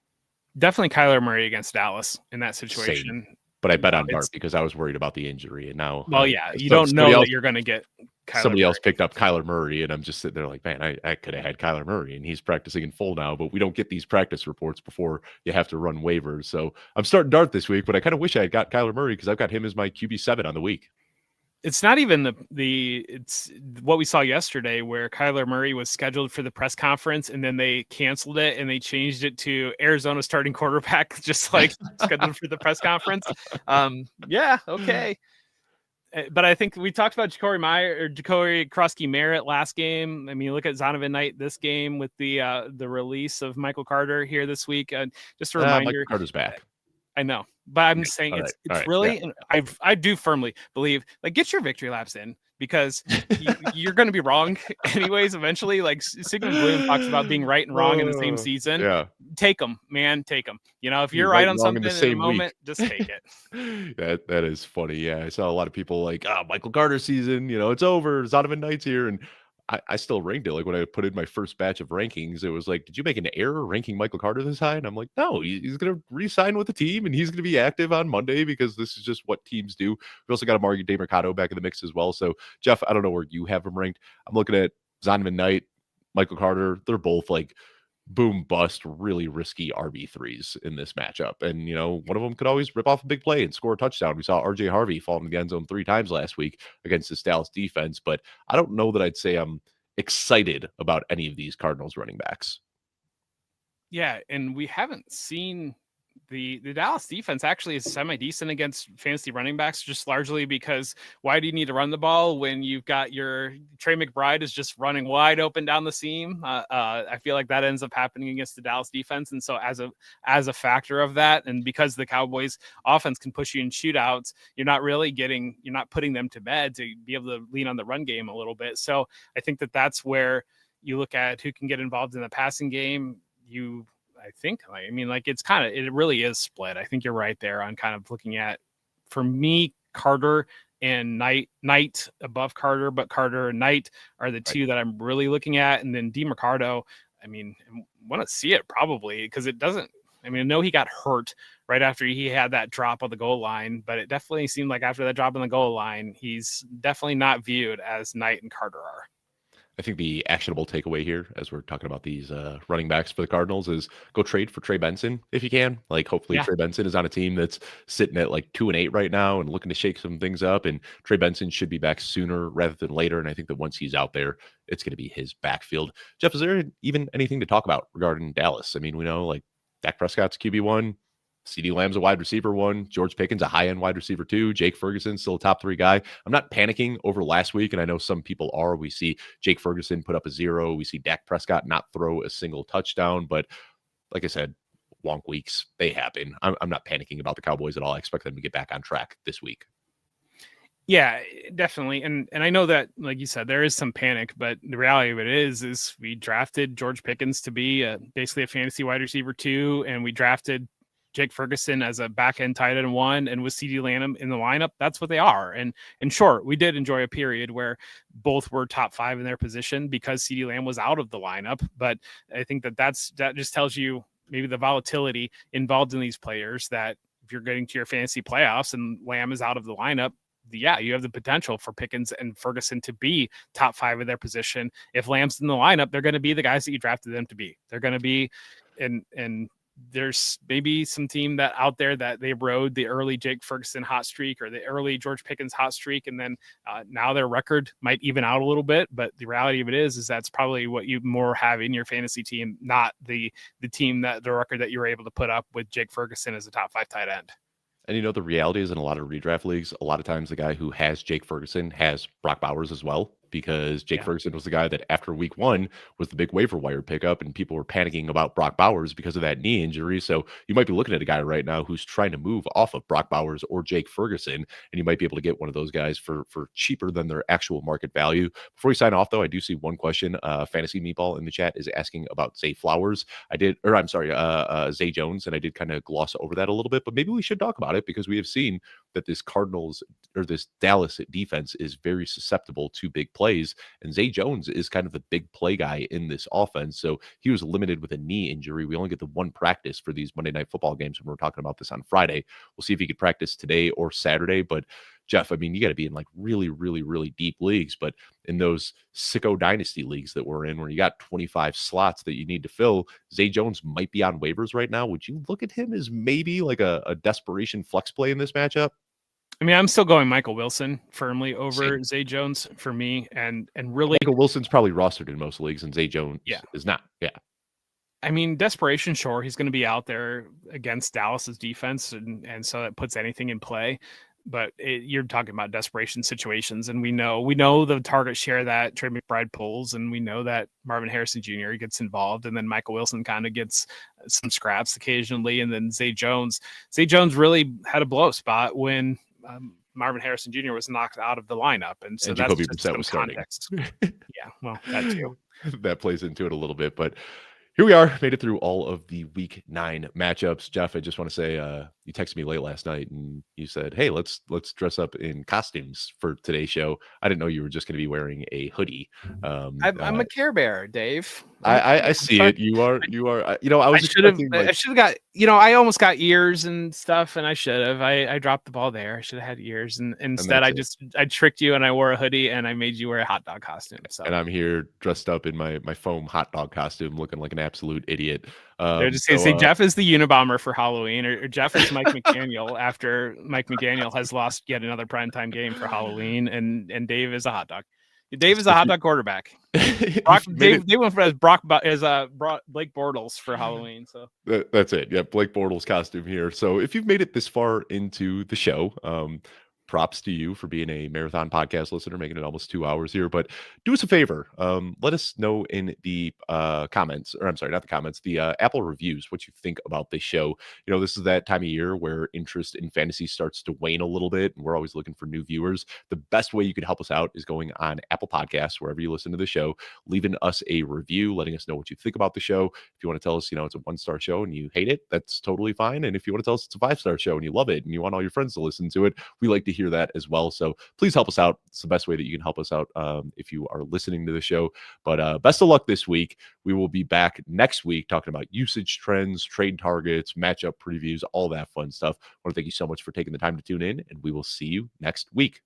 Definitely Kyler Murray against Dallas in that Same. situation. But I bet on Dart because I was worried about the injury. And now, you don't know that you're going to get somebody else picked up Kyler Murray, and I'm just sitting there like, man, I could have had Kyler Murray, and he's practicing in full now, but we don't get these practice reports before you have to run waivers. So I'm starting Dart this week, but I kind of wish I had got Kyler Murray because I've got him as my QB7 on the week. It's not even it's what we saw yesterday where Kyler Murray was scheduled for the press conference and then they canceled it and they changed it to Arizona starting quarterback, just like scheduled for the press conference. Yeah. Okay. But I think we talked about Jacory Krosky-Merritt last game. I mean, look at Zonovan Knight this game with the release of Michael Carter here this week. Just a reminder, Michael Carter's back. I know, but I'm saying it's really, yeah. I do firmly believe, like, get your victory laps in because you're going to be wrong anyways. Eventually, like Sigmund Bloom talks about being right and wrong in the same season. Yeah, take them, man, take them. If you're right on something in the moment, just take it. that is funny. Yeah, I saw a lot of people like, Michael Carter season, it's over. Zonovan Knight's here, and I still ranked it. Like when I put in my first batch of rankings, it was like, did you make an error ranking Michael Carter this high? And I'm like, no, he's going to re-sign with the team and he's going to be active on Monday because this is just what teams do. We also got Amari DeMercado back in the mix as well. So Jeff, I don't know where you have him ranked. I'm looking at Zonovan Knight, Michael Carter. They're both like boom bust, really risky RB3s in this matchup. And, one of them could always rip off a big play and score a touchdown. We saw RJ Harvey fall in the end zone 3 times last week against this Dallas defense, but I don't know that I'd say I'm excited about any of these Cardinals running backs. Yeah. And we haven't seen the Dallas defense actually is semi-decent against fantasy running backs, just largely because why do you need to run the ball when you've got your Trey McBride is just running wide open down the seam? I feel like that ends up happening against the Dallas defense. And so as a factor of that, and because the Cowboys offense can push you in shootouts, you're not putting them to bed to be able to lean on the run game a little bit. So I think that's where you look at who can get involved in the passing game. It really is split. I think you're right there on kind of looking at, for me, Carter and Knight above Carter, but Carter and Knight are the two that I'm really looking at. And then DeMercado, I want to see it probably because it doesn't, I know he got hurt right after he had that drop on the goal line, but it definitely seemed like after that drop on the goal line, he's definitely not viewed as Knight and Carter are. I think the actionable takeaway here, as we're talking about these running backs for the Cardinals, is go trade for Trey Benson if you can. Like, hopefully Trey Benson is on a team that's sitting at like 2-8 right now and looking to shake some things up. And Trey Benson should be back sooner rather than later. And I think that once he's out there, it's going to be his backfield. Jeff, is there even anything to talk about regarding Dallas? We know like Dak Prescott's QB1. CeeDee Lamb's a wide receiver 1. George Pickens, a high-end wide receiver 2. Jake Ferguson, still a top 3 guy. I'm not panicking over last week, and I know some people are. We see Jake Ferguson put up a 0. We see Dak Prescott not throw a single touchdown. But like I said, wonk weeks, they happen. I'm not panicking about the Cowboys at all. I expect them to get back on track this week. Yeah, definitely. And I know that, like you said, there is some panic, but the reality of it is we drafted George Pickens to be basically a fantasy wide receiver 2, and we drafted Jake Ferguson as a back end tight end 1, and with CeeDee Lamb in the lineup, that's what they are. And sure, we did enjoy a period where both were top 5 in their position because CeeDee Lamb was out of the lineup. But I think that just tells you maybe the volatility involved in these players, that if you're getting to your fantasy playoffs and Lamb is out of the lineup, you have the potential for Pickens and Ferguson to be top 5 in their position. If Lamb's in the lineup, they're going to be the guys that you drafted them to be. They're going to be, and there's maybe some team that out there that they rode the early Jake Ferguson hot streak or the early George Pickens hot streak, and then now their record might even out a little bit. But the reality of it is that's probably what you more have in your fantasy team, not the team that the record that you were able to put up with Jake Ferguson as a top 5 tight end. And the reality is in a lot of redraft leagues, a lot of times the guy who has Jake Ferguson has Brock Bowers as well, because Jake Yeah. Ferguson was the guy that after week one was the big waiver wire pickup, and people were panicking about Brock Bowers because of that knee injury. So you might be looking at a guy right now who's trying to move off of Brock Bowers or Jake Ferguson, and you might be able to get one of those guys for cheaper than their actual market value. Before we sign off, though, I do see one question. Fantasy Meatball in the chat is asking about Zay Flowers. I'm sorry, Zay Jones, and I did kind of gloss over that a little bit, but maybe we should talk about it because we have seen that this Cardinals or this Dallas defense is very susceptible to big plays, and Zay Jones is kind of the big play guy in this offense. So he was limited with a knee injury. We only get the one practice for these Monday Night Football games, and we're talking about this on Friday. We'll see if he could practice today or Saturday, but Jeff, I mean, you got to be in like really, really, really deep leagues, but in those sicko dynasty leagues that we're in, where you got 25 slots that you need to fill, Zay Jones might be on waivers right now. Would you look at him as maybe like a desperation flex play in this matchup? I mean, I'm still going Michael Wilson firmly over Same. Zay Jones for me, and really, Michael Wilson's probably rostered in most leagues, and Zay Jones yeah. is not. Yeah. I mean, desperation, sure, he's going to be out there against Dallas's defense, and so that puts anything in play. But you're talking about desperation situations, and we know the target share that Trey McBride pulls, and we know that Marvin Harrison Jr. gets involved, and then Michael Wilson kind of gets some scraps occasionally, and then Zay Jones really had a blow up spot when Marvin Harrison Jr. was knocked out of the lineup, and so that's Jacoby just Brissett some was starting. context. Yeah, well, that too. That plays into it a little bit, but here we are, made it through all of the week 9 matchups. Jeff, I just want to say, you texted me late last night and you said, hey, let's dress up in costumes for today's show. I didn't know you were just going to be wearing a hoodie. I'm a Care Bear, Dave. I see it. You are. I was expecting. I should have got. I almost got ears and stuff, and I should have. I dropped the ball there. I should have had ears, and instead I tricked you, and I wore a hoodie, and I made you wear a hot dog costume. So. And I'm here dressed up in my foam hot dog costume, looking like an absolute idiot. They're just gonna say Jeff is the Unabomber for Halloween, or Jeff is Mike McDaniel after Mike McDaniel has lost yet another primetime game for Halloween, and Dave is a hot dog. Dave is a hot dog quarterback. Dave went as Blake Bortles for Halloween. So that's it. Yeah, Blake Bortles costume here. So if you've made it this far into the show, props to you for being a marathon podcast listener, making it almost 2 hours here. But do us a favor. Let us know in the comments, or I'm sorry, not the comments, the Apple reviews, what you think about this show. This is that time of year where interest in fantasy starts to wane a little bit, and we're always looking for new viewers. The best way you can help us out is going on Apple Podcasts, wherever you listen to the show, leaving us a review, letting us know what you think about the show. If you want to tell us, it's a 1-star show and you hate it, that's totally fine. And if you want to tell us it's a 5-star show and you love it and you want all your friends to listen to it, we like to hear that as well. So please help us out. It's the best way that you can help us out if you are listening to the show. But best of luck this week. We will be back next week talking about usage trends, trade targets, matchup previews, all that fun stuff. I want to thank you so much for taking the time to tune in, and we will see you next week.